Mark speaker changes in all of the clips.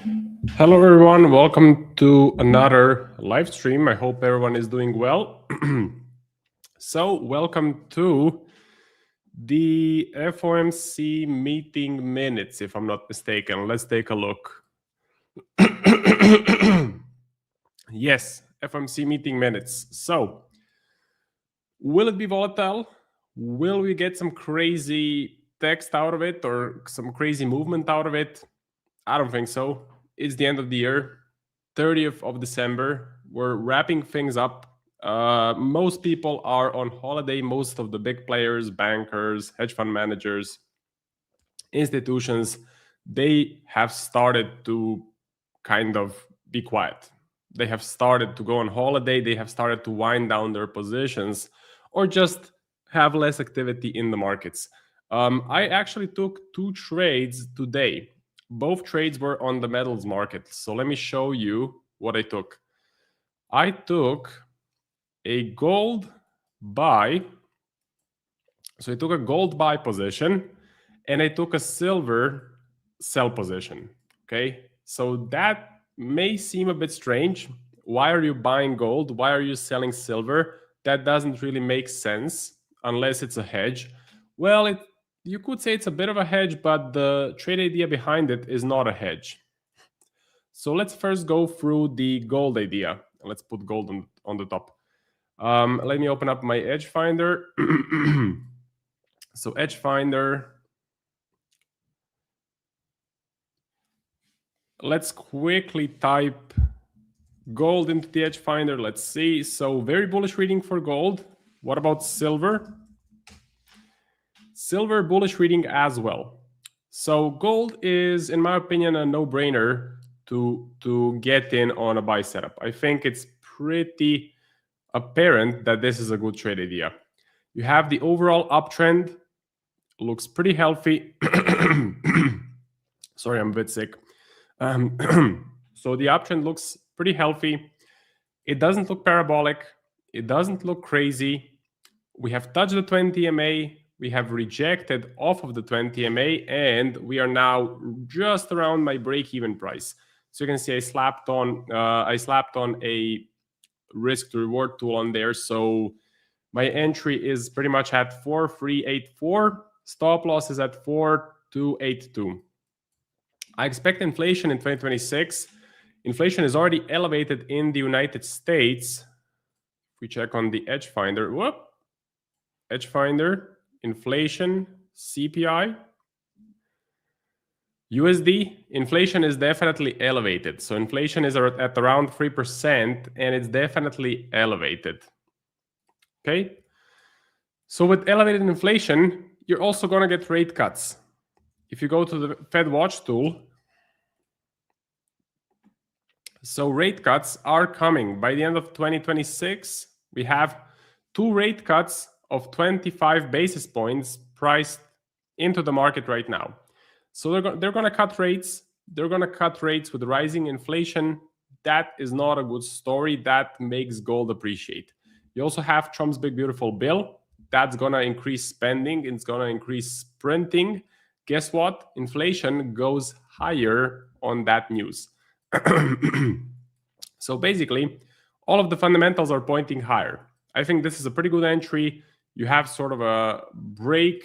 Speaker 1: Hello everyone, welcome to another live stream. I hope everyone is doing well. So welcome to the FOMC meeting minutes, if I'm not mistaken. Let's take a look. Yes, FOMC meeting minutes. So will it be volatile? Will we get some crazy text out of it or some crazy movement out of it? I don't think so. It's the end of the year, 30th of December. We're wrapping things up. Most people are on holiday. Most of the big players, bankers, hedge fund managers, institutions, they have started to kind of be quiet. They have started to go on holiday. They have started to wind down their positions or just have less activity in the markets. I actually took 2 trades today. Both trades were on the metals market. So let me show you what I took. I took a gold buy. So I took a gold buy position and I took a silver sell position. Okay. So that may seem a bit strange. Why are you buying gold? Why are you selling silver? That doesn't really make sense unless it's a hedge. Well, you could say it's a bit of a hedge, but the trade idea behind it is not a hedge. So let's first go through the gold idea. Let's put gold on the top. Let me open up my Edge Finder. So Edge Finder. Let's quickly type gold into the Edge Finder. Let's see. So very bullish reading for gold. What about silver? Silver bullish reading as well. So gold is, in my opinion, a no-brainer to get in on a buy setup. I think it's pretty apparent that this is a good trade idea. You have the overall uptrend, looks pretty healthy. Sorry, I'm a bit sick. So the uptrend looks pretty healthy. It doesn't look parabolic. It doesn't look crazy. We have touched the 20 MA. We have rejected off of the 20 MA, and we are now just around my break-even price. So you can see I slapped on a risk to reward tool on there. So my entry is pretty much at 4,384. Stop loss is at 4,282. I expect inflation in 2026. Inflation is already elevated in the United States. If we check on the Edge Finder, Edge Finder, inflation, CPI, USD, inflation is definitely elevated. So inflation is at around 3% and it's definitely elevated. Okay. So with elevated inflation, you're also going to get rate cuts. If you go to the Fed Watch tool, so rate cuts are coming. By the end of 2026, we have 2 rate cuts of 25 basis points priced into the market right now. So they're going to cut rates. They're going to cut rates with rising inflation. That is not a good story. That makes gold appreciate. You also have Trump's big beautiful bill. That's going to increase spending. It's going to increase printing. Guess what? Inflation goes higher on that news. So basically, all of the fundamentals are pointing higher. I think this is a pretty good entry. You have sort of a break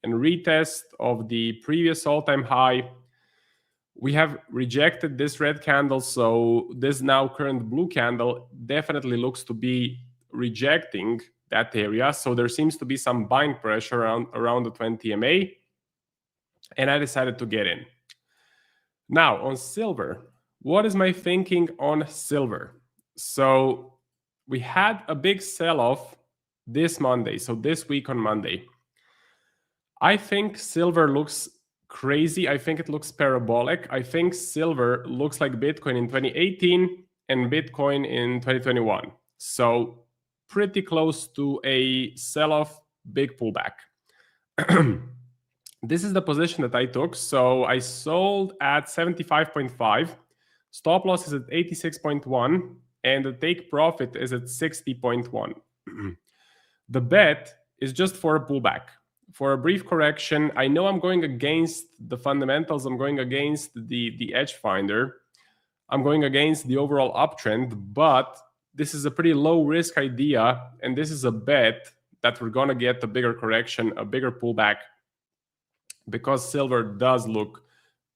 Speaker 1: and retest of the previous all-time high. We have rejected this red candle, so this now current blue candle definitely looks to be rejecting that area. So there seems to be some buying pressure around the 20 MA, and I decided to get in. Now on silver, what is my thinking on silver? So we had a big sell-off this Monday, so this week on Monday. I think silver looks crazy. I think it looks parabolic. I think silver looks like Bitcoin in 2018 and Bitcoin in 2021. So pretty close to a sell-off, big pullback. This is the position that I took. So I sold at 75.5. Stop loss is at 86.1. And the take profit is at 60.1. The bet is just for a pullback. for a brief correction. I know I'm going against the fundamentals. I'm going against the edge finder. I'm going against the overall uptrend, but this is a pretty low risk idea, and this is a bet that we're gonna get a bigger correction, a bigger pullback, because silver does look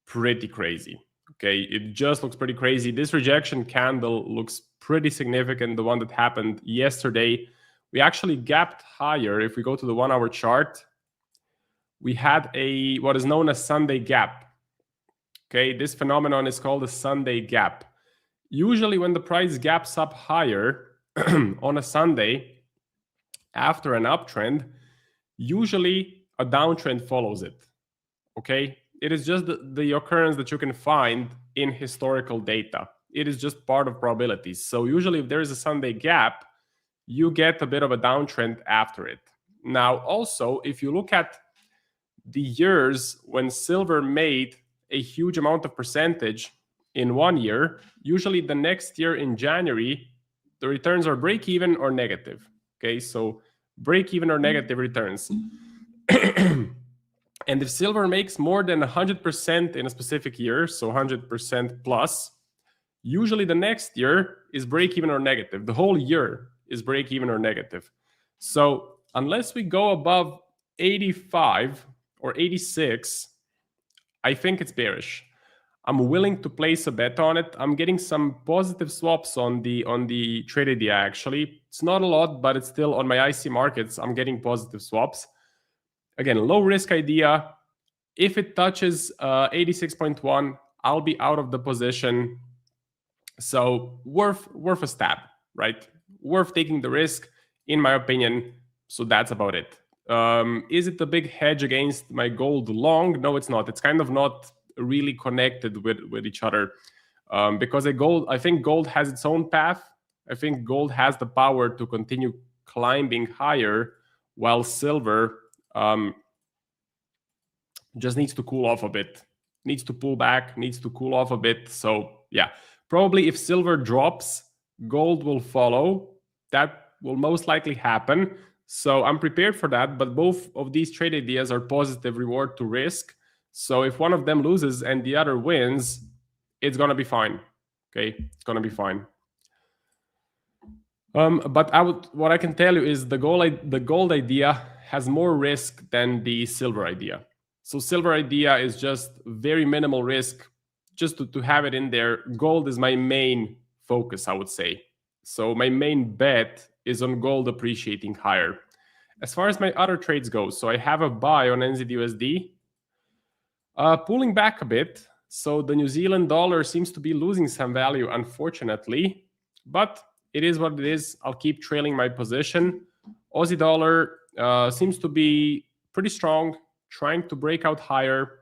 Speaker 1: pretty crazy. Okay, it just looks pretty crazy. This rejection candle looks pretty significant, the one that happened yesterday. We actually gapped higher. If we go to the 1 hour chart, we had a what is known as Sunday gap. Okay, this phenomenon is called a Sunday gap. Usually when the price gaps up higher on a Sunday after an uptrend, usually a downtrend follows it. Okay, it is just the occurrence that you can find in historical data. It is just part of probabilities. So usually if there is a Sunday gap, you get a bit of a downtrend after it. Now also, if you look at the years when silver made a huge amount of percentage in 1 year, usually the next year in January, the returns are break even or negative. Okay, so break even or negative returns. And if silver makes more than 100% in a specific year, so 100% plus, usually the next year is break even or negative. The whole year is break even or negative. So unless we go above 85 or 86, I think it's bearish. I'm willing to place a bet on it. I'm getting some positive swaps on the trade idea actually. It's not a lot, but it's still on my IC markets. I'm getting positive swaps. Again, low risk idea. If it touches 86.1, I'll be out of the position. So worth a stab, right? Worth taking the risk, in my opinion. So that's about it. Is it a big hedge against my gold long? No, it's not. It's kind of not really connected with each other, because I think gold has its own path. I think gold has the power to continue climbing higher, while silver just needs to cool off a bit, needs to pull back, needs to cool off a bit. So yeah, probably if silver drops, gold will follow. That will most likely happen. So I'm prepared for that, but both of these trade ideas are positive reward to risk. So if one of them loses and the other wins, it's gonna be fine. Okay, it's gonna be fine. But what I can tell you is the gold idea has more risk than the silver idea. So silver idea is just very minimal risk, just to have it in there. Gold is my main focus, I would say. So my main bet is on gold appreciating higher. As far as my other trades go, so I have a buy on NZUSD, pulling back a bit. So the New Zealand dollar seems to be losing some value, unfortunately, but it is what it is. I'll keep trailing my position. Aussie dollar seems to be pretty strong, trying to break out higher.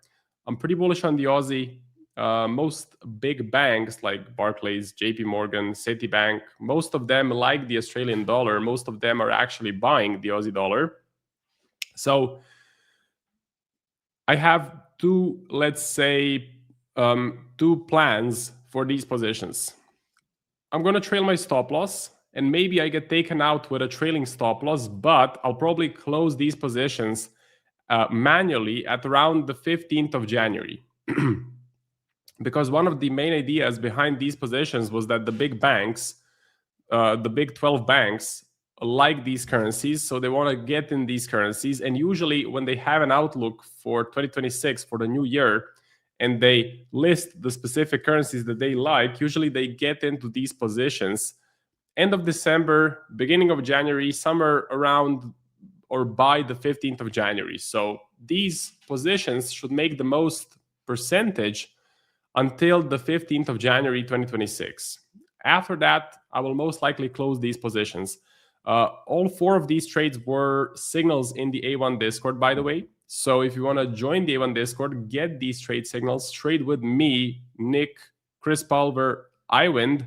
Speaker 1: I'm pretty bullish on the Aussie. Most big banks like Barclays, JP Morgan, Citibank, most of them like the Australian dollar. Most of them are actually buying the Aussie dollar. So I have two, let's say, two plans for these positions. I'm going to trail my stop loss, and maybe I get taken out with a trailing stop loss, but I'll probably close these positions manually at around the 15th of January. Because one of the main ideas behind these positions was that the big banks, the big 12 banks, like these currencies, so they want to get in these currencies. And usually when they have an outlook for 2026, for the new year, and they list the specific currencies that they like, usually they get into these positions end of December, beginning of January, somewhere around or by the 15th of January. So these positions should make the most percentage until the 15th of January 2026. After that, I will most likely close these positions. All four of these trades were signals in the A1 Discord, by the way. So if you want to join the A1 Discord, get these trade signals, trade with me, Nick, Chris Pulver, Iwind,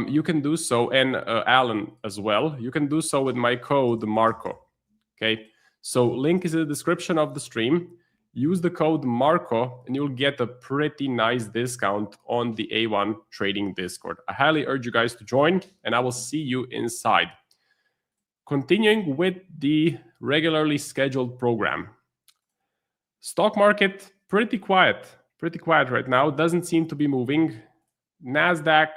Speaker 1: you can do so, and Alan as well. You can do so with my code Marco. Okay, so link is in the description of the stream. Use the code Marco and you'll get a pretty nice discount on the A1 Trading Discord. I highly urge you guys to join, and I will see you inside. continuing with the regularly scheduled program. Stock market, pretty quiet right now. Doesn't seem to be moving. NASDAQ,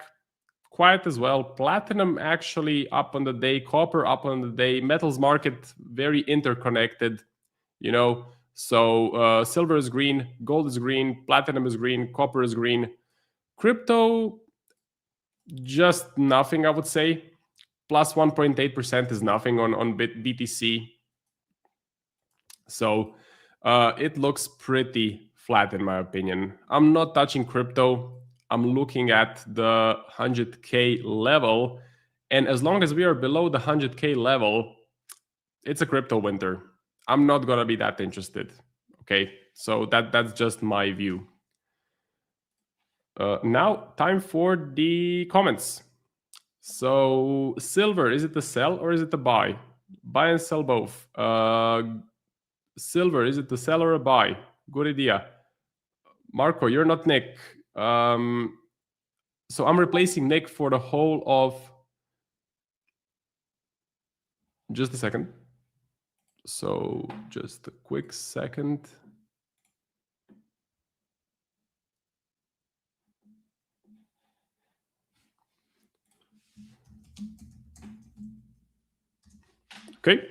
Speaker 1: quiet as well. Platinum actually up on the day. Copper up on the day. Metals market, very interconnected, you know. So silver is green, gold is green, platinum is green, copper is green. Crypto, just nothing, I would say. Plus 1.8% is nothing on BTC. So it looks pretty flat in my opinion. I'm not touching crypto. I'm looking at the 100K level. And as long as we are below the 100K level, it's a crypto winter. I'm not going to be that interested. Okay, so that's just my view. Now, time for the comments. So, silver, is it a sell or is it a buy? Buy and sell both. Silver, is it a sell or a buy? Good idea. Marco, you're not Nick. So I'm replacing Nick for the whole of... Just a second. So just a quick second. Okay.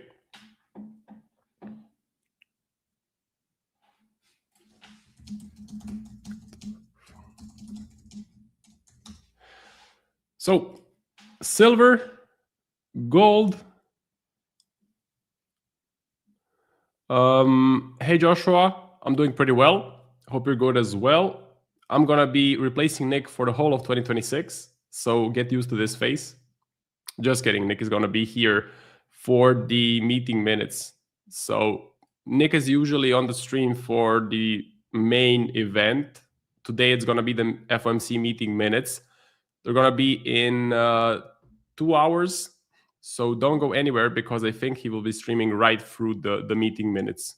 Speaker 1: So silver, gold. Hey Joshua, I'm doing pretty well. Hope you're good as well. I'm gonna be replacing Nick for the whole of 2026. So get used to this phase. Just kidding. Nick is gonna be here for the meeting minutes. So Nick is usually on the stream for the main event. Today it's gonna be the FOMC meeting minutes. They're gonna be in 2 hours. So don't go anywhere because I think he will be streaming right through the meeting minutes.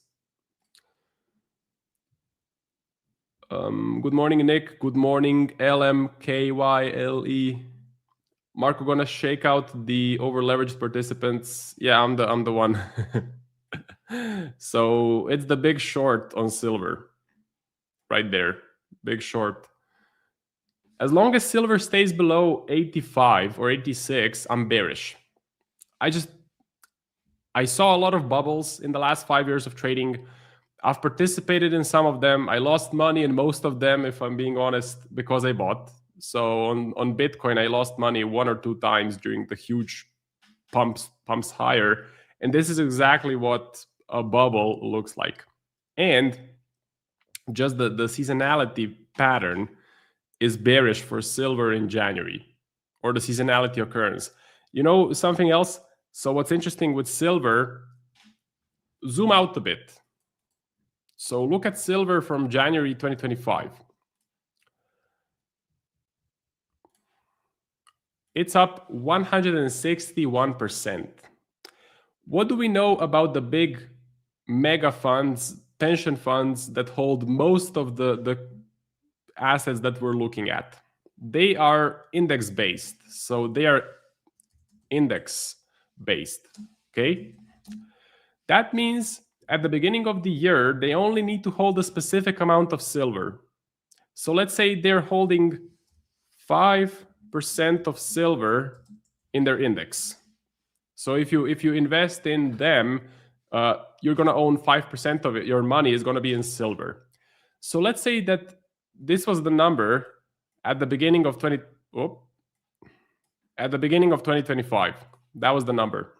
Speaker 1: Good morning, Nick. Good morning, LMKYLE. Marco gonna shake out the over-leveraged participants. Yeah, I'm the one. So it's the big short on silver. Right there. Big short. As long as silver stays below 85 or 86, I'm bearish. I saw a lot of bubbles in the last 5 years of trading. I've participated in some of them. I lost money in most of them, if I'm being honest, because I bought. So on Bitcoin, I lost money 1 or 2 times during the huge pumps higher. And this is exactly what a bubble looks like. And just the seasonality pattern is bearish for silver in January, or the seasonality occurrence. You know something else? So what's interesting with silver, zoom out a bit. So look at silver from January 2025. It's up 161%. What do we know about the big mega funds, pension funds that hold most of the assets that we're looking at? They are index-based. So they are index-based, okay? That means at the beginning of the year, they only need to hold a specific amount of silver. So let's say they're holding 5% of silver in their index. So if you invest in them, you're going to own 5% of it. Your money is going to be in silver. So let's say that this was the number at the beginning of 2025. That was the number.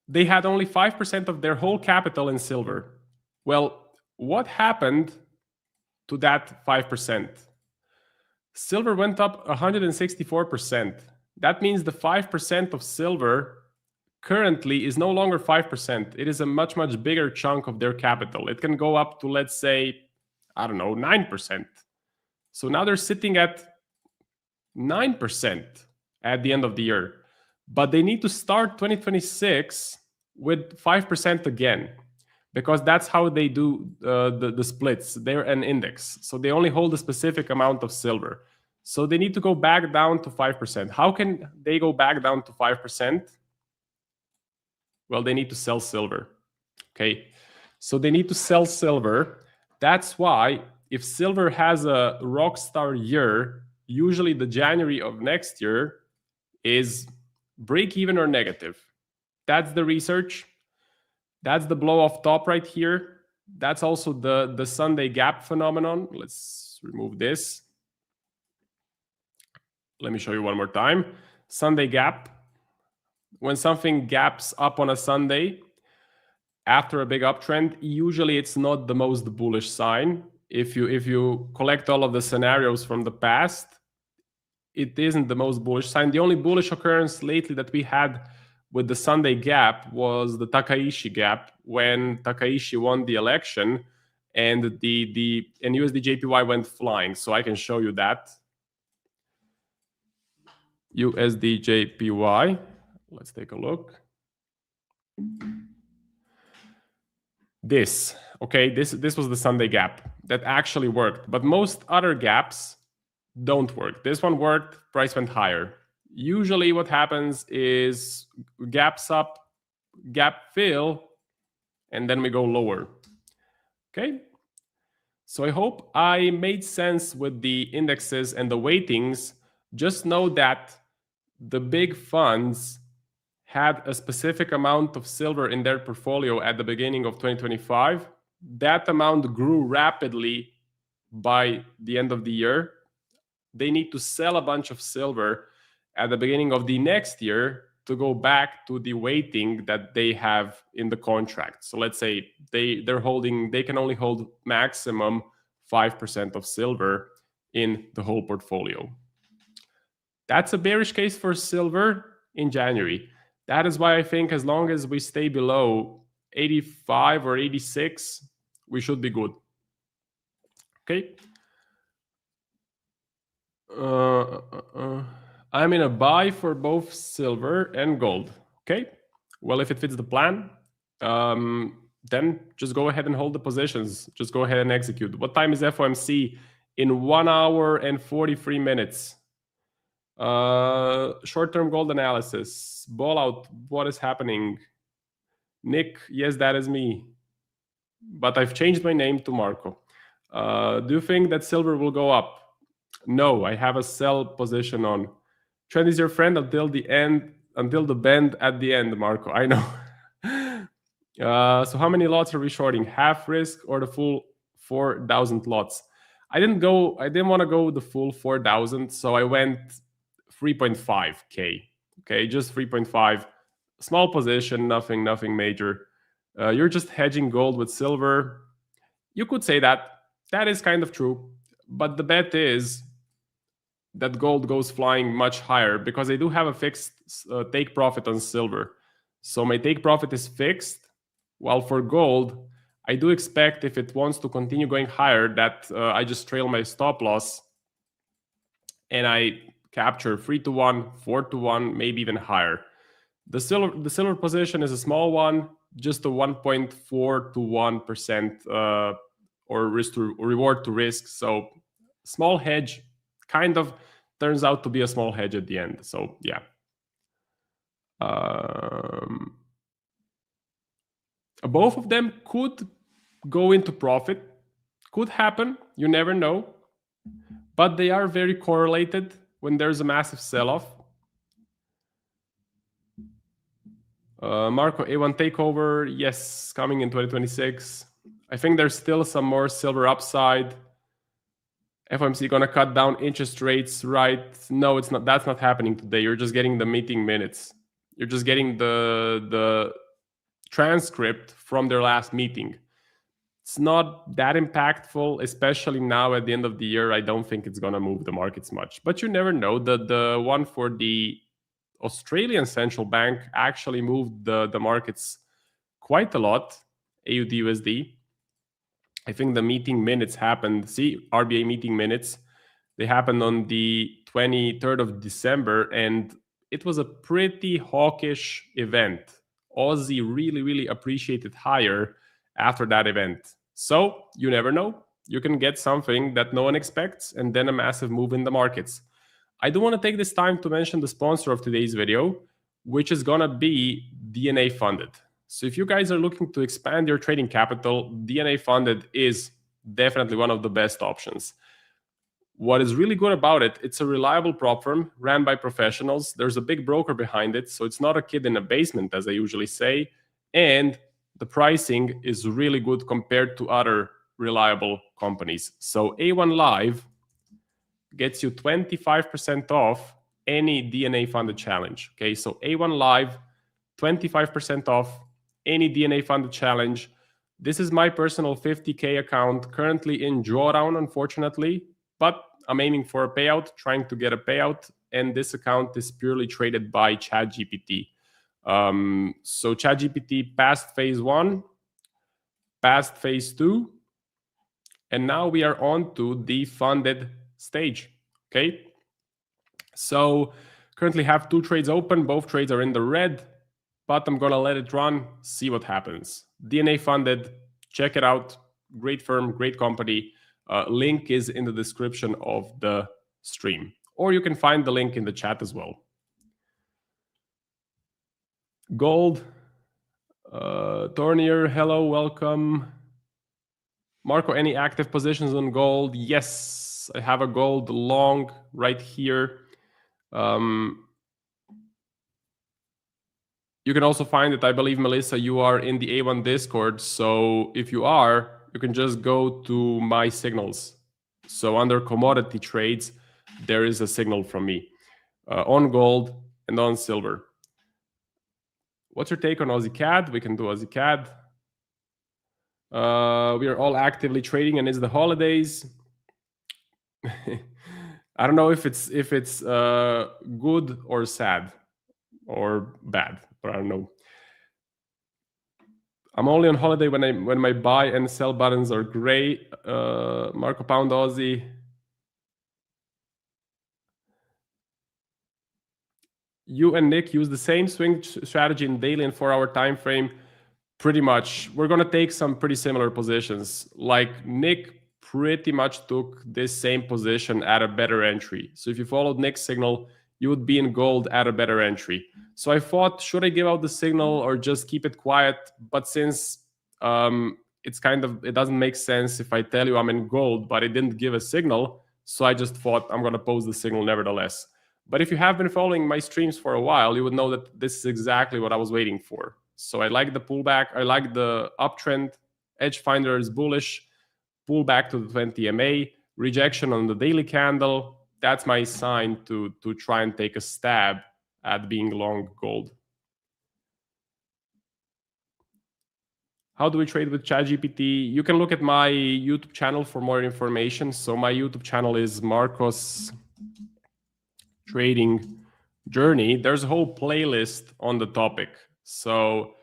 Speaker 1: They had only 5% of their whole capital in silver. Well, what happened to that 5%? Silver went up 164%. That means the 5% of silver currently is no longer 5%. It is a much, much bigger chunk of their capital. It can go up to, let's say, I don't know, 9%. So now they're sitting at 9% at the end of the year. But they need to start 2026 with 5% again, because that's how they do the splits. They're an index. So they only hold a specific amount of silver. So they need to go back down to 5%. How can they go back down to 5%? Well, they need to sell silver. Okay, so they need to sell silver. That's why if silver has a rock star year, usually the January of next year is break even or negative. That's the research. That's the blow off top right here. That's also the Sunday gap phenomenon. Let's remove this. Let me show you one more time. Sunday gap. When something gaps up on a Sunday after a big uptrend, usually it's not the most bullish sign. If you collect all of the scenarios from the past, it isn't the most bullish sign. The only bullish occurrence lately that we had with the Sunday gap was the Takaishi gap, when Takaishi won the election and the USD JPY went flying. So I can show you that. USD JPY. Let's take a look. This was the Sunday gap that actually worked, but most other gaps don't work. This one worked, price went higher. Usually what happens is gaps up, gap fill, and then we go lower. Okay, so I hope I made sense with the indexes and the weightings. Just know that the big funds had a specific amount of silver in their portfolio at the beginning of 2025. That amount grew rapidly by the end of the year. They need to sell a bunch of silver at the beginning of the next year to go back to the weighting that they have in the contract. So let's say they can only hold maximum 5% of silver in the whole portfolio. That's a bearish case for silver in January. That is why I think as long as we stay below 85 or 86, we should be good. Okay. I'm in a buy for both silver and gold. Okay. Well, if it fits the plan, then just go ahead and hold the positions. Just go ahead and execute. What time is FOMC? In 1 hour and 43 minutes. Short-term gold analysis. Ball out. What is happening? Nick, yes, that is me. But I've changed my name to Marco. Do you think that silver will go up? No, I have a sell position on. Trend is your friend until the end, until the bend at the end, Marco. I know. So how many lots are we shorting? Half risk or the full 4,000 lots? I didn't want to go the full 4,000, so I went 3.5K. Okay, just 3.5. Small position, nothing major. You're just hedging gold with silver. You could say that. That is kind of true. But the bet is that gold goes flying much higher because I do have a fixed take profit on silver. So my take profit is fixed. While for gold, I do expect if it wants to continue going higher that I just trail my stop loss and I capture 3-to-1, 4-to-1, maybe even higher. The silver position is a small one, just a 1.4 to 1% or risk to reward to risk. So small hedge kind of turns out to be a small hedge at the end. So yeah. Both of them could go into profit. Could happen. You never know. But they are very correlated when there's a massive sell-off. Marco, A1 takeover, yes, coming in 2026. I think there's still some more silver upside. FOMC gonna cut down interest rates, right? No, it's not. That's not happening today. You're just getting the meeting minutes. You're just getting the transcript from their last meeting. It's not that impactful, especially now at the end of the year. I don't think it's gonna move the markets much. But you never know. The one for the Australian central bank actually moved the markets quite a lot, AUD USD. I think the meeting minutes happened, RBA meeting minutes, they happened on the 23rd of December, and it was a pretty hawkish event. Aussie really appreciated higher after that event. So you never know. You can get something that no one expects and then a massive move in the markets. I do want to take this time to mention the sponsor of today's video, which is going to be DNA Funded. So if you guys are looking to expand your trading capital, DNA Funded is definitely one of the best options. What is really good about it, it's a reliable prop firm ran by professionals. There's a big broker behind it, so it's not a kid in a basement, as I usually say. And the pricing is really good compared to other reliable companies. So A1 Live gets you 25% off any DNA funded challenge. Okay, so A1 Live, 25% off any DNA funded challenge. This is my personal 50K account, currently in drawdown, unfortunately, but I'm aiming for a payout, trying to get a payout, and this account is purely traded by ChatGPT. So ChatGPT passed phase 1, passed phase 2, and now we are on to the funded stage. Okay, so currently have 2 trades open. Both trades are in the red, but I'm gonna let it run, see what happens. DNA Funded, check it out. Great firm, great company. Link is in the description of the stream, or you can find the link in the chat as well. Gold, Tornier, hello, welcome. Marco, any active positions on gold? Yes, I have a gold long right here. You can also find it, I believe, Melissa, you are in the A1 Discord. So if you are, you can just go to my signals. So under commodity trades, there is a signal from me on gold and on silver. What's your take on Aussie CAD? We can do Aussie CAD. We are all actively trading, and it's the holidays. I don't know if it's good or sad or bad, but I don't know. I'm only on holiday when my buy and sell buttons are gray. Marco Pound Aussie. You and Nick use the same swing strategy in daily and 4-hour time frame. Pretty much. We're going to take some pretty similar positions. Like Nick pretty much took this same position at a better entry. So if you followed Nick's signal, you would be in gold at a better entry. So I thought, should I give out the signal or just keep it quiet? But since it doesn't make sense if I tell you I'm in gold, but it didn't give a signal. So I just thought I'm going to post the signal nevertheless. But if you have been following my streams for a while, you would know that this is exactly what I was waiting for. So I like the pullback. I like the uptrend. Edge Finder is bullish. Pullback to the 20 MA. Rejection on the daily candle. That's my sign to try and take a stab at being long gold. How do we trade with ChatGPT? You can look at my YouTube channel for more information. So my YouTube channel is Marcos Trading Journey. There's a whole playlist on the topic. So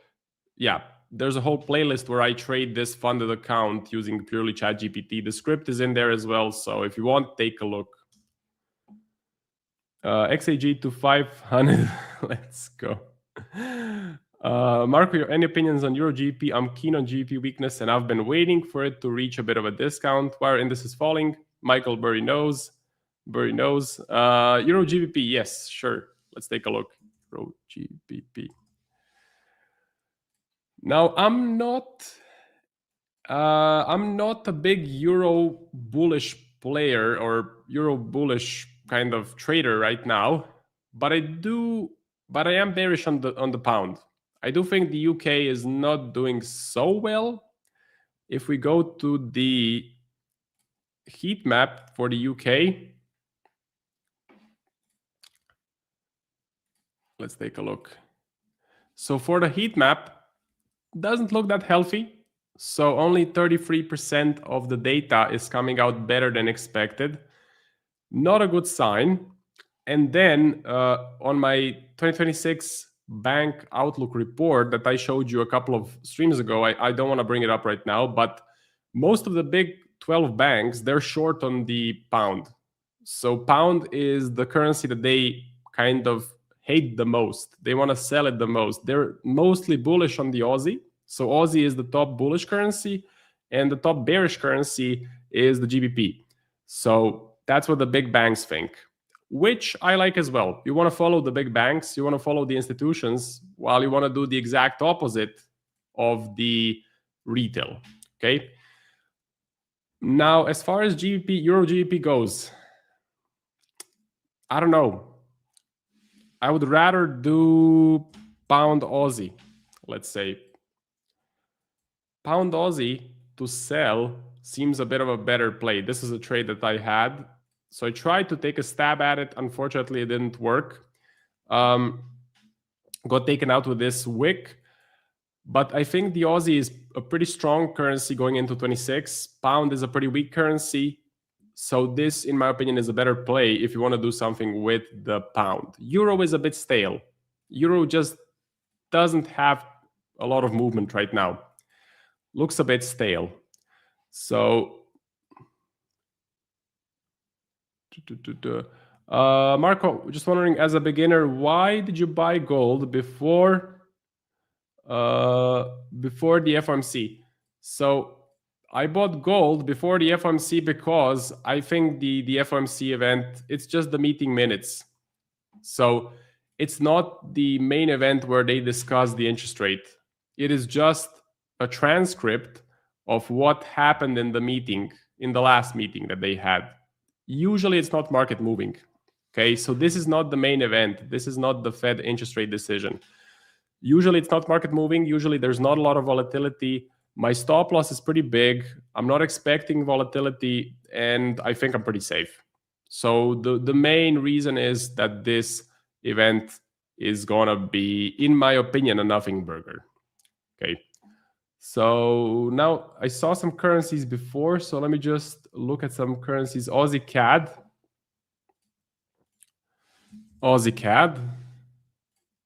Speaker 1: yeah, there's a whole playlist where I trade this funded account using purely ChatGPT. The script is in there as well. So if you want, take a look. XAG to 500. Let's go. Marco, any opinions on Euro GBP? I'm keen on GBP weakness, and I've been waiting for it to reach a bit of a discount. Why are indices falling? Michael Burry knows. Burry knows. Euro GBP, yes, sure. Let's take a look. Euro GBP. Now, I'm not a big Euro bullish player or Euro bullish kind of trader right now, but I am bearish on the pound. I do think the UK is not doing so well. If we go to the heat map for the UK, let's take a look. So for the heat map, doesn't look that healthy. So only 33% of the data is coming out better than expected. Not a good sign. And then on my 2026 bank outlook report that I showed you a couple of streams ago, I don't want to bring it up right now, but most of the big 12 banks, they're short on the pound. So pound is the currency that they kind of hate the most. They want to sell it the most. They're mostly bullish on the Aussie. So Aussie is the top bullish currency, and the top bearish currency is the GBP. So that's what the big banks think, which I like as well. You want to follow the big banks, you want to follow the institutions, while you want to do the exact opposite of the retail. Okay. Now, as far as GBP, Euro GBP goes, I don't know. I would rather do Pound Aussie, let's say. Pound Aussie to sell seems a bit of a better play. This is a trade that I had. So I tried to take a stab at it. Unfortunately, it didn't work. Got taken out with this wick. But I think the Aussie is a pretty strong currency going into 26. Pound is a pretty weak currency. So this, in my opinion, is a better play if you want to do something with the pound. Euro is a bit stale. Euro just doesn't have a lot of movement right now. Looks a bit stale. So, Marco, just wondering, as a beginner, why did you buy gold before the FOMC? So I bought gold before the FOMC because I think the FOMC event, it's just the meeting minutes. So it's not the main event where they discuss the interest rate. It is just a transcript of what happened in the meeting, in the last meeting that they had. Usually it's not market moving. Okay, so this is not the main event. This is not the Fed interest rate decision. Usually it's not market moving. Usually there's not a lot of volatility. My stop loss is pretty big. I'm not expecting volatility, and I think I'm pretty safe. So the main reason is that this event is gonna be, in my opinion, a nothing burger. Okay. So now I saw some currencies before, so let me just look at some currencies. Aussie CAD.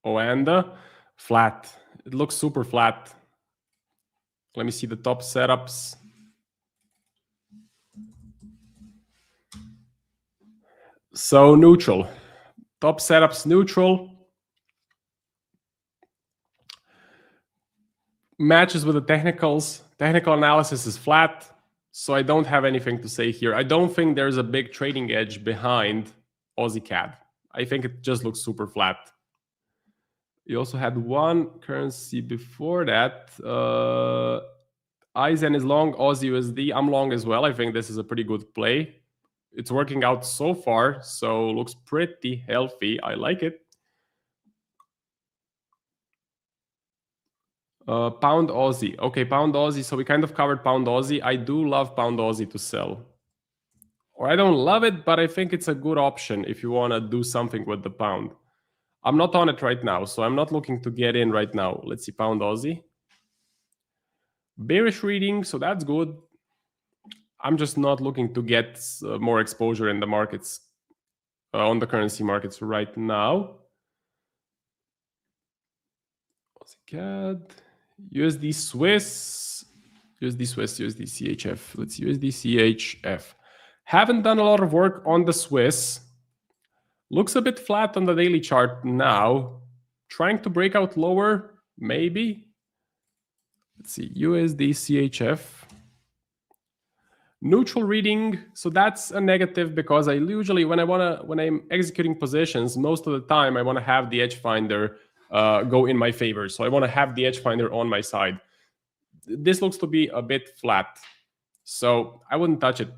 Speaker 1: Oanda, flat. It looks super flat. Let me see the top setups. So neutral. Top setups neutral. Matches with the technicals. Technical analysis is flat. So I don't have anything to say here. I don't think there's a big trading edge behind Aussie CAD. I think it just looks super flat. You also had one currency before that. Eisen is long, Aussie USD. I'm long as well. I think this is a pretty good play. It's working out so far, so looks pretty healthy. I like it. Pound Aussie. Okay, Pound Aussie. So we kind of covered Pound Aussie. I do love Pound Aussie to sell. Or I don't love it, but I think it's a good option if you want to do something with the pound. I'm not on it right now, so I'm not looking to get in right now. Let's see, Pound Aussie. Bearish reading, so that's good. I'm just not looking to get more exposure in the markets, on the currency markets right now. Aussie CAD, USD Swiss, USD CHF. Let's see, USD CHF. Haven't done a lot of work on the Swiss. Looks a bit flat on the daily chart now. Trying to break out lower, maybe. Let's see, USD CHF. Neutral reading, so that's a negative because I usually, when I'm executing positions, most of the time I want to have the edge finder go in my favor. So I want to have the edge finder on my side. This looks to be a bit flat, so I wouldn't touch it.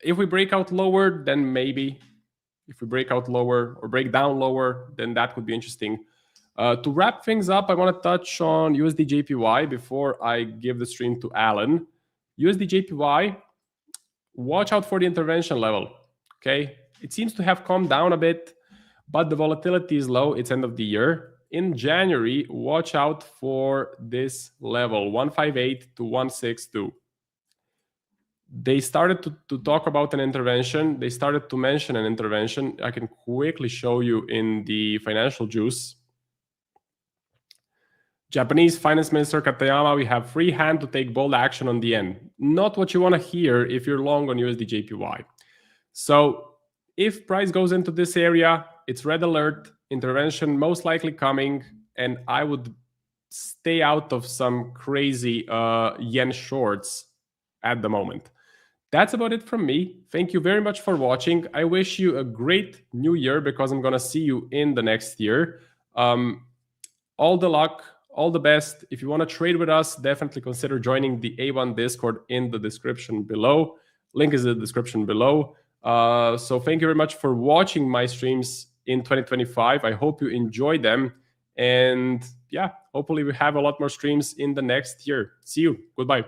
Speaker 1: If we break out lower, then maybe. If we break out lower or break down lower, then that could be interesting. To wrap things up, I want to touch on USD JPY before I give the stream to Alan. USD JPY, watch out for the intervention level, okay? It seems to have calmed down a bit, but the volatility is low. It's end of the year. In January, watch out for this level, 158 to 162. They started to talk about an intervention. They started to mention an intervention. I can quickly show you in the financial juice. Japanese Finance Minister Katayama, we have free hand to take bold action on the yen. Not what you want to hear if you're long on USD JPY. So if price goes into this area, it's red alert, intervention most likely coming, and I would stay out of some crazy yen shorts at the moment. that's about it from me. Thank you very much for watching. I wish you a great new year because I'm going to see you in the next year. All the luck, all the best. If you want to trade with us, definitely consider joining the A1 Discord in the description below. Link is in the description below. So thank you very much for watching my streams in 2025. I hope you enjoy them. And yeah, hopefully we have a lot more streams in the next year. See you. Goodbye.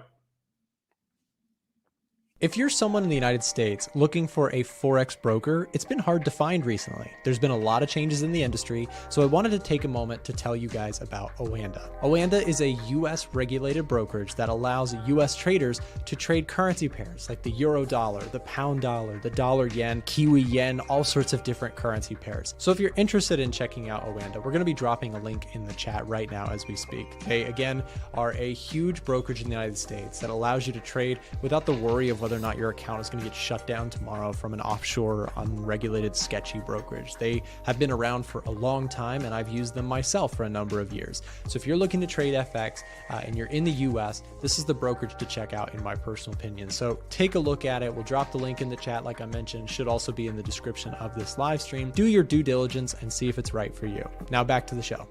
Speaker 2: If you're someone in the United States looking for a Forex broker, it's been hard to find recently. There's been a lot of changes in the industry, so I wanted to take a moment to tell you guys about Oanda. Oanda is a US regulated brokerage that allows US traders to trade currency pairs like the euro dollar, the pound dollar, the dollar yen, Kiwi yen, all sorts of different currency pairs. So if you're interested in checking out Oanda, we're going to be dropping a link in the chat right now as we speak. They, again, are a huge brokerage in the United States that allows you to trade without the worry of whether or not your account is going to get shut down tomorrow from an offshore, unregulated, sketchy brokerage. They have been around for a long time, and I've used them myself for a number of years. So if you're looking to trade FX and you're in the US, this is the brokerage to check out in my personal opinion. So take a look at it. We'll drop the link in the chat, like I mentioned, should also be in the description of this live stream. Do your due diligence and see if it's right for you. Now back to the show.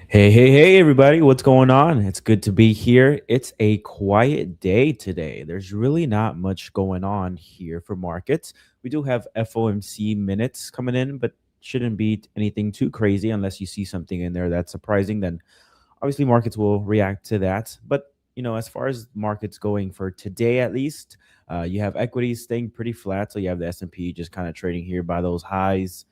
Speaker 3: Hey, everybody. What's going on? It's good to be here. It's a quiet day today. There's really not much going on here for markets. We do have FOMC minutes coming in, but shouldn't be anything too crazy unless you see something in there that's surprising. Then obviously markets will react to that. But, as far as markets going for today, at least, you have equities staying pretty flat. So you have the S&P just kind of trading here by those highs.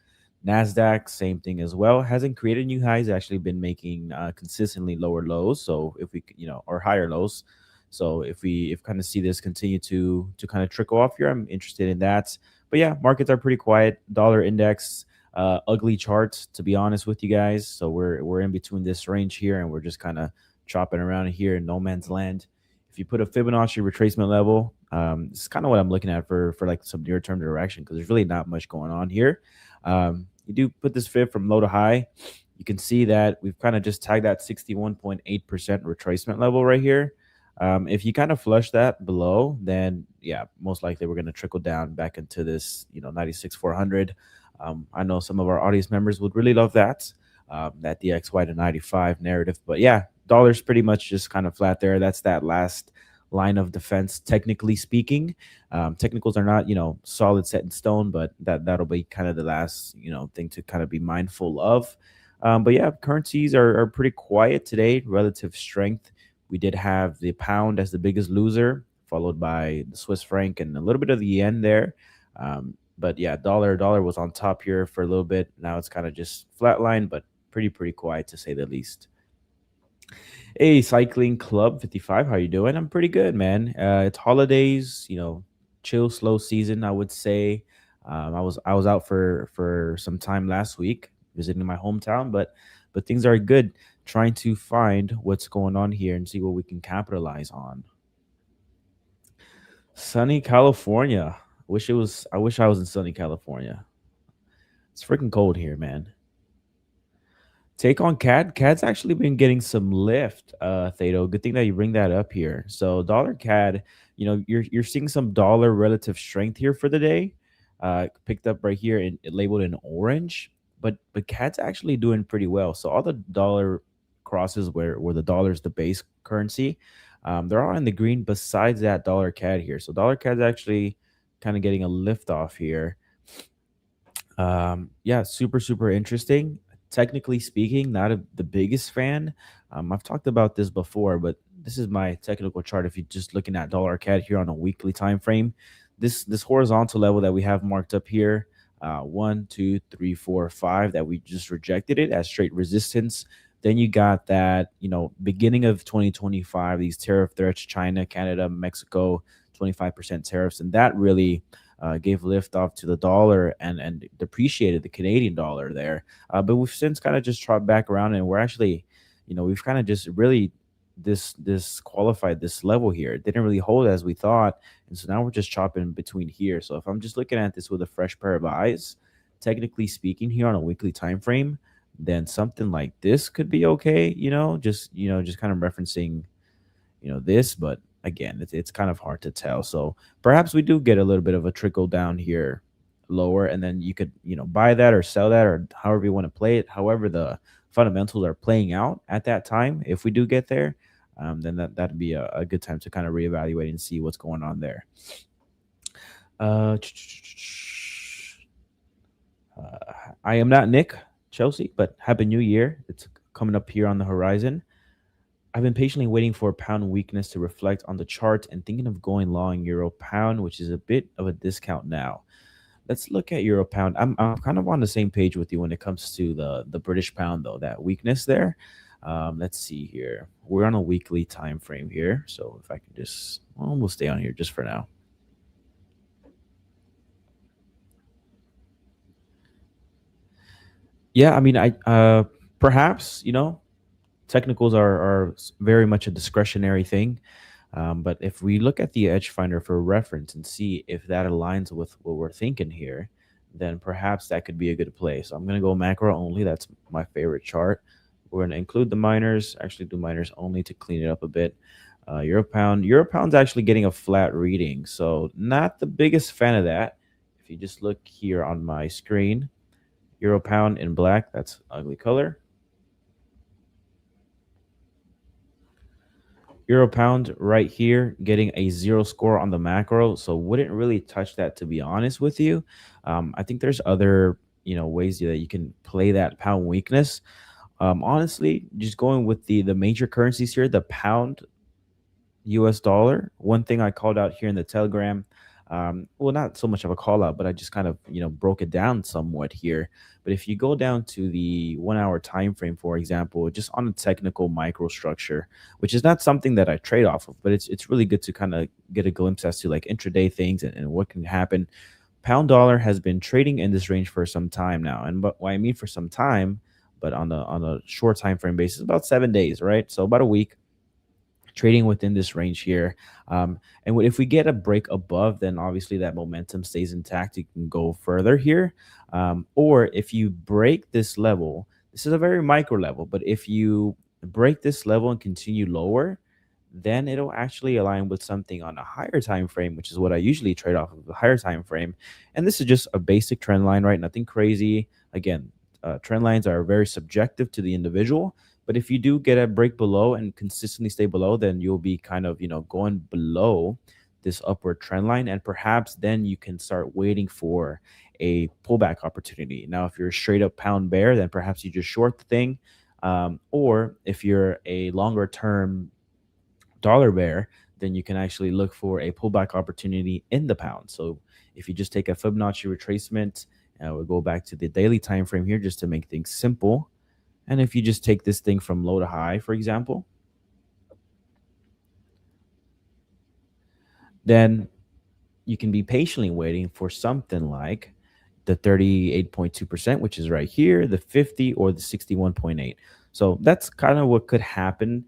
Speaker 3: NASDAQ, same thing as well. Hasn't created new highs, actually been making consistently lower lows. So if we, or higher lows. So if kind of see this continue to kind of trickle off here, I'm interested in that. But yeah, markets are pretty quiet. Dollar index, ugly chart, to be honest with you guys. So we're in between this range here, and we're just kind of chopping around here in no man's land. If you put a Fibonacci retracement level, this is kind of what I'm looking at for like some near-term direction, because there's really not much going on here. You do put this fib from low to high, you can see that we've kind of just tagged that 61.8% retracement level right here. If you kind of flush that below, then yeah, most likely we're going to trickle down back into this 96,400. I know some of our audience members would really love that DXY to 95 narrative. But yeah, dollar's pretty much just kind of flat there. That's that last line of defense, technically speaking. Technicals are not solid set in stone, but that'll be kind of the last thing to kind of be mindful of. But yeah, currencies are pretty quiet today. Relative strength, we did have the pound as the biggest loser, followed by the Swiss franc and a little bit of the yen there. But yeah, dollar was on top here for a little bit. Now it's kind of just flatline, but pretty quiet to say the least. Hey, Cycling Club 55, how you doing? I'm pretty good, man. It's holidays, chill, slow season, I would say. I was out for some time last week visiting my hometown, but things are good. Trying to find what's going on here and see what we can capitalize on. Sunny California. I wish I was in sunny California. It's freaking cold here, man. Take on CAD. CAD's actually been getting some lift, Thado. Good thing that you bring that up here. So dollar CAD, you're seeing some dollar relative strength here for the day. Picked up right here and labeled in orange, but CAD's actually doing pretty well. So all the dollar crosses where the dollar is the base currency, they're all in the green besides that dollar CAD here. So dollar CAD's actually kind of getting a lift off here. Yeah, super interesting. Technically speaking, not the biggest fan. I've talked about this before, but this is my technical chart. If you're just looking at dollar CAD here on a weekly time frame, this horizontal level that we have marked up here, 1, 2, 3, 4, 5, that we just rejected it as straight resistance. Then you got that, beginning of 2025, these tariff threats, China, Canada, Mexico, 25% tariffs, and that really gave lift off to the dollar and depreciated the Canadian dollar there. But we've since kind of just dropped back around, and we're actually, we've kind of just really disqualified this level here. It didn't really hold as we thought, and so now we're just chopping between here. So if I'm just looking at this with a fresh pair of eyes, technically speaking, here on a weekly time frame, then something like this could be okay. Just kind of referencing, this, but again, it's kind of hard to tell. So perhaps we do get a little bit of a trickle down here lower, and then you could, buy that or sell that, or however you want to play it. However the fundamentals are playing out at that time, if we do get there, then that'd be a good time to kind of reevaluate and see what's going on there. uh, I am not Nick Chelsea, but Happy New Year. It's coming up here on the horizon. I've been patiently waiting for pound weakness to reflect on the chart and thinking of going long euro pound, which is a bit of a discount now. Let's look at euro pound. I'm kind of on the same page with you when it comes to the British pound, though, that weakness there. Let's see here. We're on a weekly time frame here, so if I can just, well, we'll stay on here just for now. Yeah, I mean, I perhaps, technicals are very much a discretionary thing. But if we look at the edge finder for reference and see if that aligns with what we're thinking here, then perhaps that could be a good play. So I'm going to go macro only. That's my favorite chart. We're going to include the minors, actually do minors only to clean it up a bit. Euro pound. Euro pound's actually getting a flat reading. So not the biggest fan of that. If you just look here on my screen, Euro pound in black, that's ugly color. Euro pound right here getting a 0 score on the macro, so wouldn't really touch that, to be honest with you. I think there's other ways that you can play that pound weakness. Honestly, just going with the major currencies here, the pound, US dollar. One thing I called out here in the Telegram, well, not so much of a call out, but I just kind of broke it down somewhat here. But if you go down to the 1 hour time frame, for example, just on a technical microstructure, which is not something that I trade off of, but it's really good to kind of get a glimpse as to like intraday things and what can happen. Pound dollar has been trading in this range for some time now, and what I mean for some time, but on a short time frame basis, about 7 days, right? So about a week, trading within this range here. And if we get a break above, then obviously that momentum stays intact. You can go further here. Or if you break this level, this is a very micro level, but if you break this level and continue lower, then it'll actually align with something on a higher time frame, which is what I usually trade off of, the higher time frame. And this is just a basic trend line, right? Nothing crazy. Again, trend lines are very subjective to the individual. But if you do get a break below and consistently stay below, then you'll be kind of, going below this upward trend line. And perhaps then you can start waiting for a pullback opportunity. Now, if you're a straight up pound bear, then perhaps you just short the thing. Or if you're a longer term dollar bear, then you can actually look for a pullback opportunity in the pound. So if you just take a Fibonacci retracement, we'll go back to the daily time frame here just to make things simple. And if you just take this thing from low to high, for example, then you can be patiently waiting for something like the 38.2%, which is right here, the 50 or the 61.8. So that's kind of what could happen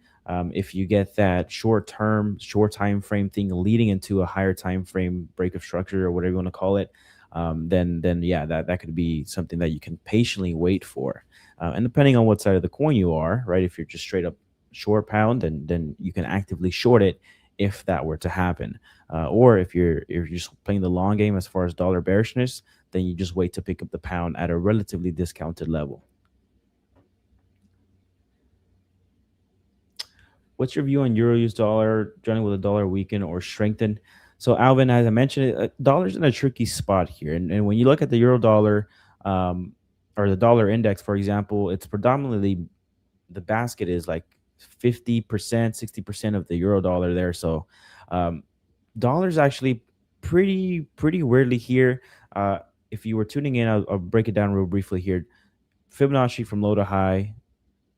Speaker 3: if you get that short time frame thing leading into a higher time frame break of structure or whatever you want to call it. Then yeah, that could be something that you can patiently wait for. And depending on what side of the coin you are, right? If you're just straight up short pound, then you can actively short it if that were to happen. Or if you're just playing the long game as far as dollar bearishness, then you just wait to pick up the pound at a relatively discounted level. What's your view on euro US dollar, joining with a dollar weaken or strengthen? So Alvin, as I mentioned, dollar's in a tricky spot here. And when you look at the euro dollar or the dollar index, for example, it's predominantly, the basket is like 50%, 60% of the euro dollar there. So dollar's actually pretty weirdly here. If you were tuning in, I'll break it down real briefly here. Fibonacci from low to high,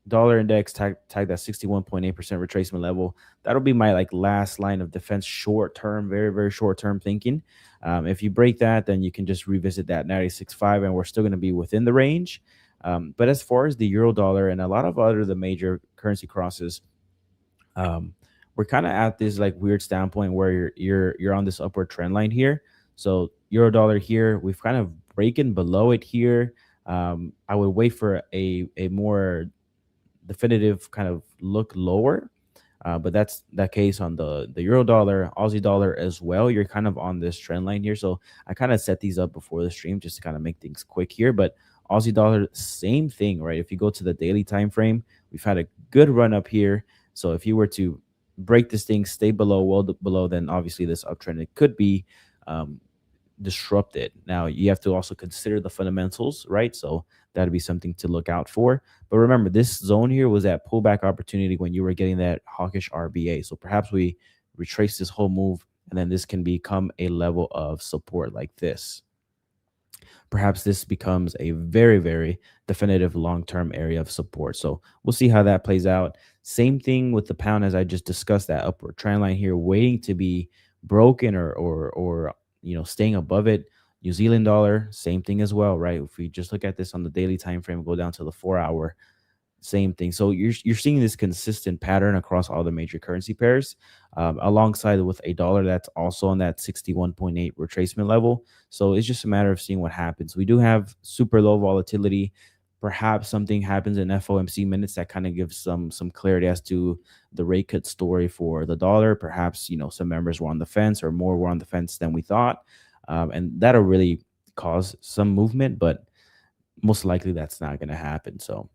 Speaker 3: dollar index tagged that 61.8% retracement level. That'll be my last line of defense, short term, very short term thinking. If you break that, then you can just revisit that 96.5 and we're still going to be within the range. But as far as the euro dollar and a lot of the major currency crosses, we're kind of at this weird standpoint where you're on this upward trend line here. So euro dollar here, we've kind of breaking below it here. I would wait for a more definitive kind of look lower. But that's the case on the euro dollar, Aussie dollar as well. You're kind of on this trend line here. So I kind of set these up before the stream just to kind of make things quick here. But Aussie dollar, same thing, right? If you go to the daily time frame, we've had a good run up here. So if you were to break this thing, stay below, well below, then obviously this uptrend, it could be disrupted. Now you have to also consider the fundamentals, right? So that'd be something to look out for. But remember, this zone here was that pullback opportunity when you were getting that hawkish RBA. So perhaps we retrace this whole move, and then this can become a level of support like this. Perhaps this becomes a very, very definitive long-term area of support. So we'll see how that plays out. Same thing with the pound, as I just discussed, that upward trend line here waiting to be broken or staying above it. New Zealand dollar, same thing as well, right? If we just look at this on the daily time frame, go down to the 4-hour, same thing. So you're seeing this consistent pattern across all the major currency pairs, alongside with a dollar that's also on that 61.8 retracement level. So it's just a matter of seeing what happens. We do have super low volatility. Perhaps something happens in FOMC minutes that kind of gives some clarity as to the rate cut story for the dollar. Perhaps some members were on the fence, or more were on the fence than we thought, and that'll really cause some movement. But most likely that's not going to happen. So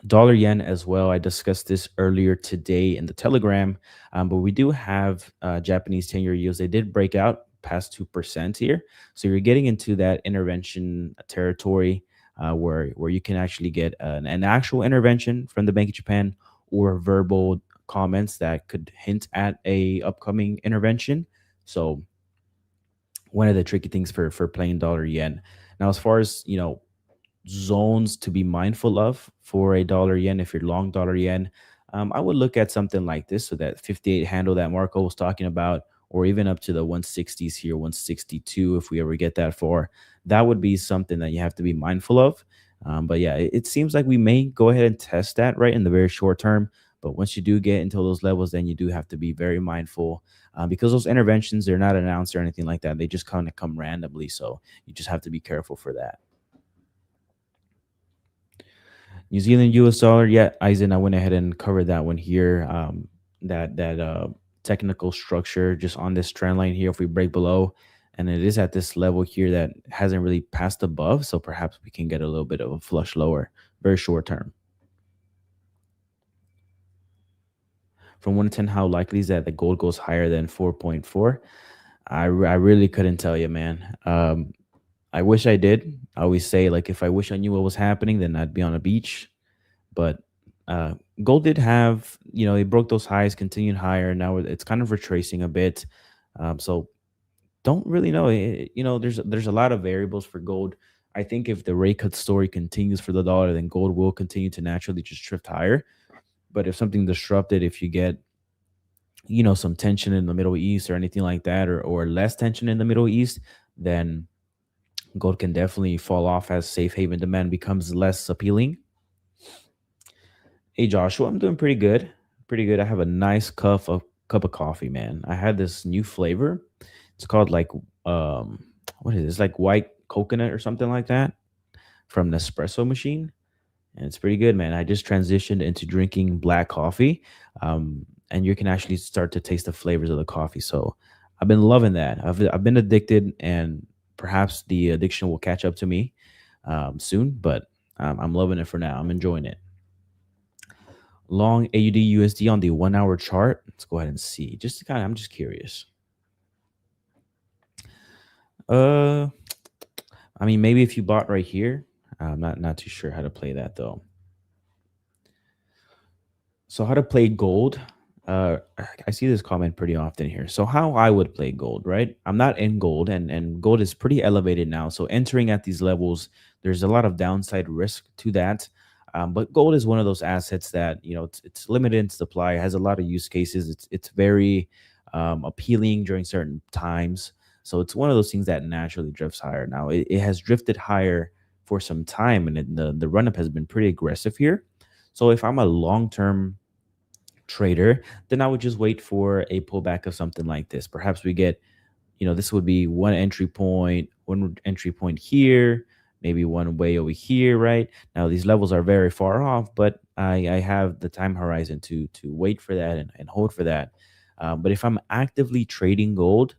Speaker 3: dollar yen as well. I discussed this earlier today in the Telegram, but we do have Japanese 10-year yields. They did break out past 2% here. So you're getting into that intervention territory where you can actually get an actual intervention from the Bank of Japan, or verbal comments that could hint at a upcoming intervention. So one of the tricky things for playing dollar yen. Now, as far as zones to be mindful of for a dollar yen, if you're long dollar yen, I would look at something like this. So that 58 handle that Marco was talking about, or even up to the 160s here, 162, if we ever get that far, that would be something that you have to be mindful of. But yeah, it seems like we may go ahead and test that right in the very short term. But once you do get into those levels, then you do have to be very mindful, because those interventions, they're not announced or anything like that. They just kind of come randomly. So you just have to be careful for that. New Zealand US dollar, yeah, Eisen, I went ahead and covered that one here. That technical structure just on this trend line here, if we break below, and it is at this level here that hasn't really passed above, so perhaps we can get a little bit of a flush lower, very short term. From 1 to 10, how likely is that the gold goes higher than 4.4? I really couldn't tell you, man. I wish I did. I always say, like, if I wish I knew what was happening, then I'd be on a beach. But gold did have, it broke those highs, continued higher. Now it's kind of retracing a bit. So don't really know. There's a lot of variables for gold. I think if the rate cut story continues for the dollar, then gold will continue to naturally just drift higher. But if something disrupted, if you get, some tension in the Middle East or anything like that, or less tension in the Middle East, then gold can definitely fall off as safe haven demand becomes less appealing. Hey, Joshua, I'm doing pretty good. Pretty good. I have a nice cup of coffee, man. I had this new flavor. It's called what is it? It's like white coconut or something like that from Nespresso machine. And it's pretty good, man. I just transitioned into drinking black coffee. And you can actually start to taste the flavors of the coffee. So I've been loving that. I've been addicted, and perhaps the addiction will catch up to me soon, but I'm loving it for now. I'm enjoying it. Long AUD USD on the 1-hour chart. Let's go ahead and see. I'm just curious. I mean, maybe if you bought right here. I'm not too sure how to play that though. So how to play gold? I see this comment pretty often here. So how I would play gold, right? I'm not in gold, and gold is pretty elevated now. So entering at these levels, there's a lot of downside risk to that. But gold is one of those assets that, it's limited in supply, has a lot of use cases. It's very appealing during certain times. So it's one of those things that naturally drifts higher. Now it has drifted higher for some time, and the run up has been pretty aggressive here. So if I'm a long-term trader, then I would just wait for a pullback of something like this. Perhaps we get, this would be one entry point here, maybe one way over here, right? Now these levels are very far off, but I have the time horizon to wait for that and hold for that. But if I'm actively trading gold,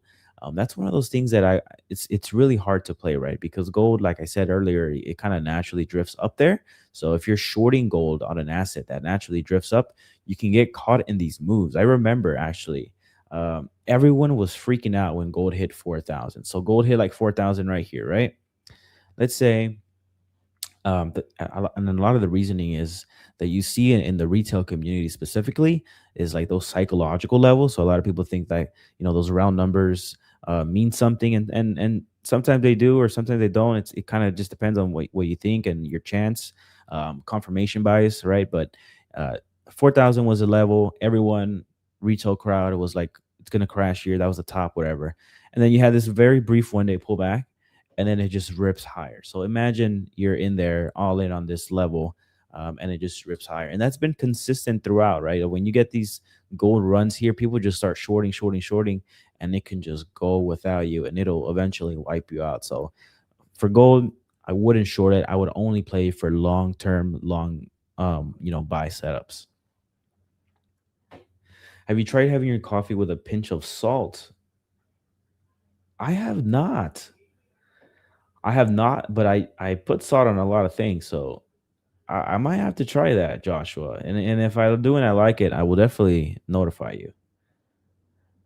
Speaker 3: that's one of those things that it's really hard to play, right? Because gold, like I said earlier, it kind of naturally drifts up there. So if you're shorting gold on an asset that naturally drifts up, you can get caught in these moves. I remember actually, everyone was freaking out when gold hit 4,000. So gold hit like 4,000 right here, right? Let's say, and a lot of the reasoning is that you see in the retail community specifically is like those psychological levels. So a lot of people think that those round numbers mean something, and sometimes they do, or sometimes they don't. It kind of just depends on what you think and your chance, confirmation bias, right? But 4,000 was a level. Everyone, retail crowd, was like, it's gonna crash here. That was the top, whatever. And then you had this very brief 1 day pullback, and then it just rips higher. So imagine you're in there all in on this level, and it just rips higher. And that's been consistent throughout, right? When you get these gold runs here, people just start shorting, and it can just go without you, and it'll eventually wipe you out. So for gold, I wouldn't short it. I would only play for long-term, buy setups. Have you tried having your coffee with a pinch of salt? I have not. But I put salt on a lot of things, so I might have to try that, Joshua. And if I do and I like it, I will definitely notify you.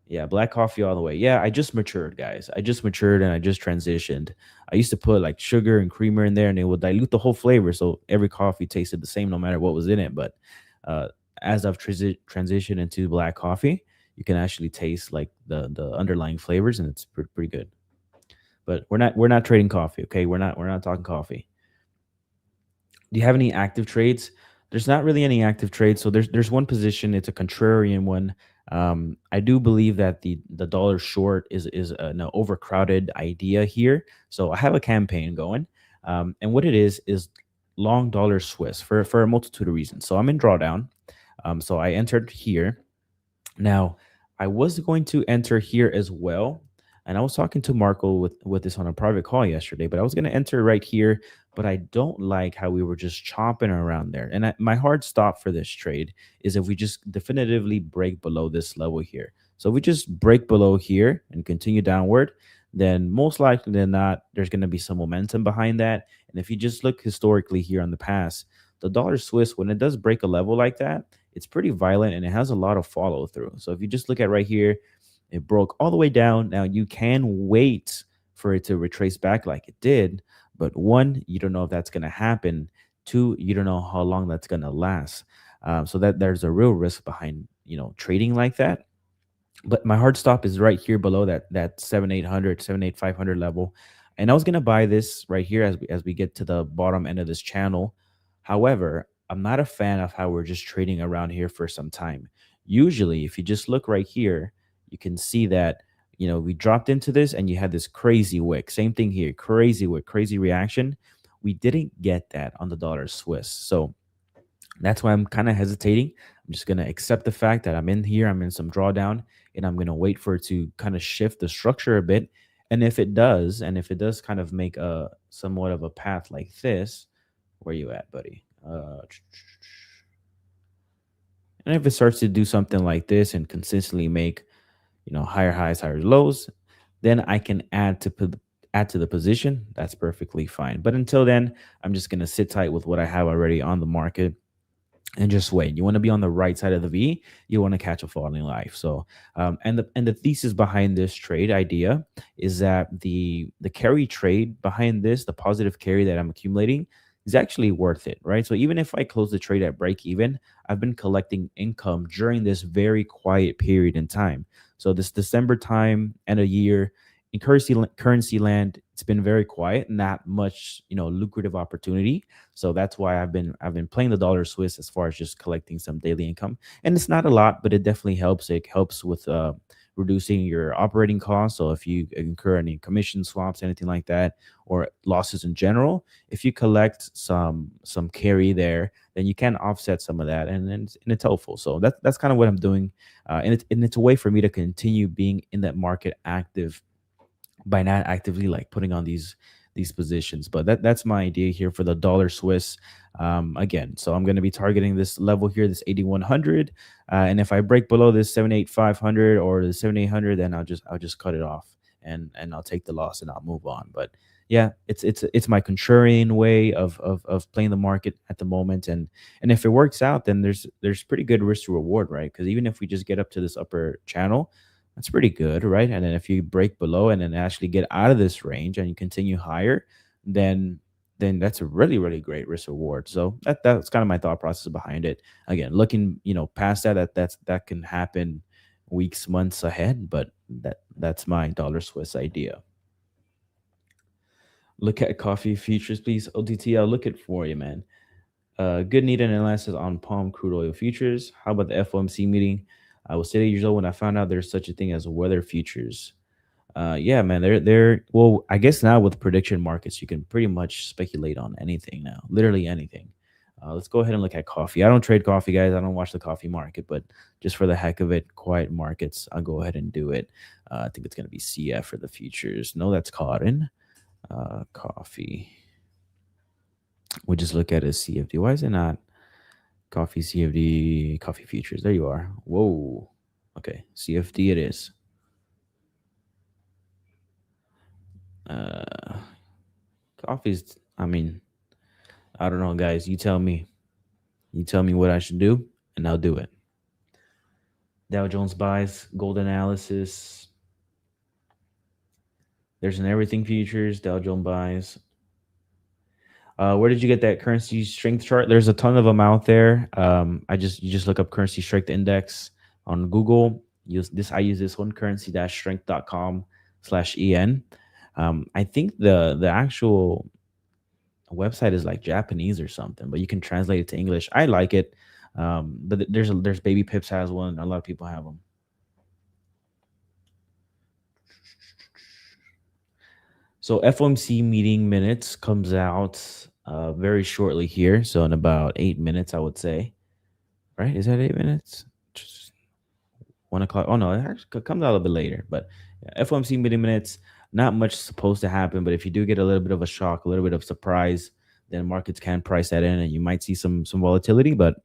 Speaker 3: Yeah, black coffee all the way. Yeah, I just matured, guys. I just matured and I just transitioned. I used to put like sugar and creamer in there, and it would dilute the whole flavor, so every coffee tasted the same no matter what was in it. But uh, as I've transitioned into black coffee, you can actually taste like the underlying flavors, and it's pretty good. But we're not trading coffee, okay? We're not talking coffee. Do you have any active trades? There's not really any active trades. So there's one position. It's a contrarian one. I do believe that the dollar short is an overcrowded idea here. So I have a campaign going, and what it is long dollar Swiss for a multitude of reasons. So I'm in drawdown. So I entered here. Now, I was going to enter here as well. And I was talking to Marco with this on a private call yesterday, but I was going to enter right here, but I don't like how we were just chopping around there. And my hard stop for this trade is if we just definitively break below this level here. So if we just break below here and continue downward, then most likely than not, there's going to be some momentum behind that. And if you just look historically here on the past, the dollar Swiss, when it does break a level like that, it's pretty violent and it has a lot of follow through. So if you just look at right here, it broke all the way down. Now you can wait for it to retrace back like it did, but one, you don't know if that's going to happen. Two, you don't know how long that's going to last. So that there's a real risk behind trading like that. But my hard stop is right here below that 7,800 level, and I was gonna buy this right here as we get to the bottom end of this channel. However, I'm not a fan of how we're just trading around here for some time. Usually, if you just look right here, you can see that we dropped into this and you had this crazy wick. Same thing here, crazy wick, crazy reaction. We didn't get that on the dollar Swiss, so that's why I'm kind of hesitating. I'm just going to accept the fact that I'm in here, I'm in some drawdown, and I'm going to wait for it to kind of shift the structure a bit. And if it does, kind of make a somewhat of a path like this, where you at, buddy? And if it starts to do something like this and consistently make, higher highs, higher lows, then I can add to the position. That's perfectly fine. But until then, I'm just going to sit tight with what I have already on the market and just wait. You want to be on the right side of the V. You want to catch a falling life. So, and the thesis behind this trade idea is that the carry trade behind this, the positive carry that I'm accumulating, is actually worth it, right? So even if I close the trade at break even, I've been collecting income during this very quiet period in time. So this December time and a year in currency land, it's been very quiet, not much, lucrative opportunity. So that's why I've been playing the dollar Swiss as far as just collecting some daily income. And it's not a lot, but it definitely helps. It helps with reducing your operating costs. So if you incur any commission swaps, anything like that, or losses in general, if you collect some carry there, then you can offset some of that, and it's helpful. So that's kind of what I'm doing, and it's a way for me to continue being in that market active by not actively like putting on these these positions. But that's my idea here for the dollar Swiss. Again, so I'm going to be targeting this level here, this 8100, and if I break below this 78500 or the 7800, then I'll just cut it off and I'll take the loss and I'll move on. But yeah, it's my contrarian way of playing the market at the moment, and if it works out, then there's pretty good risk to reward, right? Because even if we just get up to this upper channel, that's pretty good, right? And then if you break below and then actually get out of this range and you continue higher, then that's a really great risk reward. So that's kind of my thought process behind it. Again, looking past that can happen weeks, months ahead, but that's my dollar Swiss idea. Look at coffee futures, please. OTT, I'll look it for you, man. Good need an analysis on palm crude oil futures. How about the FOMC meeting? I was 8 years old when I found out there's such a thing as weather futures. Yeah, man, they're well, I guess now with prediction markets, you can pretty much speculate on anything now, literally anything. Let's go ahead and look at coffee. I don't trade coffee, guys. I don't watch the coffee market, but just for the heck of it, quiet markets, I'll go ahead and do it. I think it's going to be CF for the futures. No, that's cotton. Coffee. We just look at a CFD. Why is it not coffee CFD coffee futures? There you are. Whoa. Okay, CFD it is. Coffee's, I mean, I don't know, guys. You tell me. You tell me what I should do, and I'll do it. Dow Jones buys, gold analysis. There's an everything futures, Dow Jones buys. Where did you get that currency strength chart? There's a ton of them out there. You just look up currency strength index on Google. I use this one, currency-strength.com/en. I think the actual website is like Japanese or something, but you can translate it to English. I like it. But there's Baby Pips has one. A lot of people have them. So FOMC meeting minutes comes out very shortly here. So in about 8 minutes, I would say. Right? Is that 8 minutes? Just 1 o'clock. Oh no, it actually comes out a little bit later. But yeah, FOMC meeting minutes, not much supposed to happen. But if you do get a little bit of a shock, a little bit of surprise, then markets can price that in, and you might see some volatility. But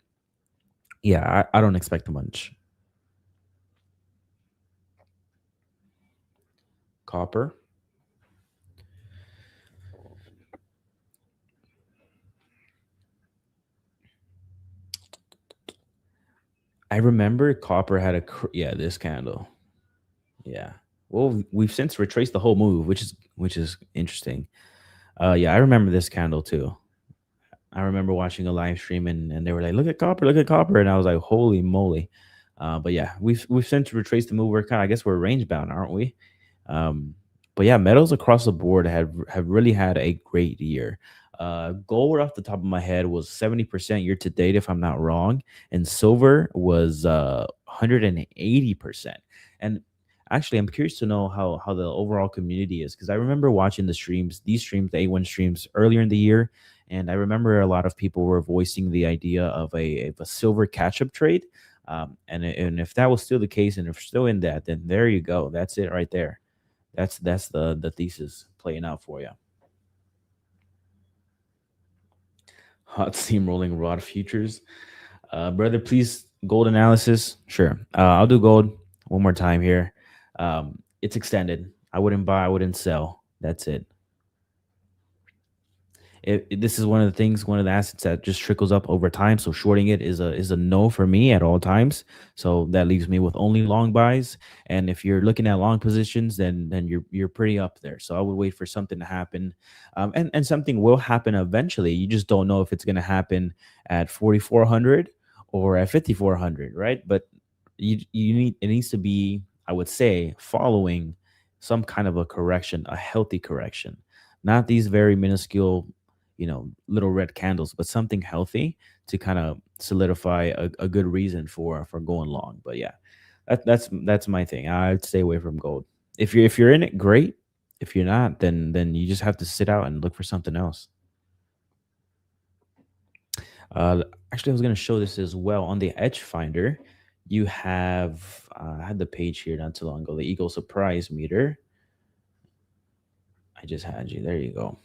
Speaker 3: yeah, I don't expect much. Copper. I remember copper had this candle. Yeah. Well, we've since retraced the whole move, which is interesting. Yeah, I remember this candle too. I remember watching a live stream and they were like, look at copper. And I was like, holy moly. But yeah, we've since retraced the move. I guess we're range bound, aren't we? But yeah, metals across the board have really had a great year. Gold off the top of my head was 70% year to date, if I'm not wrong, and silver was 180%. And actually, I'm curious to know how the overall community is, because I remember watching these streams, the A1 streams earlier in the year, and I remember a lot of people were voicing the idea of a silver catch-up trade. And if that was still the case, and if we're still in that, then there you go. That's it right there. That's the thesis playing out for you. Hot steamrolling rod futures. Brother, please, gold analysis. Sure. I'll do gold one more time here. It's extended. I wouldn't buy, I wouldn't sell. That's it. This is one of the assets that just trickles up over time. So shorting it is a no for me at all times. So that leaves me with only long buys. And if you're looking at long positions, then you're pretty up there. So I would wait for something to happen, and something will happen eventually. You just don't know if it's going to happen at 4,400 or at 5,400, right? But it needs to be, I would say, following some kind of a correction, a healthy correction, not these very minuscule, little red candles, but something healthy to kind of solidify a good reason for going long. But yeah, that's my thing. I'd stay away from gold. If you're in it, great. If you're not, then you just have to sit out and look for something else. Actually, I was going to show this as well on the Edge Finder. You have I had the page here not too long ago, the Eagle Surprise Meter. I just had you. There you go.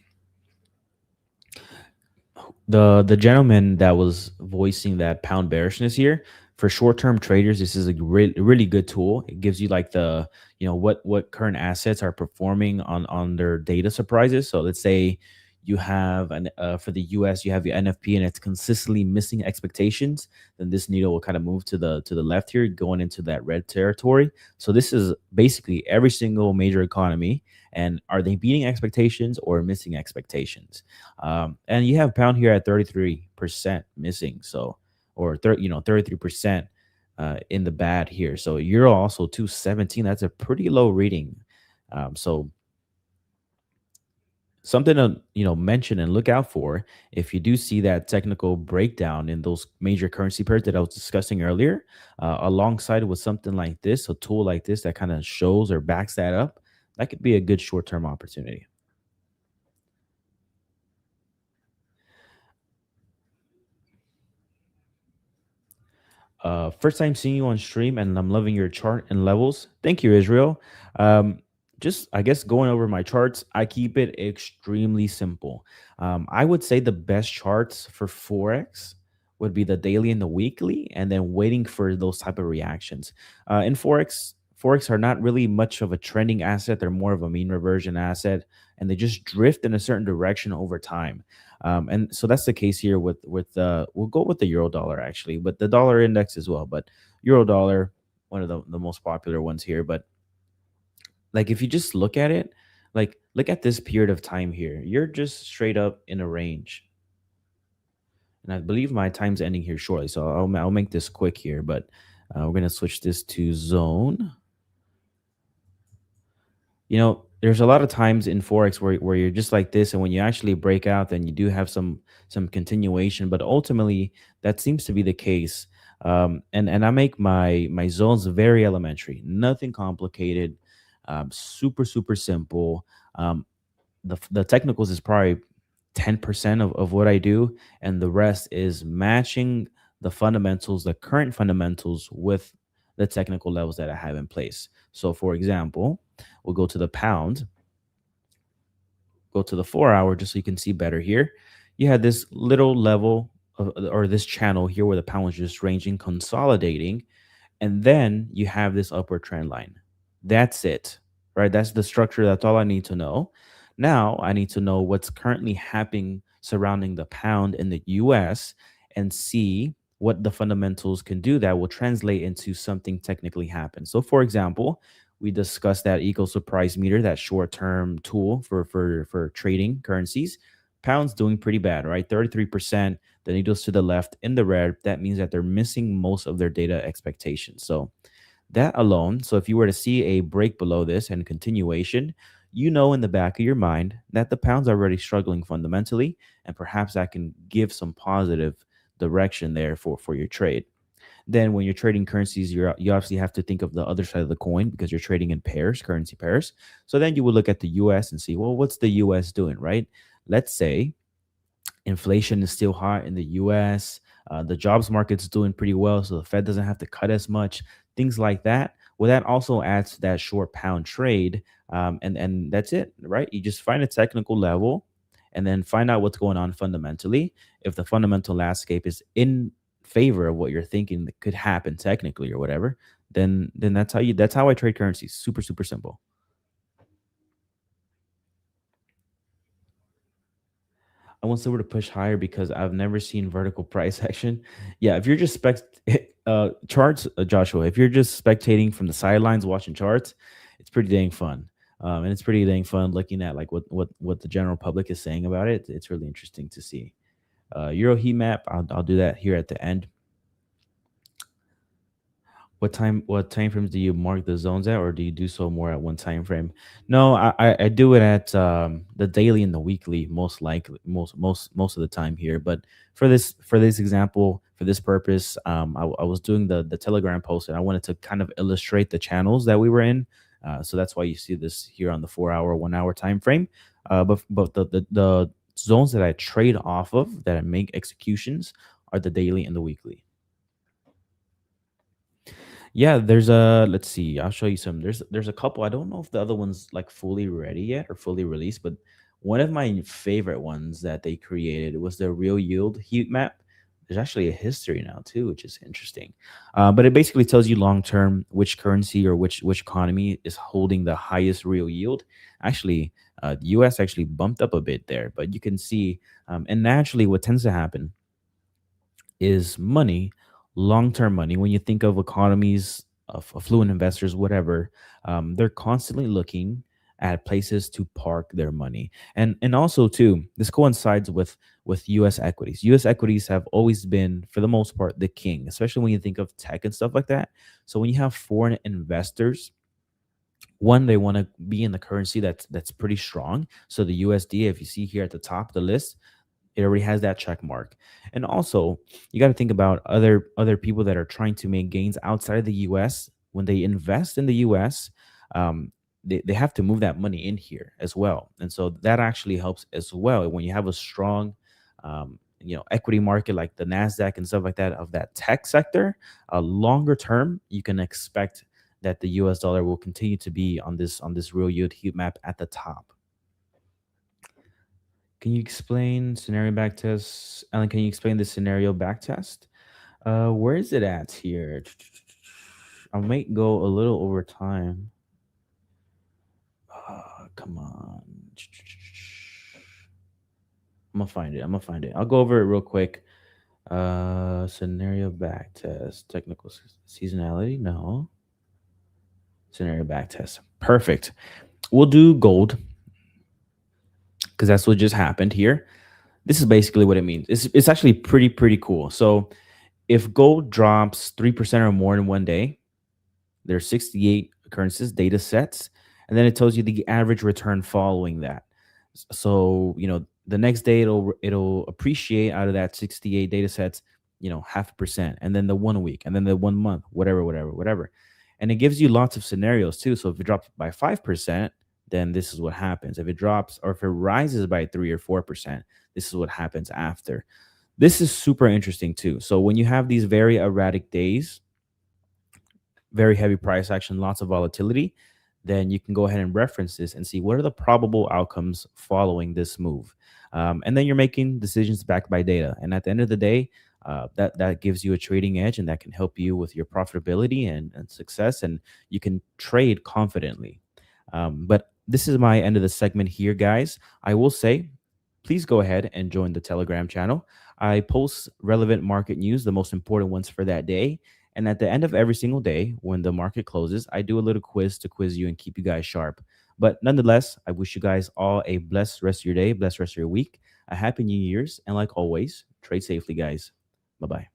Speaker 3: The gentleman that was voicing that pound bearishness here, for short-term traders, this is a really good tool. It gives you like the, what current assets are performing on their data surprises. So let's say you have an for the US, you have your NFP and it's consistently missing expectations, then this needle will kind of move to the left here, going into that red territory. So this is basically every single major economy, and are they beating expectations or missing expectations? And you have pound here at 33% missing. So, or 33% in the bad here. So euro also 217. That's a pretty low reading. So something to mention and look out for if you do see that technical breakdown in those major currency pairs that I was discussing earlier, alongside with something like this, a tool like this that kind of shows or backs that up. That could be a good short-term opportunity. First time seeing you on stream, and I'm loving your chart and levels. Thank you, Israel. Um, just, I guess, going over my charts, I keep it extremely simple. I would say the best charts for Forex would be the daily and the weekly, and then waiting for those type of reactions. In Forex are not really much of a trending asset. They're more of a mean reversion asset, and they just drift in a certain direction over time. And so that's the case here with we'll go with the euro dollar actually, but the dollar index as well. But euro dollar, one of the most popular ones here. But like if you just look at it, like look at this period of time here, you're just straight up in a range. And I believe my time's ending here shortly, so I'll make this quick here. But we're gonna switch this to zone. There's a lot of times in Forex where you're just like this, and when you actually break out, then you do have some continuation. But ultimately, that seems to be the case. And I make my zones very elementary, nothing complicated, super simple. The technicals is probably 10% of what I do, and the rest is matching the fundamentals, the current fundamentals, with the technical levels that I have in place. So, for example, we'll go to the pound, go to the 4-hour, just so you can see better here. You had this little level or this channel here where the pound was just ranging, consolidating, and then you have this upward trend line. That's it, right? That's the structure. That's all I need to know. Now I need to know what's currently happening surrounding the pound in the US and see what the fundamentals can do that will translate into something technically happen. So, for example, we discussed that eco surprise meter, that short-term tool for trading currencies. Pound's doing pretty bad, right? 33%. The needles to the left in the red. That means that they're missing most of their data expectations. So that alone, so if you were to see a break below this and continuation, in the back of your mind that the pound's already struggling fundamentally, and perhaps that can give some positive direction there for your trade. Then when you're trading currencies, you obviously have to think of the other side of the coin because you're trading in pairs, currency pairs. So then you would look at the US and see, well, what's the US doing, right? Let's say inflation is still high in the US. The jobs market's doing pretty well, so the Fed doesn't have to cut as much, things like that. Well, that also adds to that short pound trade. And that's it, right? You just find a technical level and then find out what's going on fundamentally. If the fundamental landscape is in favor of what you're thinking that could happen technically or whatever, then that's how I trade currencies. Super simple. I want silver to push higher because I've never seen vertical price action. Yeah, if you're just charts, Joshua, if you're just spectating from the sidelines watching charts, it's pretty dang fun. And it's pretty dang fun looking at like what the general public is saying about it. It's really interesting to see. Euro heat map, I'll do that here at the end. What time frames do you mark the zones at, or do you do so more at one time frame? No, I do it at the daily and the weekly, most likely, most of the time here. But for this example, for this purpose, I was doing the Telegram post, and I wanted to kind of illustrate the channels that we were in. So that's why you see this here on the 4-hour, 1-hour time frame. But the zones that I trade off of, that I make executions, are the daily and the weekly. Yeah, there's a let's see, I'll show you some. There's a couple. I don't know if the other one's like fully ready yet or fully released, but one of my favorite ones that they created was the real yield heat map. There's actually a history now too, which is interesting. But it basically tells you long term which currency or which economy is holding the highest real yield. Actually, the U.S. actually bumped up a bit there, but you can see, and naturally, what tends to happen is money, long-term money. When you think of economies of affluent investors, whatever, they're constantly looking at places to park their money. And also too, this coincides with U.S. equities. U.S. equities have always been, for the most part, the king, especially when you think of tech and stuff like that. So when you have foreign investors, one, they want to be in the currency that's pretty strong. So the USD, if you see here at the top of the list, it already has that check mark. And also, you got to think about other people that are trying to make gains outside of the US. When they invest in the US, they have to move that money in here as well. And so that actually helps as well. When you have a strong equity market like the NASDAQ and stuff like that of that tech sector, longer term, you can expect that the US dollar will continue to be on this real yield heat map at the top. Can you explain scenario backtest? Alan, can you explain the scenario backtest? Where is it at here? I might go a little over time. Come on. I'm gonna find it. I'll go over it real quick. Scenario backtest. Technical seasonality. No. Scenario backtest. Perfect. We'll do gold, because that's what just happened here. This is basically what it means. It's actually pretty cool. So if gold drops 3% or more in one day, there's 68 occurrences, data sets, and then it tells you the average return following that. So, the next day it'll appreciate out of that 68 data sets, 0.5%, and then the 1 week, and then the 1 month, whatever. And it gives you lots of scenarios too. So if it drops by 5%, then this is what happens. If it drops, or if it rises by 3 or 4%, this is what happens after. This is super interesting too. So when you have these very erratic days, very heavy price action, lots of volatility, then you can go ahead and reference this and see what are the probable outcomes following this move. And then you're making decisions backed by data. And at the end of the day, that gives you a trading edge, and that can help you with your profitability and success, and you can trade confidently. But this is my end of the segment here, guys. I will say, please go ahead and join the Telegram channel. I post relevant market news, the most important ones for that day. And at the end of every single day, when the market closes, I do a little quiz to quiz you and keep you guys sharp. But nonetheless, I wish you guys all a blessed rest of your day, blessed rest of your week, a happy New Year's. And like always, trade safely, guys. Bye-bye.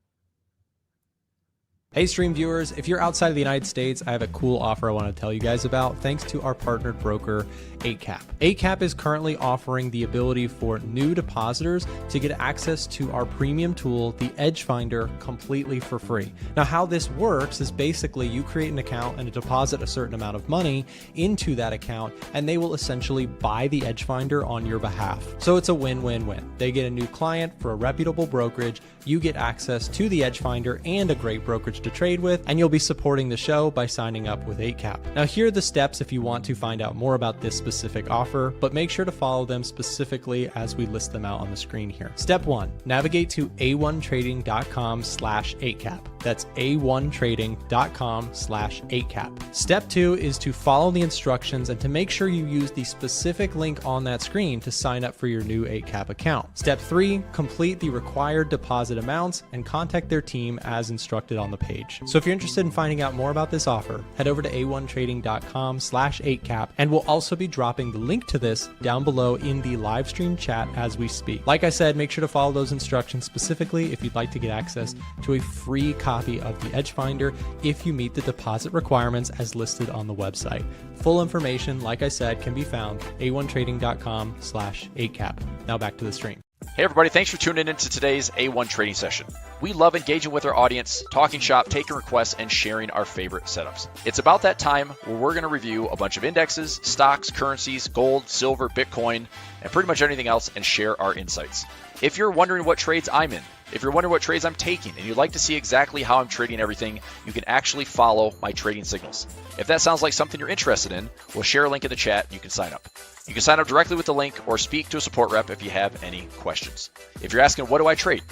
Speaker 2: Hey, stream viewers, if you're outside of the United States, I have a cool offer I want to tell you guys about thanks to our partnered broker, 8cap. 8cap is currently offering the ability for new depositors to get access to our premium tool, the Edge Finder, completely for free. Now, how this works is basically you create an account and deposit a certain amount of money into that account, and they will essentially buy the Edge Finder on your behalf. So it's a win-win-win. They get a new client for a reputable brokerage, you get access to the Edge Finder and a great brokerage to trade with, and you'll be supporting the show by signing up with 8cap. Now, here are the steps if you want to find out more about this specific offer, but make sure to follow them specifically as we list them out on the screen here. Step 1, navigate to a1trading.com/8cap. That's a1trading.com/8cap. Step 2 is to follow the instructions and to make sure you use the specific link on that screen to sign up for your new 8cap account. Step 3, complete the required deposit amounts and contact their team as instructed on the page. So if you're interested in finding out more about this offer, head over to a1trading.com/8cap, and we'll also be dropping the link to this down below in the live stream chat as we speak. Like I said, make sure to follow those instructions specifically if you'd like to get access to a free copy of the Edge Finder if you meet the deposit requirements as listed on the website. Full information, like I said, can be found a1trading.com/8cap. Now back to the stream.
Speaker 4: Hey everybody, thanks for tuning in to today's A1 trading session. We love engaging with our audience, talking shop, taking requests, and sharing our favorite setups. It's about that time where we're going to review a bunch of indexes, stocks, currencies, gold, silver, Bitcoin, and pretty much anything else and share our insights. If you're wondering what trades I'm in, If you're wondering what trades I'm taking and you'd like to see exactly how I'm trading everything, you can actually follow my trading signals. If that sounds like something you're interested in, we'll share a link in the chat and you can sign up. You can sign up directly with the link or speak to a support rep if you have any questions. If you're asking, what do I trade?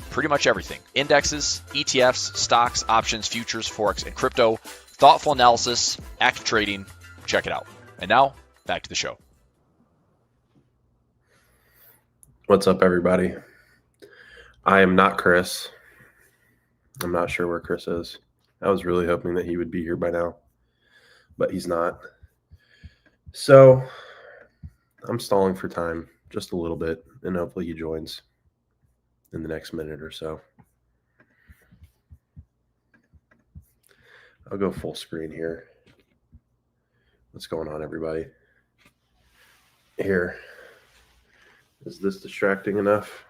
Speaker 4: Pretty much everything. Indexes, ETFs, stocks, options, futures, Forex, and crypto. Thoughtful analysis, active trading. Check it out. And now, back to the show.
Speaker 5: What's up, everybody? I am not Chris. I'm not sure where Chris is. I was really hoping that he would be here by now, but he's not. So I'm stalling for time just a little bit, and hopefully he joins in the next minute or so. I'll go full screen here. What's going on, everybody? Here. Is this distracting enough?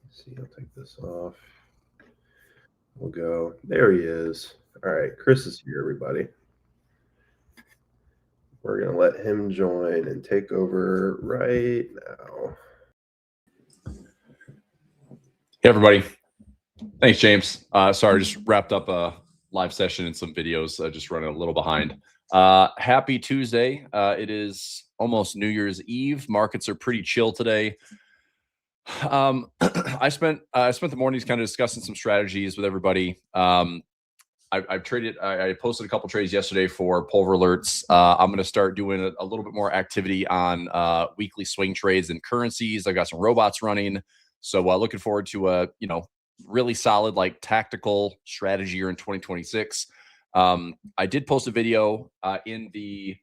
Speaker 5: Let's see, I'll take this off. We'll go. There he is. All right, Chris is here, everybody. We're going to let him join and take over right now.
Speaker 6: Hey, everybody. Thanks, James. Sorry, just wrapped up a live session and some videos. Just running a little behind. Happy Tuesday. It is almost New Year's Eve. Markets are pretty chill today. I spent the mornings kind of discussing some strategies with everybody. I've traded. I posted a couple trades yesterday for pulver alerts. I'm going to start doing a little bit more activity on weekly swing trades and currencies. I got some robots running, so looking forward to a really solid like tactical strategy year in 2026. I did post a video in the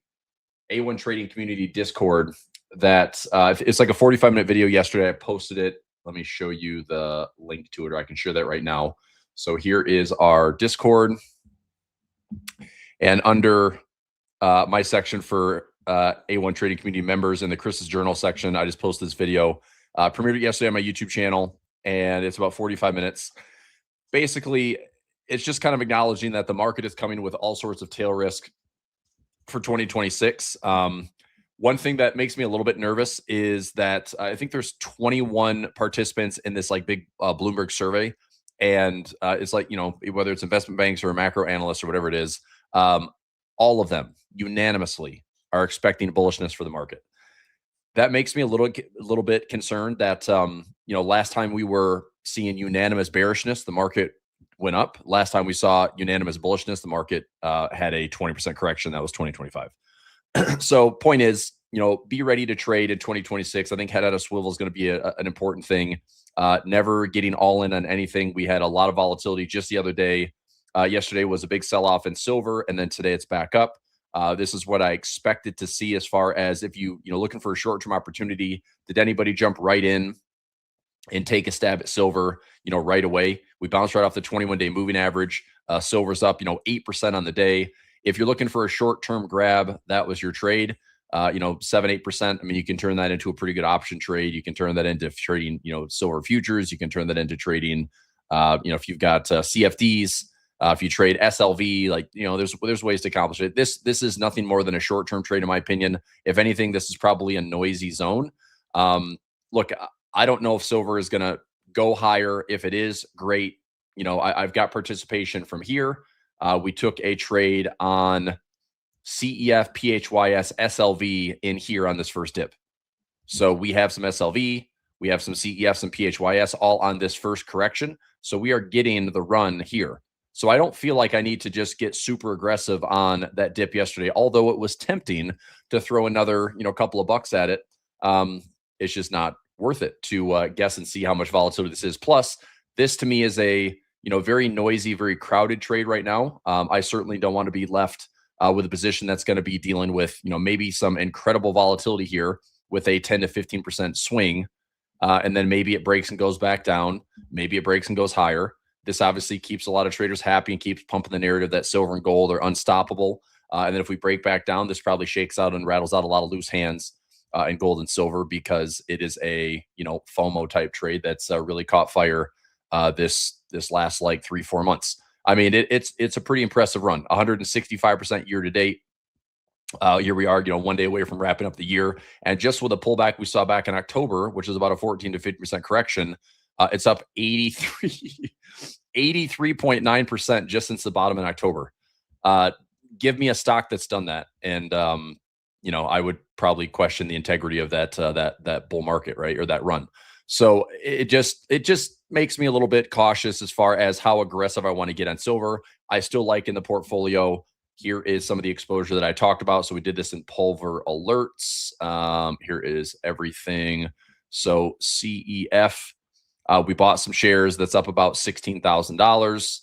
Speaker 6: A1 Trading Community Discord that it's like a 45-minute video yesterday. I posted it. Let me show you the link to it, or I can share that right now. So here is our Discord, and under my section for A1 Trading Community members in the Chris's Journal section, I just posted this video. Premiered it yesterday on my YouTube channel, and it's about 45 minutes. Basically, it's just kind of acknowledging that the market is coming with all sorts of tail risk for 2026. One thing that makes me a little bit nervous is that I think there's 21 participants in this like big Bloomberg survey. And it's like, whether it's investment banks or a macro analyst or whatever it is, all of them unanimously are expecting bullishness for the market. That makes me a little bit concerned that, last time we were seeing unanimous bearishness, the market went up. Last time we saw unanimous bullishness, the market had a 20% correction. That was 2025. So point is, be ready to trade in 2026. I think head out of swivel is going to be an important thing. Never getting all in on anything. We had a lot of volatility just the other day. Yesterday was a big sell-off in silver, and then today it's back up. This is what I expected to see as far as if you looking for a short-term opportunity. Did anybody jump right in and take a stab at silver, right away? We bounced right off the 21-day moving average. Silver's up, 8% on the day. If you're looking for a short-term grab, that was your trade. 7-8%. I mean, you can turn that into a pretty good option trade. You can turn that into trading, silver futures. You can turn that into trading, if you've got CFDs, if you trade SLV, there's ways to accomplish it. This is nothing more than a short-term trade, in my opinion. If anything, this is probably a noisy zone. Look, I don't know if silver is going to go higher. If it is, great. I've got participation from here. We took a trade on CEF, PHYS, SLV in here on this first dip. So we have some SLV, we have some CEF, some PHYS all on this first correction. So we are getting the run here. So I don't feel like I need to just get super aggressive on that dip yesterday, although it was tempting to throw another, couple of bucks at it. It's just not worth it to guess and see how much volatility this is. Plus, this to me is a very noisy, very crowded trade right now. I certainly don't want to be left with a position that's going to be dealing with, maybe some incredible volatility here with a 10 to 15% swing. And then maybe it breaks and goes back down. Maybe it breaks and goes higher. This obviously keeps a lot of traders happy and keeps pumping the narrative that silver and gold are unstoppable. And then if we break back down, this probably shakes out and rattles out a lot of loose hands in gold and silver, because it is a, FOMO type trade that's really caught fire this last like 3-4 months. I mean, it's a pretty impressive run, 165% year to date. Here we are, one day away from wrapping up the year. And just with a pullback we saw back in October, which is about a 14 to 50% correction, it's up 83.9% just since the bottom in October. Give me a stock that's done that. And, I would probably question the integrity of that bull market, right? Or that run. So it just makes me a little bit cautious as far as how aggressive I want to get on silver. I still like in the portfolio. Here is some of the exposure that I talked about. So we did this in Pulver Alerts. Here is everything. So CEF, we bought some shares. That's up about $16,000.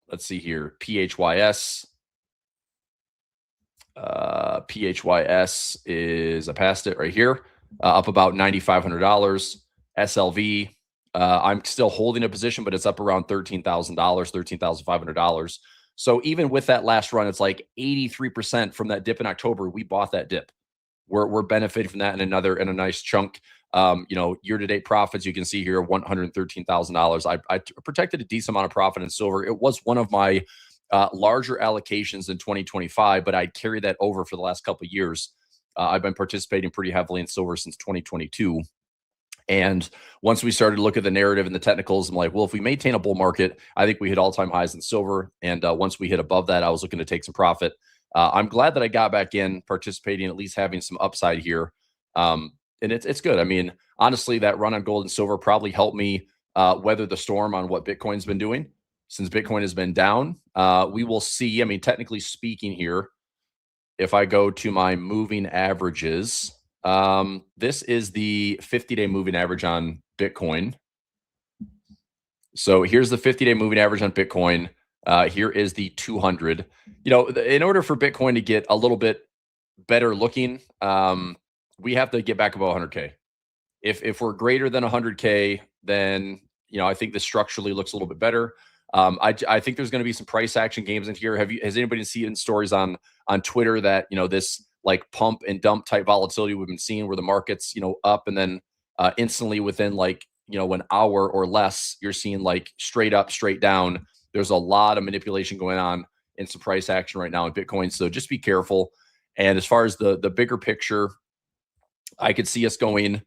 Speaker 6: Let's see here. PHYS. PHYS is, I passed it right here, up about $9,500. SLV, I'm still holding a position, but it's up around $13,000, $13,500. So even with that last run, it's like 83% from that dip in October. We bought that dip. We're benefiting from that in a nice chunk. Year-to-date profits, you can see here, $113,000. I protected a decent amount of profit in silver. It was one of my larger allocations in 2025, but I'd carried that over for the last couple of years. I've been participating pretty heavily in silver since 2022. And once we started to look at the narrative and the technicals, I'm like, well, if we maintain a bull market, I think we hit all-time highs in silver. And once we hit above that, I was looking to take some profit. I'm glad that I got back in, participating, at least having some upside here. And it's good. I mean, honestly, that run on gold and silver probably helped me weather the storm on what Bitcoin's been doing. Since Bitcoin has been down, we will see. I mean, technically speaking here, if I go to my moving averages, this is the 50-day moving average on Bitcoin. So here's the 50-day moving average on Bitcoin. Here is the 200. In order for Bitcoin to get a little bit better looking, we have to get back above 100K. If we're greater than 100K, then I think this structurally looks a little bit better. I think there's going to be some price action games in here. Has anybody seen stories on Twitter that this like pump and dump type volatility we've been seeing, where the market's up and then instantly within like an hour or less, you're seeing like straight up, straight down. There's a lot of manipulation going on in some price action right now in Bitcoin. So just be careful. And as far as the bigger picture, I could see us going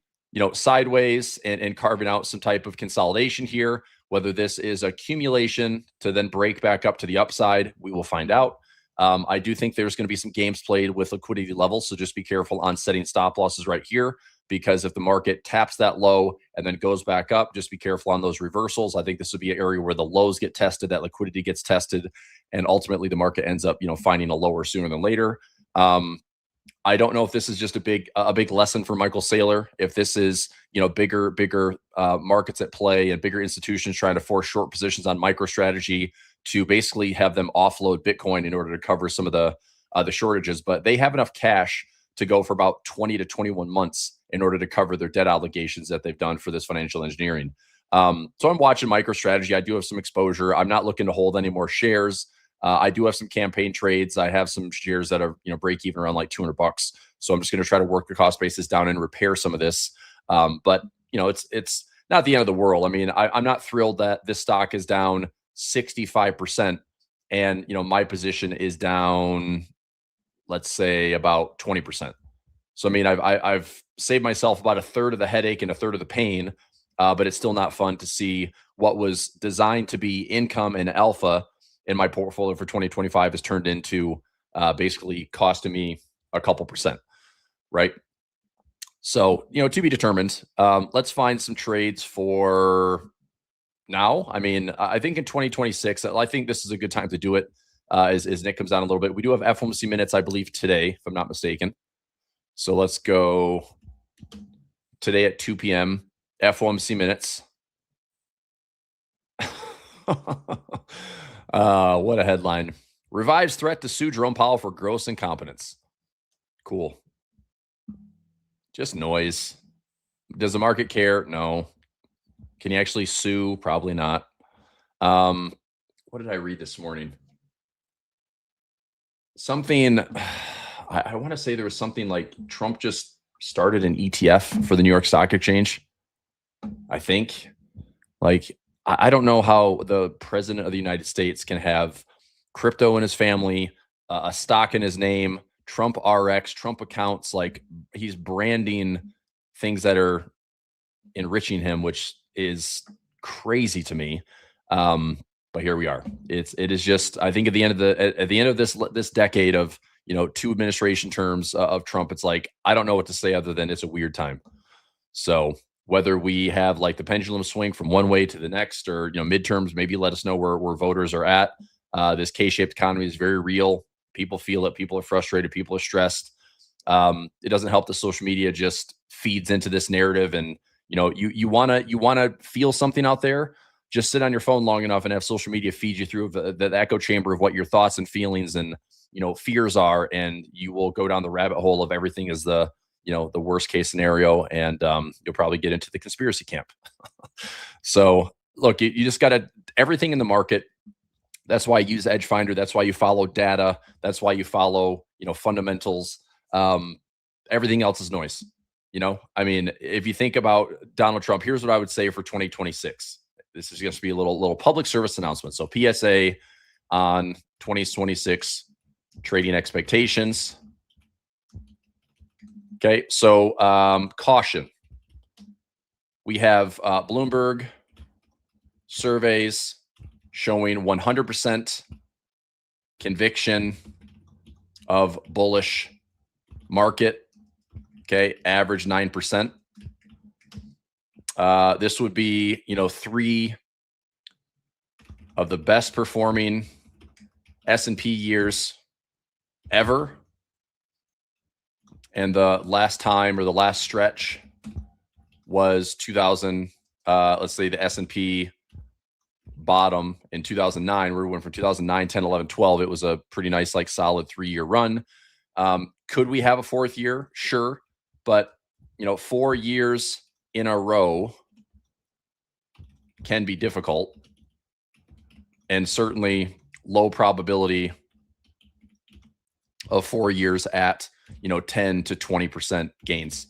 Speaker 6: sideways and carving out some type of consolidation here. Whether this is accumulation to then break back up to the upside, we will find out. I do think there's going to be some games played with liquidity levels. So just be careful on setting stop losses right here, because if the market taps that low and then goes back up, just be careful on those reversals. I think this would be an area where the lows get tested, that liquidity gets tested, and ultimately the market ends up, finding a lower sooner than later. I don't know if this is just a big lesson for Michael Saylor. If this is, bigger markets at play and bigger institutions trying to force short positions on MicroStrategy to basically have them offload Bitcoin in order to cover some of the shortages. But they have enough cash to go for about 20 to 21 months in order to cover their debt obligations that they've done for this financial engineering. So I'm watching MicroStrategy. I do have some exposure. I'm not looking to hold any more shares. I do have some campaign trades. I have some shares that are, break even around like $200. So I'm just going to try to work the cost basis down and repair some of this. But it's not the end of the world. I mean, I'm not thrilled that this stock is down 65%, and my position is down, let's say, about 20%. So I mean, I've saved myself about a third of the headache and a third of the pain, but it's still not fun to see what was designed to be income and alpha in my portfolio for 2025 has turned into basically costing me a couple percent, right? So, to be determined. Let's find some trades for now. I mean, I think in 2026, I think this is a good time to do it as Nick comes down a little bit. We do have FOMC minutes, I believe, today, if I'm not mistaken. So let's go today at 2 p.m. FOMC minutes. What a headline. Revives threat to sue Jerome Powell for gross incompetence. Cool. Just noise. Does the market care? No. Can you actually sue? Probably not. What did I read this morning? Something, I want to say there was something like Trump just started an ETF for the New York Stock Exchange. I think. Like, I don't know how the president of the United States can have crypto in his family, a stock in his name, Trump RX, Trump accounts. Like, he's branding things that are enriching him, which is crazy to me. But here we are. It is just, I think at the end of this decade of, 2 administration terms of Trump, it's like, I don't know what to say other than it's a weird time. So whether we have like the pendulum swing from one way to the next, or midterms, maybe let us know where voters are at. This K-shaped economy is very real. People feel it. People are frustrated. People are stressed. It doesn't help that social media just feeds into this narrative, and you want to feel something out there. Just sit on your phone long enough and have social media feed you through the echo chamber of what your thoughts and feelings and fears are, and you will go down the rabbit hole of everything is the worst case scenario, and you'll probably get into the conspiracy camp. So look, you just got to, everything in the market. That's why you use Edge Finder. That's why you follow data. That's why you follow fundamentals. Everything else is noise. I mean, if you think about Donald Trump, here's what I would say for 2026. This is going to be a little public service announcement. So PSA on 2026 trading expectations. Okay, so caution. We have Bloomberg surveys showing 100% conviction of bullish market. Okay, average 9%. This would be, 3 of the best performing S&P years ever. And the last time, or the last stretch, was 2000. Let's say the S&P bottom in 2009, where we went from 2009, 10, 11, 12. It was a pretty nice, like, solid 3-year run. Could we have a 4th year? Sure. But, 4 years in a row can be difficult, and certainly low probability of 4 years at 10 to 20% gains.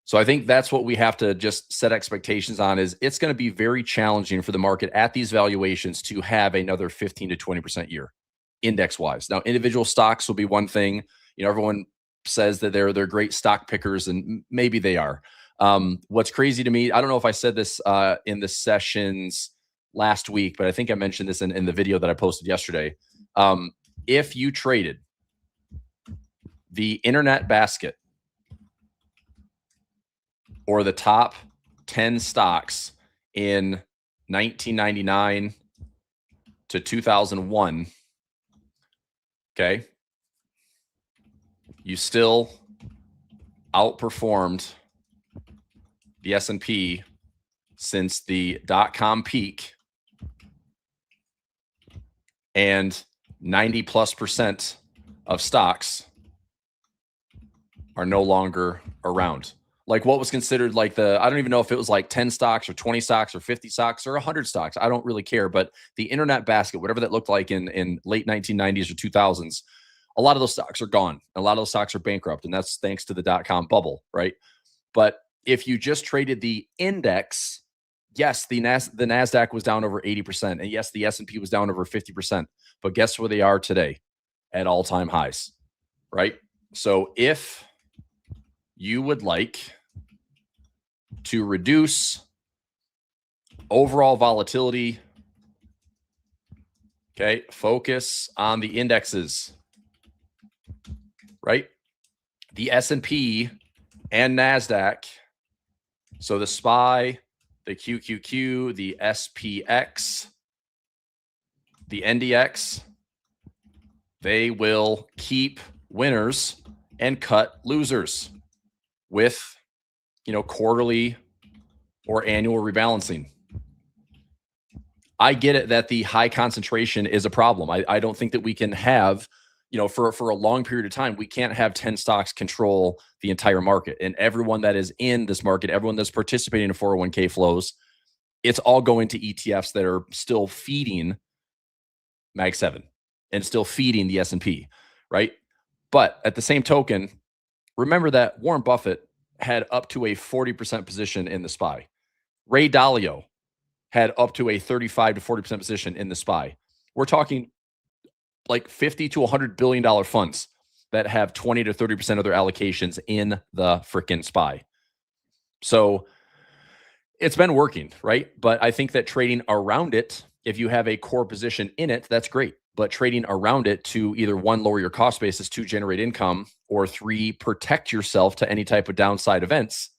Speaker 6: So I think that's what we have to just set expectations on, is it's going to be very challenging for the market at these valuations to have another 15 to 20% year index wise. Now, individual stocks will be one thing. Everyone says that they're great stock pickers, and maybe they are. What's crazy to me, I don't know if I said this in the sessions last week, but I think I mentioned this in the video that I posted yesterday. If you traded the internet basket, or the top 10 stocks in 1999 to 2001, okay, you still outperformed the S&P since the dot-com peak, and 90+% of stocks are no longer around. Like, what was considered like I don't even know if it was like 10 stocks or 20 stocks or 50 stocks or 100 stocks. I don't really care. But the internet basket, whatever that looked like in late 1990s or 2000s, a lot of those stocks are gone. A lot of those stocks are bankrupt. And that's thanks to the dot-com bubble, right? But if you just traded the index, yes, the NASDAQ was down over 80%. And yes, the S&P was down over 50%. But guess where they are today? At all-time highs, right? So if you would like to reduce overall volatility, okay, focus on the indexes, right? The S&P and NASDAQ. So the SPY, the QQQ, the SPX, the NDX, they will keep winners and cut losers with, quarterly or annual rebalancing. I get it that the high concentration is a problem. I don't think that we can have, for a long period of time, we can't have 10 stocks control the entire market. And everyone that is in this market, everyone that's participating in 401k flows, it's all going to ETFs that are still feeding Mag 7 and still feeding the S&P, right? But at the same token, remember that Warren Buffett had up to a 40% position in the SPY. Ray Dalio had up to a 35 to 40% position in the SPY. We're talking like $50 to $100 billion funds that have 20 to 30% of their allocations in the freaking SPY. So it's been working, right? But I think that trading around it, if you have a core position in it, that's great. But trading around it to either one, lower your cost basis, two, generate income, or three, protect yourself to any type of downside events,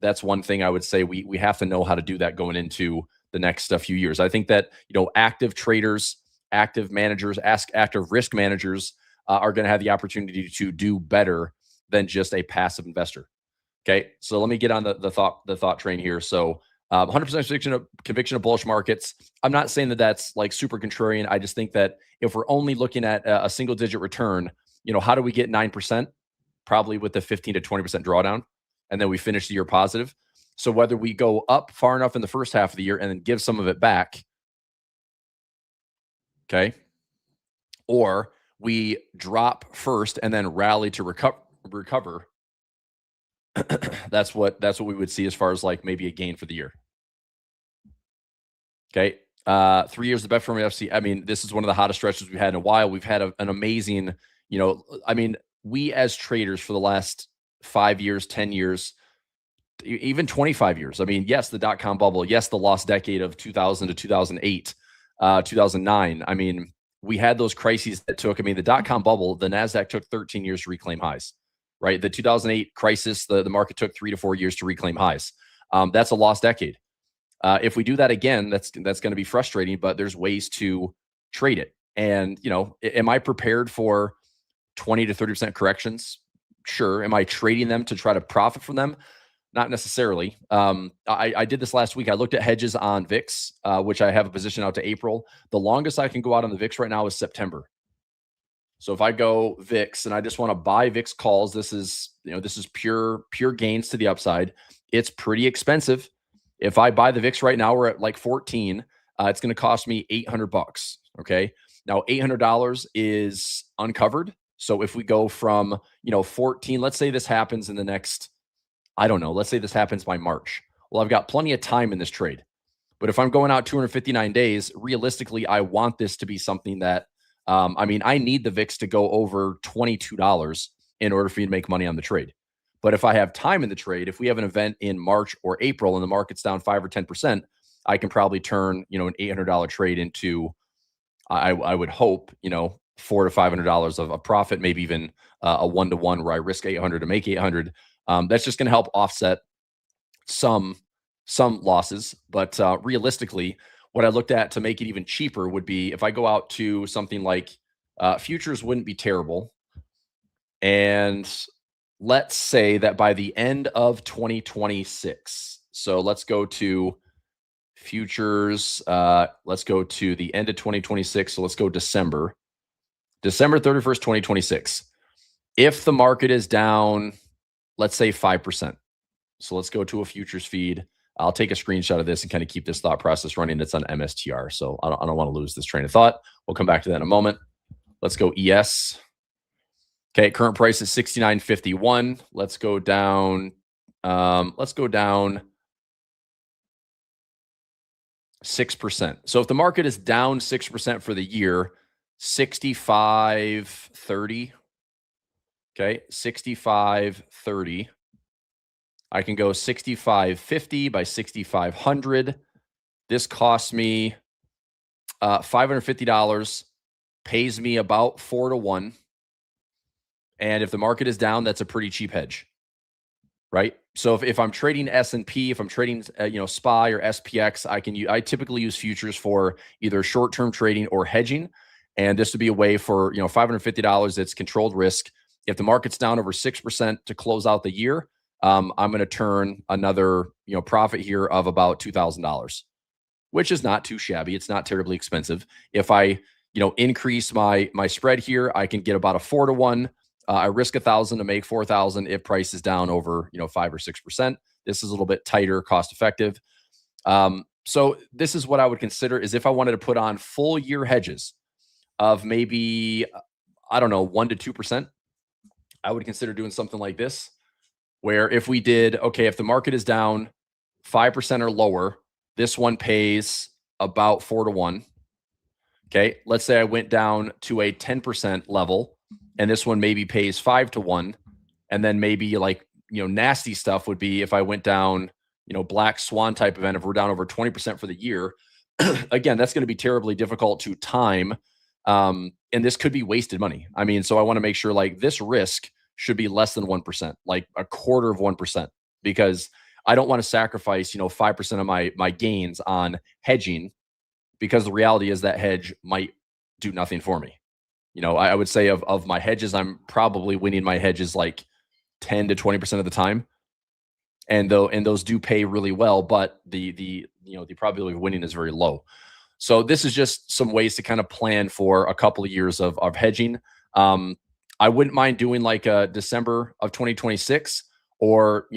Speaker 6: that's one thing I would say we have to know how to do that going into the next few years. I think that, active traders, active managers, active risk managers are going to have the opportunity to do better than just a passive investor. Okay, so let me get on the thought train here. So 100% conviction of bullish markets. I'm not saying that that's like super contrarian. I just think that if we're only looking at a single digit return, how do we get 9%? Probably with the 15 to 20% drawdown, and then we finish the year positive. So whether we go up far enough in the first half of the year and then give some of it back, okay, or we drop first and then rally to recover. That's what we would see as far as like maybe a gain for the year. Okay. 3 years, the bet from FC. I mean, this is one of the hottest stretches we've had in a while. We've had an amazing, we as traders for the last 5 years, 10 years, even 25 years. I mean, yes, the dot-com bubble. Yes, the lost decade of 2000 to 2008, 2009. I mean, we had those crises that took, the dot-com bubble, the NASDAQ took 13 years to reclaim highs, right? The 2008 crisis, the market took 3 to 4 years to reclaim highs. That's a lost decade. If we do that again, that's going to be frustrating, but there's ways to trade it. And, am I prepared for 20 to 30% corrections? Sure. Am I trading them to try to profit from them? Not necessarily. I did this last week. I looked at hedges on VIX, which I have a position out to April. The longest I can go out on the VIX right now is September. So if I go VIX and I just want to buy VIX calls, this is pure gains to the upside. It's pretty expensive. If I buy the VIX right now, we're at like 14. It's going to cost me $800. Okay. Now $800 is uncovered. So if we go from, 14, let's say this happens in the next, let's say this happens by March. Well, I've got plenty of time in this trade. But if I'm going out 259 days, realistically, I want this to be something that, I need the VIX to go over $22 in order for me to make money on the trade. But if I have time in the trade, if we have an event in March or April and the market's down 5 or 10%, I can probably turn, an $800 trade into, I would hope, $400 to $500 of a profit, maybe even a 1-to-1 where I risk 800 to make 800. That's just going to help offset some losses. But realistically, what I looked at to make it even cheaper would be if I go out to something like futures wouldn't be terrible. And let's say that by the end of 2026, so let's go to futures. Let's go to the end of 2026. So let's go December 31st, 2026. If the market is down, let's say 5%. So let's go to a futures feed. I'll take a screenshot of this and kind of keep this thought process running. It's on MSTR. So I don't want to lose this train of thought. We'll come back to that in a moment. Let's go ES. Okay, current price is 69.51. Let's go down. Let's go down 6%. So if the market is down 6% for the year, 65.30. Okay, 65.30. I can go 65.50 by 6,500. This costs me $550. Pays me about 4-to-1. And if the market is down, that's a pretty cheap hedge, right? So if I'm trading S&P, if I'm trading SPY or SPX, I typically use futures for either short-term trading or hedging. And this would be a way for $550. It's controlled risk. If the market's down over 6% to close out the year, I'm going to turn another profit here of about $2,000, which is not too shabby. It's not terribly expensive. If I increase my spread here, I can get about a 4-to-1. I risk 1,000 to make 4,000 if price is down over 5 or 6%. This is a little bit tighter, cost effective. So this is what I would consider is if I wanted to put on full year hedges of maybe 1 to 2%, I would consider doing something like this, where if we did, if the market is down 5% or lower, this one pays about 4-to-1. Okay. Let's say I went down to a 10% level and this one maybe pays 5-1. And then maybe like, nasty stuff would be if I went down, black swan type event, if we're down over 20% for the year, again, that's going to be terribly difficult to time. And this could be wasted money. I mean, so I want to make sure like this risk should be less than 1%, like a quarter of 1%, because I don't want to sacrifice, 5% of my gains on hedging, because the reality is that hedge might do nothing for me. I would say of my hedges, I'm probably winning my hedges like 10 to 20% of the time. And those do pay really well, but the probability of winning is very low. So this is just some ways to kind of plan for a couple of years of hedging. I wouldn't mind doing like a December of 2026, or,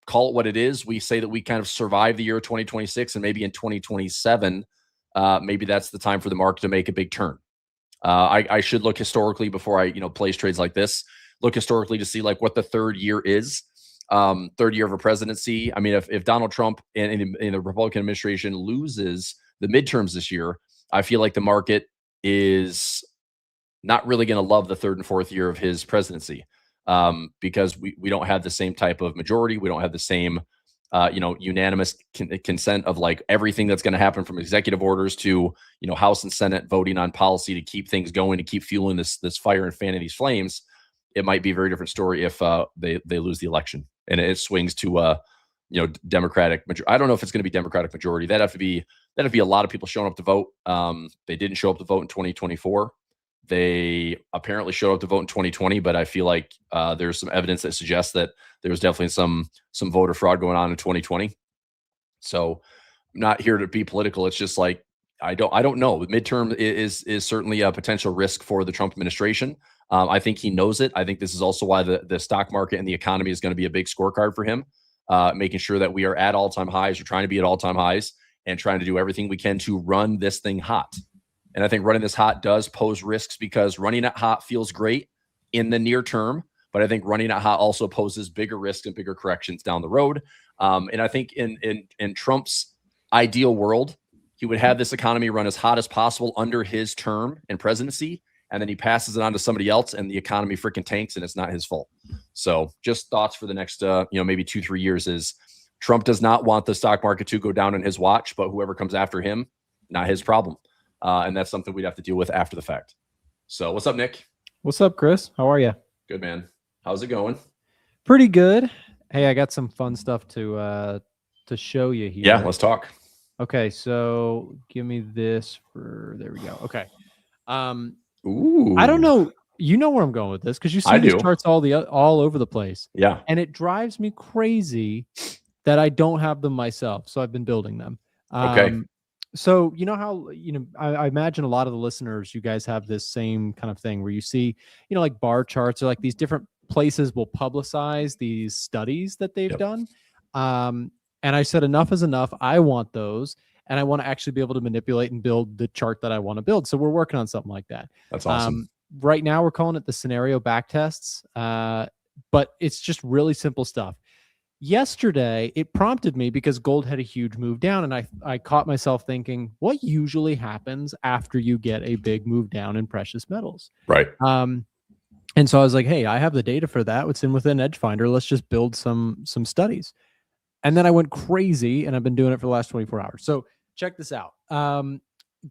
Speaker 6: call it what it is. We say that we kind of survive the year of 2026, and maybe in 2027, maybe that's the time for the market to make a big turn. I should look historically before I, place trades like this, look historically to see like what the third year is. Third year of a presidency. I mean, if Donald Trump in the Republican administration loses the midterms this year, I feel like the market is not really going to love the third and fourth year of his presidency, because we don't have the same type of majority. We don't have the same, unanimous consent of like everything that's going to happen from executive orders to, House and Senate voting on policy to keep things going, to keep fueling this fire and fanning these flames. It might be a very different story if they lose the election and it swings to Democratic majority. I don't know if it's going to be Democratic majority. That'd have to be a lot of people showing up to vote. They didn't show up to vote in 2024. They apparently showed up to vote in 2020, but I feel like there's some evidence that suggests that there was definitely some voter fraud going on in 2020. So I'm not here to be political. It's just like I don't know. The midterm is certainly a potential risk for the Trump administration. I think he knows it. I think this is also why the stock market and the economy is going to be a big scorecard for him, making sure that we are at all-time highs, or trying to be at all-time highs, and trying to do everything we can to run this thing hot. And I think running this hot does pose risks, because running it hot feels great in the near term, but I think running it hot also poses bigger risks and bigger corrections down the road. And I think in Trump's ideal world, he would have this economy run as hot as possible under his term and presidency, and then he passes it on to somebody else and the economy freaking tanks and it's not his fault. So just thoughts for the next, maybe 2-3 years is Trump does not want the stock market to go down on his watch, but whoever comes after him, not his problem. And that's something we'd have to deal with after the fact. So what's up, Nick?
Speaker 2: What's up, Chris? How are you?
Speaker 6: Good, man. How's it going?
Speaker 2: Pretty good. Hey, I got some fun stuff to show you here.
Speaker 6: Yeah, let's talk.
Speaker 2: Okay, so give me this there we go. Okay.
Speaker 6: Ooh.
Speaker 2: I don't know. You know where I'm going with this, because you see these charts all over the place.
Speaker 6: Yeah.
Speaker 2: And it drives me crazy that I don't have them myself. So I've been building them.
Speaker 6: Okay.
Speaker 2: So you know how, I imagine a lot of the listeners, you guys have this same kind of thing where you see, like bar charts, or like these different places will publicize these studies that they've done. And I said, enough is enough. I want those. And I want to actually be able to manipulate and build the chart that I want to build. So we're working on something like that.
Speaker 6: That's awesome.
Speaker 2: Right now we're calling it the scenario backtests, but it's just really simple stuff. Yesterday, it prompted me because gold had a huge move down, and I caught myself thinking, what usually happens after you get a big move down in precious metals?
Speaker 6: Right.
Speaker 2: And so I was like, hey, I have the data for that. It's within Edgefinder. Let's just build some studies. And then I went crazy, and I've been doing it for the last 24 hours. So check this out.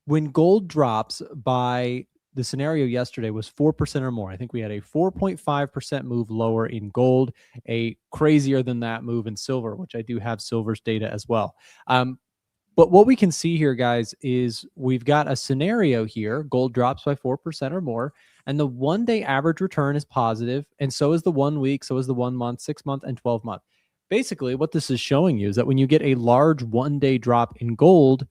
Speaker 2: When gold drops by, the scenario yesterday was 4% or more. I think we had a 4.5% move lower in gold, a crazier than that move in silver, which I do have silver's data as well. But what we can see here, guys, is we've got a scenario here. Gold drops by 4% or more, and the one-day average return is positive, and so is the 1 week, so is the 1 month, 6 month, and 12 month. Basically, what this is showing you is that when you get a large one-day drop in gold,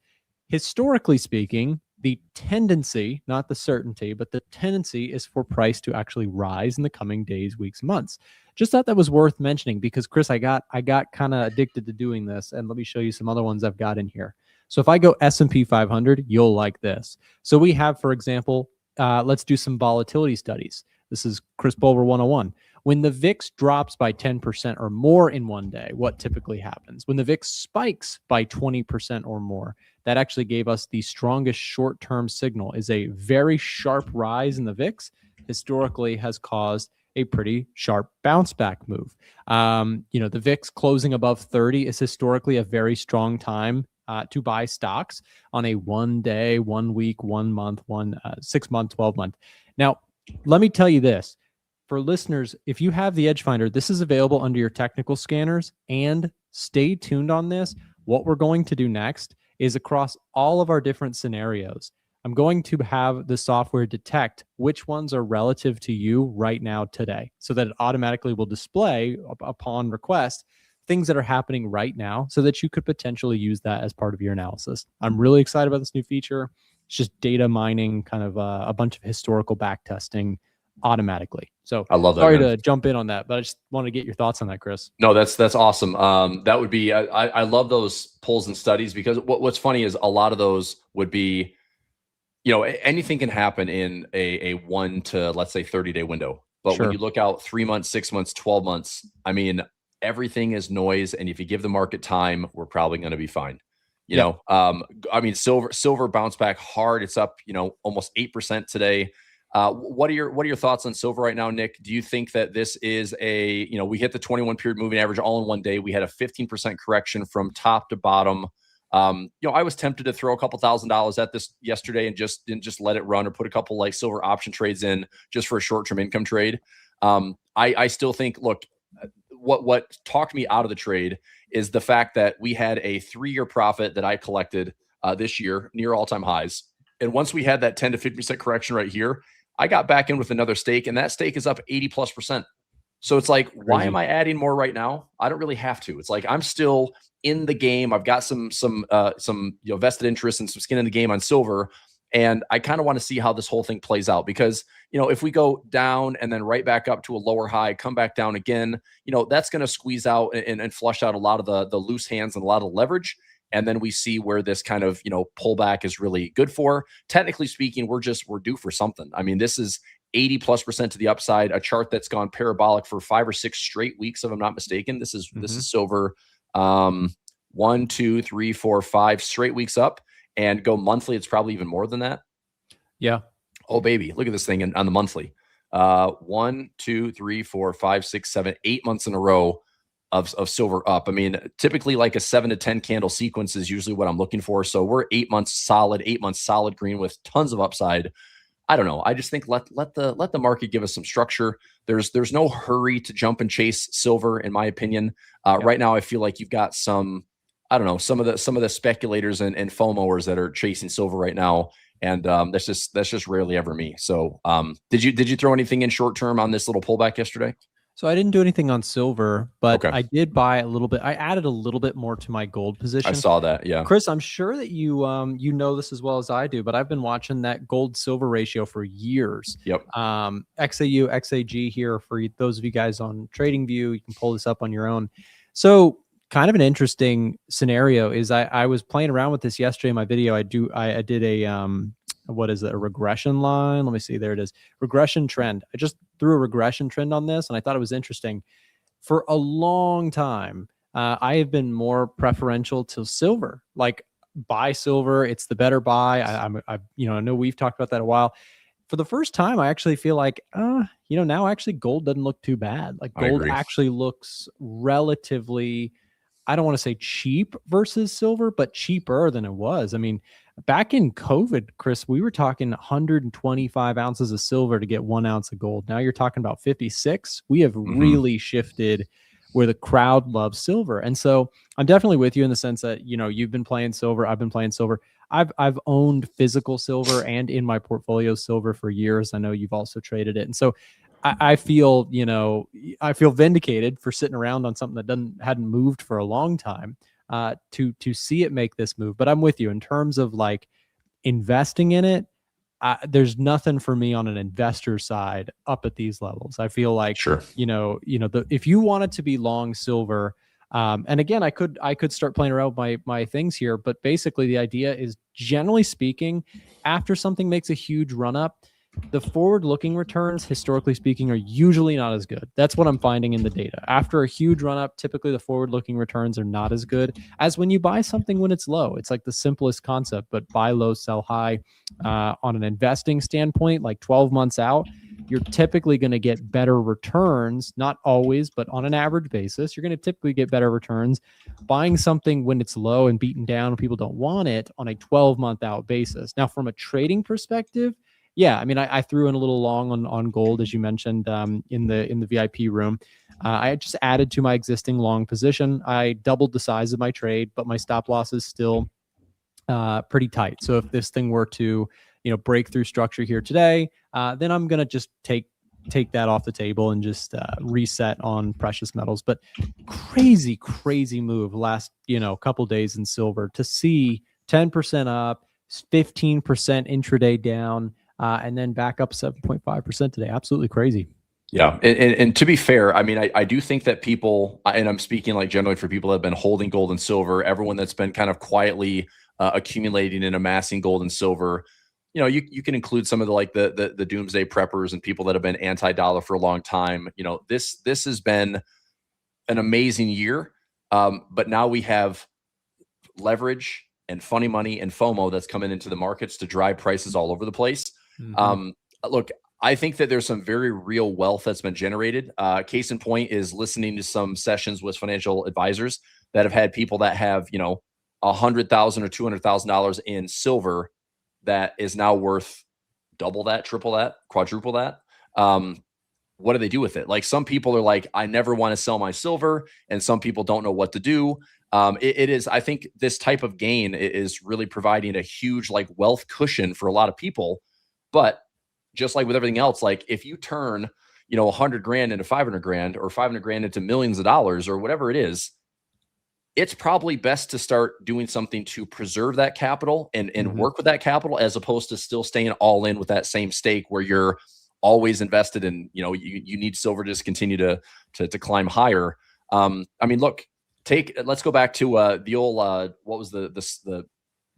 Speaker 2: historically speaking, the tendency, not the certainty, but the tendency is for price to actually rise in the coming days, weeks, months. Just thought that was worth mentioning because, Chris, I got kind of addicted to doing this, and let me show you some other ones I've got in here. So if I go S&P 500, you'll like this. So we have, for example, let's do some volatility studies. This is Chris Bulver 101. When the VIX drops by 10% or more in one day, what typically happens? When the VIX spikes by 20% or more, that actually gave us the strongest short-term signal, is a very sharp rise in the VIX historically has caused a pretty sharp bounce back move. The VIX closing above 30 is historically a very strong time to buy stocks on a 1 day, 1 week, 1 month, 6 month, 12 month. Now, let me tell you this. For listeners, if you have the Edge Finder, this is available under your technical scanners, and stay tuned on this. What we're going to do next is across all of our different scenarios, I'm going to have the software detect which ones are relative to you right now today, so that it automatically will display upon request things that are happening right now, so that you could potentially use that as part of your analysis. I'm really excited about this new feature. It's just data mining, kind of a bunch of historical back testing automatically. So
Speaker 6: I love that.
Speaker 2: Sorry
Speaker 6: man.
Speaker 2: to jump in on that, but I just wanted to get your thoughts on that, Chris.
Speaker 6: No, that's awesome. That would be, I love those polls and studies, because what's funny is a lot of those would be, anything can happen in a 1 to, let's say, 30-day window. But
Speaker 2: Sure.
Speaker 6: when you look out 3 months, 6 months, 12 months, I mean, everything is noise. And if you give the market time, we're probably going to be fine. Silver bounced back hard. It's up, almost 8% today. What are your thoughts on silver right now, Nick? Do you think that this is we hit the 21 period moving average all in one day? We had a 15% correction from top to bottom. I was tempted to throw a couple $1,000s at this yesterday and just let it run, or put a couple like silver option trades in just for a short-term income trade. I still think, look, what talked me out of the trade is the fact that we had a 3-year profit that I collected this year near all-time highs. And once we had that 10 to 50% correction right here, I got back in with another stake, and that stake is up 80+%. So it's like, why am I adding more right now? I don't really have to. It's like, I'm still in the game. I've got some vested interest and some skin in the game on silver. And I kind of want to see how this whole thing plays out, because, if we go down and then right back up to a lower high, come back down again, that's going to squeeze out and flush out a lot of the loose hands and a lot of leverage. And then we see where this kind of, pullback is really good for. Technically speaking, we're due for something. I mean, this is 80+% to the upside, a chart that's gone parabolic for 5 or 6 straight weeks, if I'm not mistaken. This is silver. 1, 2, 3, 4, 5 straight weeks up, and go monthly. It's probably even more than that.
Speaker 2: Yeah.
Speaker 6: Oh, baby. Look at this thing on the monthly. 1, 2, 3, 4, 5, 6, 7, 8 months in a row of silver up. I mean, typically like a 7 to 10 candle sequence is usually what I'm looking for. So we're 8 months solid green with tons of upside. I don't know. I just think let the market give us some structure. There's no hurry to jump and chase silver, in my opinion. Right now, I feel like you've got some of the speculators and FOMOers that are chasing silver right now. And that's just rarely ever me. So did you throw anything in short term on this little pullback yesterday?
Speaker 2: So I didn't do anything on silver, but
Speaker 6: Okay.
Speaker 2: I did buy a little bit. I added a little bit more to my gold position.
Speaker 6: I saw that. Yeah.
Speaker 2: Chris, I'm sure that you know this as well as I do, but I've been watching that gold silver ratio for years.
Speaker 6: Yep.
Speaker 2: XAU, XAG here for those of you guys on TradingView. You can pull this up on your own. So kind of an interesting scenario is I was playing around with this yesterday in my video. I did a what is it, a regression line? Let me see. There it is. Regression trend. I just threw a regression trend on this, and I thought it was interesting. For a long time, I have been more preferential to silver. Like, buy silver, it's the better buy. I know we've talked about that a while. For the first time, I actually feel like, now actually gold doesn't look too bad. Like, gold actually looks relatively, I don't want to say cheap versus silver, but cheaper than it was. I mean, back in COVID, Chris, we were talking 125 ounces of silver to get 1 ounce of gold. Now you're talking about 56. We have really shifted where the crowd loves silver. And so I'm definitely with you in the sense that, you've been playing silver. I've been playing silver. I've owned physical silver and in my portfolio silver for years. I know you've also traded it. And so I feel, I feel vindicated for sitting around on something that hadn't moved for a long time. To see it make this move. But I'm with you in terms of like investing in it. There's nothing for me on an investor side up at these levels. I feel like, if you wanted to be long silver, and again, I could start playing around with my things here, but basically the idea is, generally speaking, after something makes a huge run up, the forward-looking returns, historically speaking, are usually not as good. That's what I'm finding in the data. After a huge run-up, typically the forward-looking returns are not as good as when you buy something when it's low. It's like the simplest concept, but buy low, sell high. On an investing standpoint, like 12 months out, you're typically going to get better returns, not always, but on an average basis, you're going to typically get better returns buying something when it's low and beaten down and people don't want it on a 12-month out basis. Now, from a trading perspective, yeah, I mean, I threw in a little long on gold, as you mentioned, in the VIP room. I just added to my existing long position. I doubled the size of my trade, but my stop loss is still pretty tight. So if this thing were to, break through structure here today, then I'm gonna just take that off the table and just reset on precious metals. But crazy move last couple days in silver to see 10% up, 15% intraday down. And then back up 7.5% today. Absolutely crazy.
Speaker 6: Yeah. And to be fair, I mean, I do think that people, and I'm speaking like generally for people that have been holding gold and silver, everyone that's been kind of quietly accumulating and amassing gold and silver, you can include some of the doomsday preppers and people that have been anti-dollar for a long time. This has been an amazing year. But now we have leverage and funny money and FOMO that's coming into the markets to drive prices all over the place. Look, I think that there's some very real wealth that's been generated. Case in point is listening to some sessions with financial advisors that have had people that have, $100,000 or $200,000 in silver that is now worth double that, triple that, quadruple that. What do they do with it? Like, some people are like, I never want to sell my silver, and some people don't know what to do. It is, I think this type of gain is really providing a huge wealth cushion for a lot of people. But just like with everything else, like if you turn, 100 grand into 500 grand or 500 grand into millions of dollars or whatever it is, it's probably best to start doing something to preserve that capital and work with that capital, as opposed to still staying all in with that same stake where you're always invested in, you need silver to just continue to climb higher. I mean, look, let's go back to the old, what was the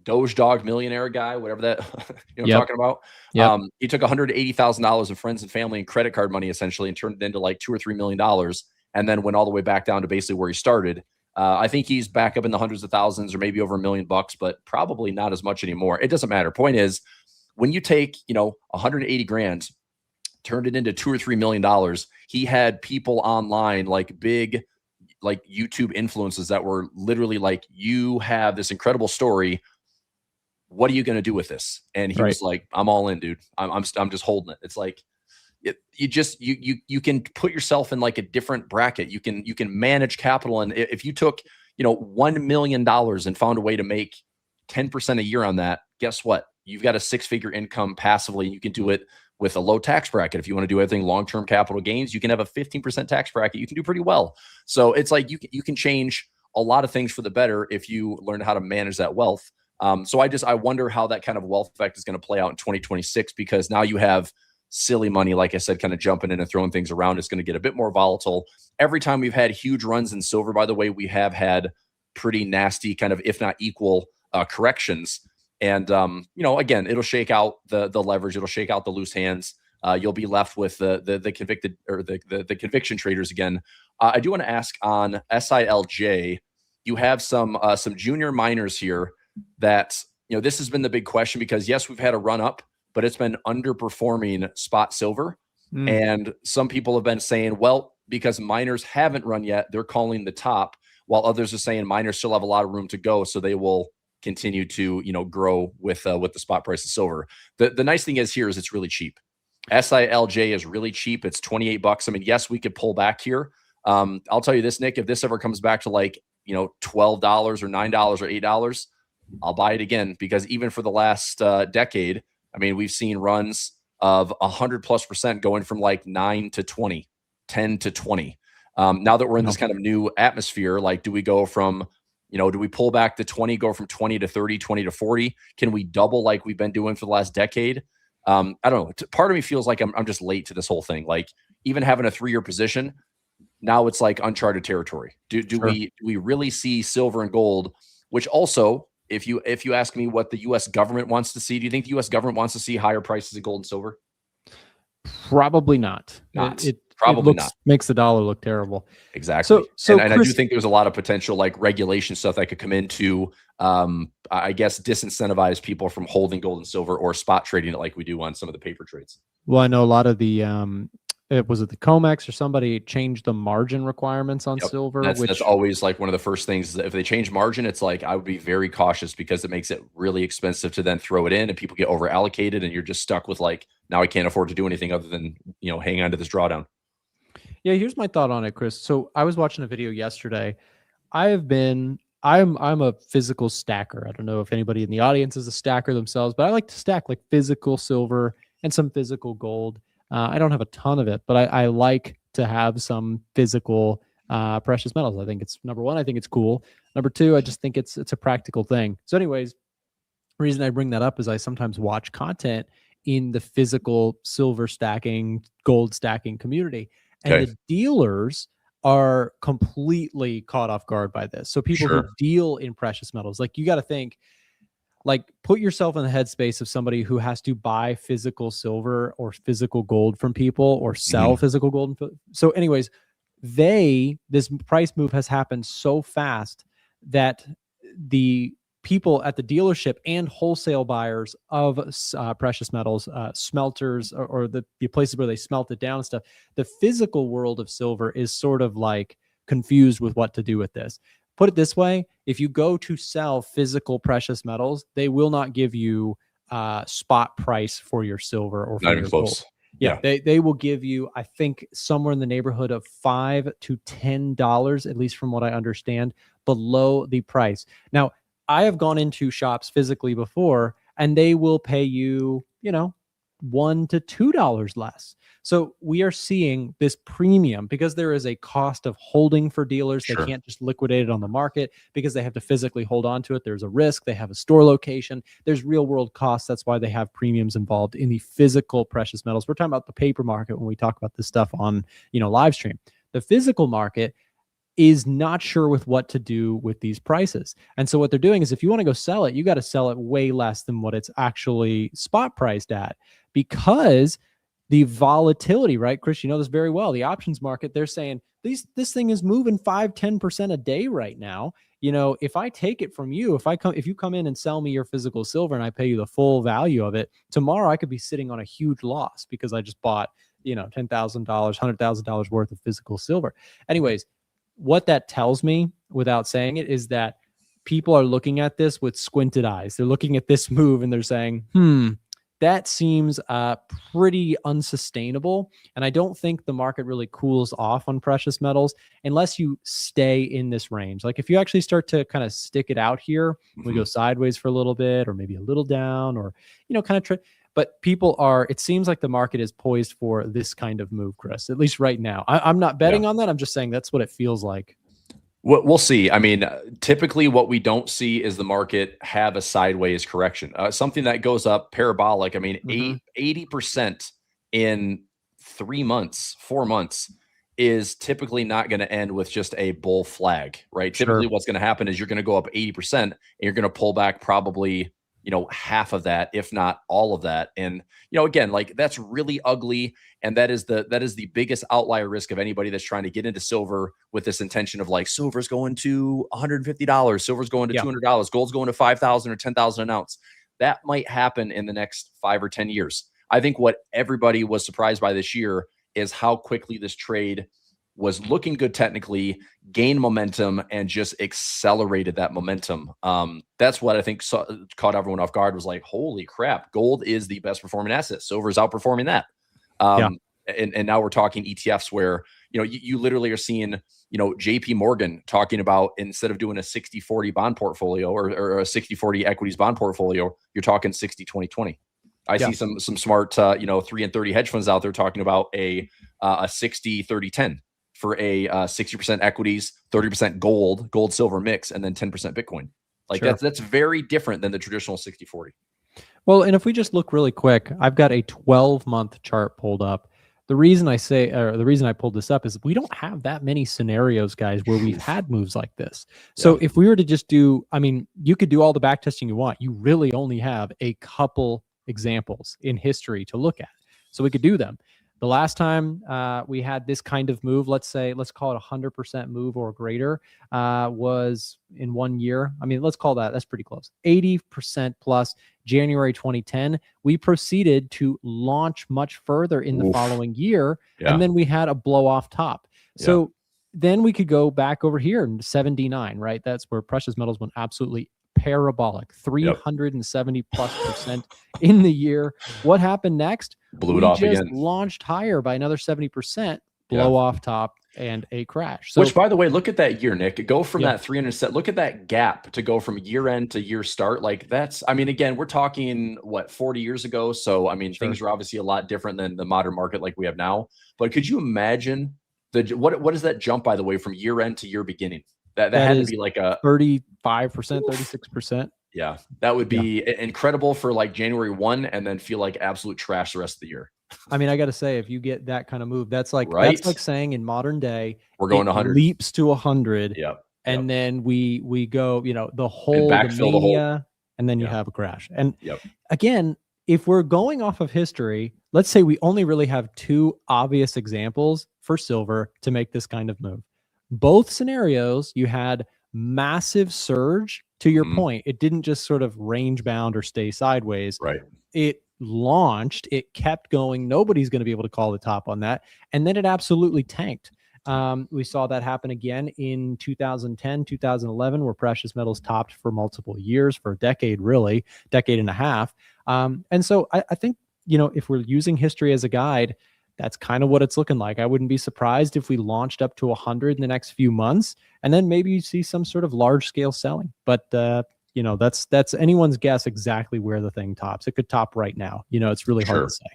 Speaker 6: Doge Dog millionaire guy, whatever that, I'm talking about. Yep. He took $180,000 of friends and family and credit card money essentially and turned it into like $2 or $3 million, and then went all the way back down to basically where he started. I think he's back up in the hundreds of thousands or maybe over $1 million, but probably not as much anymore. It doesn't matter. Point is, when you take, 180 grand, turned it into $2 or $3 million, he had people online, like big, like YouTube influencers that were literally like, you have this incredible story. What are you going to do with this? And he was like, I'm all in, dude. I'm just holding it. It's like, you can put yourself in like a different bracket. You can manage capital. And if you took, $1 million and found a way to make 10% a year on that, guess what? You've got a 6-figure income passively. You can do it with a low tax bracket. If you want to do anything long-term capital gains, you can have a 15% tax bracket. You can do pretty well. So it's like, you can change a lot of things for the better if you learn how to manage that wealth. So I wonder how that kind of wealth effect is going to play out in 2026, because now you have silly money, like I said, kind of jumping in and throwing things around. It's going to get a bit more volatile. Every time we've had huge runs in silver, by the way, we have had pretty nasty kind of, if not equal, corrections. And, again, it'll shake out the leverage. It'll shake out the loose hands. You'll be left with the convicted, or the conviction traders again. I do want to ask on SILJ, you have some junior miners here that, this has been the big question, because yes, we've had a run up, but it's been underperforming spot silver. And some people have been saying, well, because miners haven't run yet, they're calling the top, while others are saying miners still have a lot of room to go, so they will continue to, grow with the spot price of silver. The nice thing is here is it's really cheap. SILJ is really cheap. It's $28. I mean, yes, we could pull back here. I'll tell you this, Nick, if this ever comes back to like, $12 or $9 or $8, I'll buy it again, because even for the last decade, I mean, we've seen runs of 100+% going from like 9 to 20, 10 to 20. Now that we're in this kind of new atmosphere, like, do we go from, do we pull back to 20, go from 20 to 30, 20 to 40? Can we double like we've been doing for the last decade? I don't know. Part of me feels like I'm just late to this whole thing. Like, even having a 3-year position, now it's like uncharted territory. Do we really see silver and gold? Which also, if you ask me what the U.S. government wants to see, do you think the U.S. government wants to see higher prices of gold and silver?
Speaker 2: Probably not.
Speaker 6: Not.
Speaker 2: It
Speaker 6: Probably
Speaker 2: looks
Speaker 6: not.
Speaker 2: makes the dollar look terrible.
Speaker 6: Exactly.
Speaker 2: So
Speaker 6: And I do
Speaker 2: Chris,
Speaker 6: think there's a lot of potential like regulation stuff that could come into, I guess, disincentivize people from holding gold and silver or spot trading it like we do on some of the paper trades.
Speaker 2: well, I know a lot of the was it the COMEX or somebody changed the margin requirements on
Speaker 6: Yep.
Speaker 2: silver,
Speaker 6: That's
Speaker 2: which
Speaker 6: always like one of the first things. Is if they change margin, it's like I would be very cautious because it makes it really expensive to then throw it in, and people get over allocated, and you're just stuck with like, now I can't afford to do anything other than hang on to this drawdown.
Speaker 2: yeah, here's my thought on it, Chris. So I was watching a video yesterday. I'm a physical stacker. I don't know if anybody in the audience is a stacker themselves, but I like to stack like physical silver and some physical gold. I don't have a ton of it, but I like to have some physical precious metals. I think it's number one. I think it's cool. Number two, I just think it's a practical thing. So, anyways, the reason I bring that up is I sometimes watch content in the physical silver stacking, gold stacking community, and
Speaker 6: Okay.
Speaker 2: the dealers are completely caught off guard by this. So people who
Speaker 6: Sure.
Speaker 2: deal in precious metals, like you got to think, like put yourself in the headspace of somebody who has to buy physical silver or physical gold from people or sell physical gold. So anyways, this price move has happened so fast that the people at the dealership and wholesale buyers of precious metals, smelters, or the places where they smelt it down and stuff, the physical world of silver is sort of like confused with what to do with this. Put it this way, if you go to sell physical precious metals, they will not give you spot price for your silver or for
Speaker 6: Not even
Speaker 2: your
Speaker 6: close.
Speaker 2: gold. Yeah, they will give you, I think, somewhere in the neighborhood of $5 to $10, at least from what I understand, below the price. Now, I have gone into shops physically before, and they will pay you, $1 to $2 less. So we are seeing this premium because there is a cost of holding for dealers.
Speaker 6: Sure.
Speaker 2: They can't just liquidate it on the market because they have to physically hold on to it. There's a risk. They have a store location. There's real world costs. That's why they have premiums involved in the physical precious metals. We're talking about the paper market when we talk about this stuff on, live stream. The physical market is not sure with what to do with these prices. And so what they're doing is if you want to go sell it, you got to sell it way less than what it's actually spot priced at, because the volatility, right, Chris, you know this very well. The options market, they're saying this thing is moving 5-10% a day right now. If I take it from you, if you come in and sell me your physical silver and I pay you the full value of it, tomorrow I could be sitting on a huge loss because I just bought, $10,000, $100,000 worth of physical silver. Anyways, what that tells me without saying it is that people are looking at this with squinted eyes. They're looking at this move and they're saying, that seems pretty unsustainable. And I don't think the market really cools off on precious metals unless you stay in this range. Like if you actually start to kind of stick it out here, we go sideways for a little bit, or maybe a little down, or, but it seems like the market is poised for this kind of move, Chris, at least right now. I'm not betting on that. I'm just saying that's what it feels like.
Speaker 6: We'll see. I mean, typically what we don't see is the market have a sideways correction, something that goes up parabolic. I mean, 80% in 3 months, 4 months is typically not going to end with just a bull flag, right?
Speaker 2: Sure.
Speaker 6: Typically what's going to happen is you're going to go up 80% and you're going to pull back probably, half of that, if not all of that. And, again, like that's really ugly. And that is the biggest outlier risk of anybody that's trying to get into silver with this intention of like, silver's going to $150, silver's going to $200, gold's going to 5,000 or 10,000 an ounce. That might happen in the next 5 or 10 years. I think what everybody was surprised by this year is how quickly this trade was looking good technically, gained momentum, and just accelerated that momentum. That's what I think caught everyone off guard, was like, holy crap, gold is the best performing asset. Silver is outperforming that. And now we're talking ETFs where, you literally are seeing, JP Morgan talking about, instead of doing a 60-40 bond portfolio or a 60-40 equities bond portfolio, you're talking 60-20-20. I see some smart, 3 and 30 hedge funds out there talking about a 60-30-10 for a 60% equities, 30% gold, silver mix, and then 10% Bitcoin. Like that's very different than the traditional 60-40.
Speaker 2: Well, and if we just look really quick, I've got a 12-month chart pulled up. The reason I pulled this up is we don't have that many scenarios, guys, where we've had moves like this. So if we were to just do, you could do all the back testing you want. You really only have a couple examples in history to look at. So we could do them. The last time we had this kind of move, let's call it 100% move or greater, was in 1 year. I mean, let's call that's pretty close. 80% plus, January 2010. We proceeded to launch much further in the following year, and then we had a blow off top. So then we could go back over here in 79, right? That's where precious metals went absolutely parabolic, 370+% in the year. What happened next?
Speaker 6: Blew it off again.
Speaker 2: Launched higher by another 70%, blow off top, and a crash. So,
Speaker 6: which, by the way, look at that year, Nick. Go from that 300 set. Look at that gap to go from year end to year start. Like that's, I mean, again, we're talking what, 40 years ago. So, I mean, things are obviously a lot different than the modern market like we have now. But could you imagine what is that jump, by the way, from year end to year beginning? That had to be like a
Speaker 2: 35%, 36%.
Speaker 6: Yeah, that would be incredible for like January 1 and then feel like absolute trash the rest of the year.
Speaker 2: I mean, I got to say, if you get that kind of move, that's like that's like saying in modern day,
Speaker 6: we're going 100,
Speaker 2: leaps to 100. And then we go, the whole mania, and then you have a crash. And again, if we're going off of history, let's say we only really have two obvious examples for silver to make this kind of move. Both scenarios, you had massive surge. To your point, it didn't just sort of range bound or stay sideways.
Speaker 6: Right.
Speaker 2: It launched, it kept going. Nobody's going to be able to call the top on that. And then it absolutely tanked. We saw that happen again in 2010, 2011, where precious metals topped for multiple years, for a decade, really, decade and a half. And so I think, if we're using history as a guide, that's kind of what it's looking like. I wouldn't be surprised if we launched up to 100 in the next few months, and then maybe you see some sort of large scale selling. But that's anyone's guess exactly where the thing tops. It could top right now. It's really hard to say.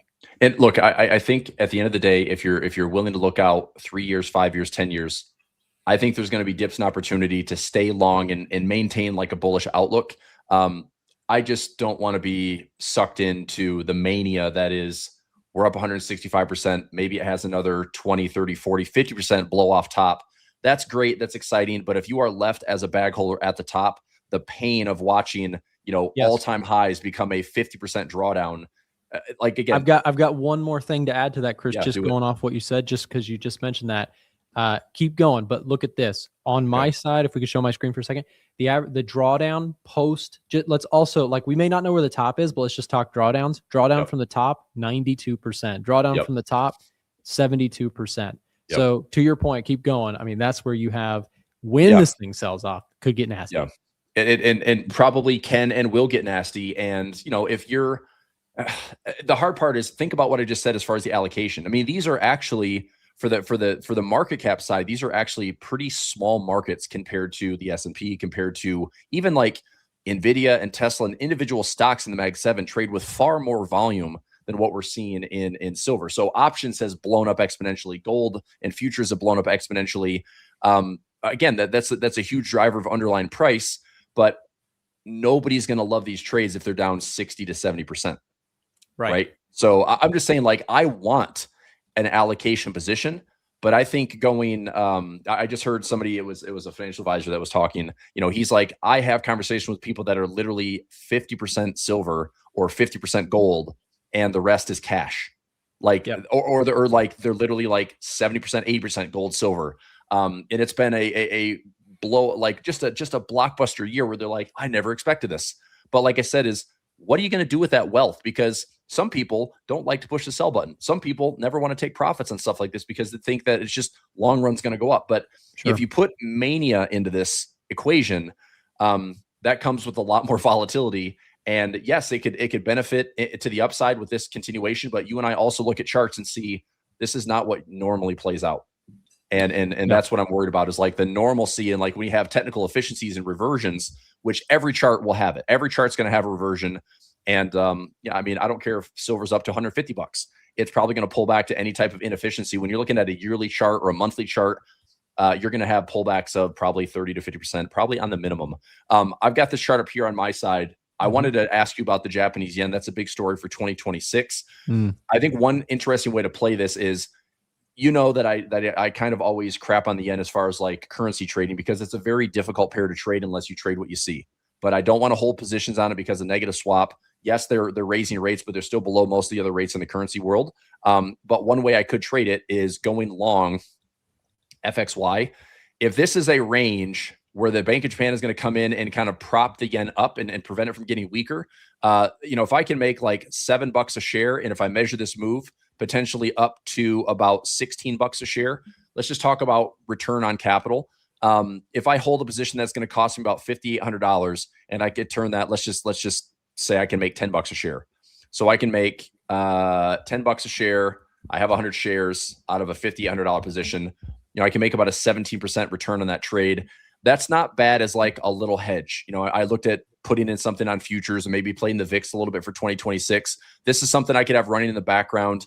Speaker 6: And look, I think at the end of the day, if you're willing to look out 3 years, 5 years, 10 years, I think there's going to be dips and opportunity to stay long and maintain like a bullish outlook. I just don't want to be sucked into the mania that is, we're up 165%. Maybe it has another 20, 30, 40, 50% blow off top. That's great. That's exciting. But if you are left as a bag holder at the top, the pain of watching, all-time highs become a 50% drawdown. Like again,
Speaker 2: I've got one more thing to add to that, Chris, just going off what you said, just because you just mentioned that. Keep going, but look at this. On my side, if we could show my screen for a second, the drawdown post, let's also, like, we may not know where the top is, but let's just talk drawdowns. Drawdown from the top, 92%. Drawdown from the top, 72%. So to your point, keep going. I mean, that's where you have, when this thing sells off, could get nasty.
Speaker 6: And probably can and will get nasty. And, if you're, the hard part is, think about what I just said as far as the allocation. I mean, these are actually, for the market cap side, these are actually pretty small markets compared to the S&P, compared to even like Nvidia and Tesla, and individual stocks in the Mag 7 trade with far more volume than what we're seeing in silver. So options has blown up exponentially. Gold and futures have blown up exponentially. Again, that's a huge driver of underlying price, but nobody's going to love these trades if they're down 60 to 70%. Right. So I'm just saying, like, I want an allocation position, but I think going, I just heard somebody, it was a financial advisor that was talking, he's like, I have conversations with people that are literally 50% silver or 50% gold, and the rest is cash. Like, or they're literally like 70%, 80% gold, silver. And it's been a blow, like just a blockbuster year where they're like, I never expected this. But like I said, is what are you going to do with that wealth? Because some people don't like to push the sell button. Some people never want to take profits on stuff like this because they think that it's just long run's going to go up. But if you put mania into this equation, that comes with a lot more volatility. And yes, it could benefit to the upside with this continuation. But you and I also look at charts and see this is not what normally plays out. And that's what I'm worried about, is like the normalcy. And like we have technical efficiencies and reversions, which every chart will have it. Every chart's going to have a reversion. And I mean, I don't care if silver's up to $150. It's probably going to pull back to any type of inefficiency. When you're looking at a yearly chart or a monthly chart, you're going to have pullbacks of probably 30 to 50%, probably on the minimum. I've got this chart up here on my side. I wanted to ask you about the Japanese yen. That's a big story for 2026. I think one interesting way to play this is, that I kind of always crap on the yen as far as like currency trading, because it's a very difficult pair to trade unless you trade what you see. But I don't want to hold positions on it because of negative swap. Yes, they're raising rates, but they're still below most of the other rates in the currency world. But one way I could trade it is going long FXY. If this is a range where the Bank of Japan is going to come in and kind of prop the yen up and prevent it from getting weaker, if I can make like $7 a share, and if I measure this move potentially up to about $16 a share, let's just talk about return on capital. If I hold a position that's going to cost me about $5,800, and I could turn that, let's just say I can make $10 a share. So I can make $10 a share. I have 100 shares out of a $5,800 position. I can make about a 17% return on that trade. That's not bad as like a little hedge. I looked at putting in something on futures and maybe playing the VIX a little bit for 2026. This is something I could have running in the background.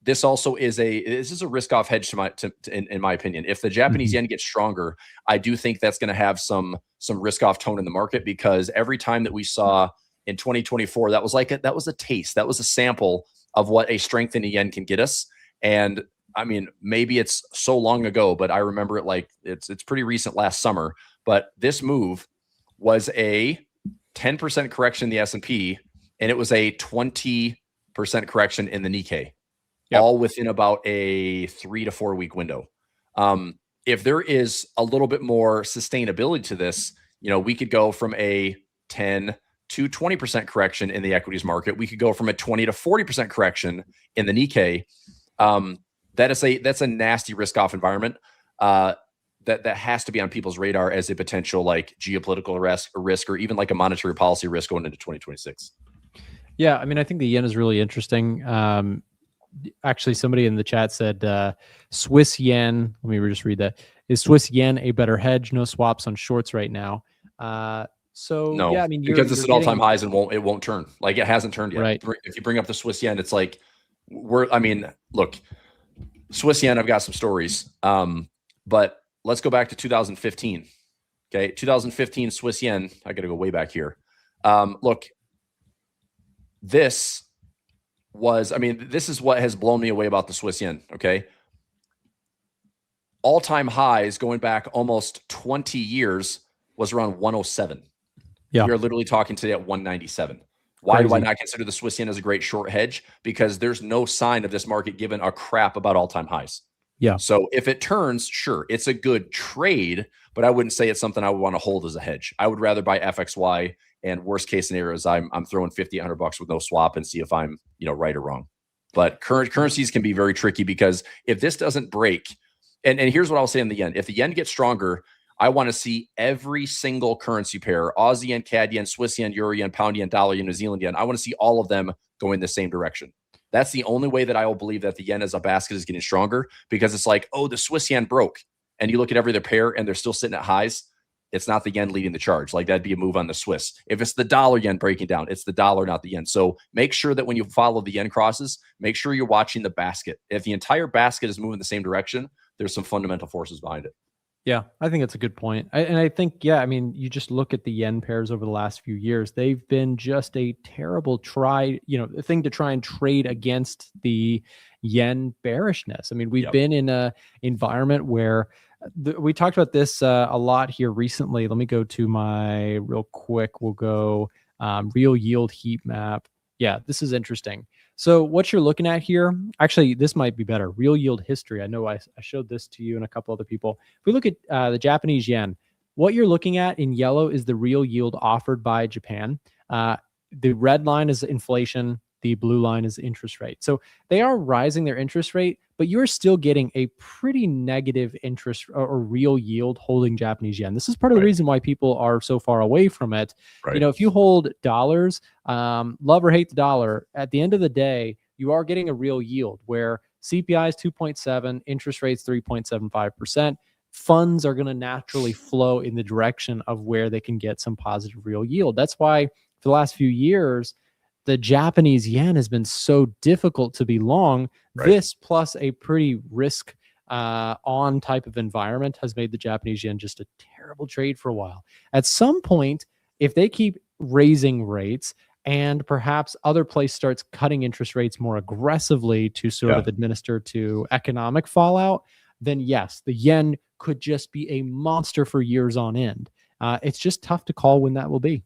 Speaker 6: This also is a risk-off hedge in my opinion. If the Japanese yen gets stronger, I do think that's going to have some risk-off tone in the market, because every time that we saw in 2024, that was a taste, that was a sample of what a strengthening yen can get us. And I mean, maybe it's so long ago, but I remember it like it's pretty recent, last summer. But this move was a 10% correction in the S&P, and it was a 20% correction in the Nikkei, all within about a 3 to 4 week window. If there is a little bit more sustainability to this, we could go from a 10 to 20% correction in the equities market. We could go from a 20 to 40% correction in the Nikkei. That's a nasty risk-off environment that has to be on people's radar as a potential like geopolitical risk or even like a monetary policy risk going into 2026.
Speaker 2: Yeah, I mean, I think the yen is really interesting. Actually, somebody in the chat said Swiss yen. Let me just read that. Is Swiss yen a better hedge? No swaps on shorts right now.
Speaker 6: No,
Speaker 2: yeah, I mean,
Speaker 6: because it's at all-time highs and it won't turn. Like, it hasn't turned yet.
Speaker 2: Right.
Speaker 6: If you bring up the Swiss yen, it's like look, Swiss yen, I've got some stories. But let's go back to 2015. Okay, 2015 Swiss yen. I got to go way back here. Look, this is what has blown me away about the Swiss yen. Okay, all-time highs going back almost 20 years was around 107.
Speaker 2: Yeah,
Speaker 6: we are literally talking today at 197. Why do I not consider the Swiss yen as a great short hedge? Because there's no sign of this market giving a crap about all-time highs.
Speaker 2: Yeah.
Speaker 6: So if it turns, sure, it's a good trade, but I wouldn't say it's something I would want to hold as a hedge. I would rather buy FXY, and worst case scenario is I'm throwing $5,100 with no swap and see if I'm right or wrong. But currencies can be very tricky, because if this doesn't break, and here's what I'll say in the yen: if the yen gets stronger, I want to see every single currency pair, Aussie yen, CAD yen, Swiss yen, Euro yen, Pound yen, Dollar yen, New Zealand yen. I want to see all of them go in the same direction. That's the only way that I will believe that the yen as a basket is getting stronger, because it's like, oh, the Swiss yen broke. And you look at every other pair and they're still sitting at highs. It's not the yen leading the charge. Like, that'd be a move on the Swiss. If it's the dollar yen breaking down, it's the dollar, not the yen. So make sure that when you follow the yen crosses, make sure you're watching the basket. If the entire basket is moving the same direction, there's some fundamental forces behind it.
Speaker 2: Yeah, I think that's a good point. I think, I mean, you just look at the yen pairs over the last few years. They've been just a terrible thing to try and trade against the yen bearishness. I mean, we've been in a environment where we talked about this a lot here recently. Let me go to my real quick. We'll go real yield heat map. Yeah, this is interesting. So what you're looking at here, actually, this might be better. Real yield history. I know I showed this to you and a couple other people. If we look at the Japanese yen, what you're looking at in yellow is the real yield offered by Japan. The red line is inflation. The blue line is interest rate. So they are rising their interest rate, but you're still getting a pretty negative interest or real yield holding Japanese yen. This is part of the reason why people are so far away from it. Right. If you hold dollars, love or hate the dollar, at the end of the day, you are getting a real yield where CPI is 2.7, interest rates 3.75%. Funds are going to naturally flow in the direction of where they can get some positive real yield. That's why for the last few years, the Japanese yen has been so difficult to be long. Right. This plus a pretty risk on type of environment has made the Japanese yen just a terrible trade for a while. At some point, if they keep raising rates and perhaps other place starts cutting interest rates more aggressively to sort of administer to economic fallout, then yes, the yen could just be a monster for years on end. It's just tough to call when that will be.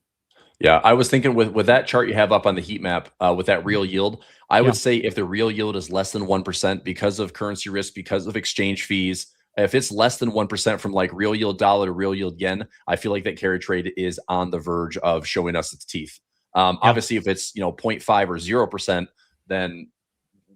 Speaker 6: Yeah, I was thinking with that chart you have up on the heat map, with that real yield, I
Speaker 2: Yeah.
Speaker 6: would say if the real yield is less than 1% because of currency risk, because of exchange fees, if it's less than 1% from like real yield dollar to real yield yen, I feel like that carry trade is on the verge of showing us its teeth. Obviously, if it's 0.5 or 0%, then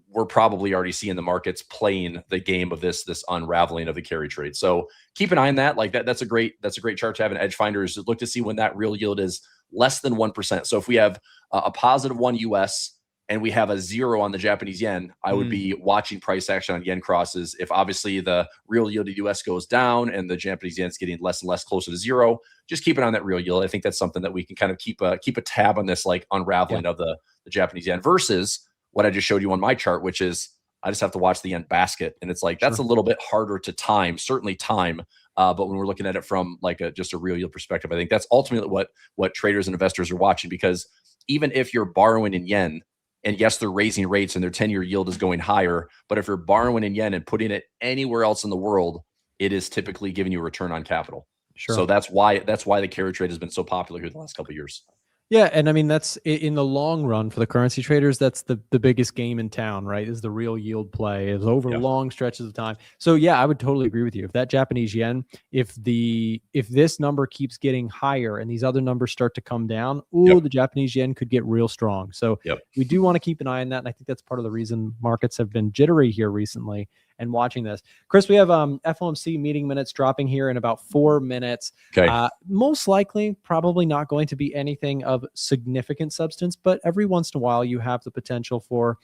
Speaker 6: we're probably already seeing the markets playing the game of this unraveling of the carry trade. So keep an eye on that. Like that's a great chart to have in Edge Finders to look to see when that real yield is less than 1%. So if we have a positive 1 US and we have a 0 on the Japanese yen, I would be watching price action on yen crosses. If obviously the real yield of US goes down and the Japanese yen is getting less and less closer to 0, just keep it on that real yield. I think that's something that we can kind of keep a tab on this like unraveling of the Japanese yen versus what I just showed you on my chart, which is I just have to watch the yen basket. And it's like, that's a little bit harder to time, certainly time. But when we're looking at it from like just a real yield perspective, I think that's ultimately what traders and investors are watching, because even if you're borrowing in yen, and yes, they're raising rates and their 10-year yield is going higher, but if you're borrowing in yen and putting it anywhere else in the world, it is typically giving you a return on capital.
Speaker 2: Sure.
Speaker 6: So that's why the carry trade has been so popular here the last couple of years.
Speaker 2: Yeah, and I mean that's in the long run for the currency traders. That's the biggest game in town, right? Is the real yield play is over long stretches of time. So yeah, I would totally agree with you. If that Japanese yen, if this number keeps getting higher and these other numbers start to come down, the Japanese yen could get real strong. So we do want to keep an eye on that, and I think that's part of the reason markets have been jittery here recently. And watching this, Chris, we have FOMC meeting minutes dropping here in about 4 minutes.
Speaker 6: Okay.
Speaker 2: Most likely, probably not going to be anything of significant substance, but every once in a while, you have the potential for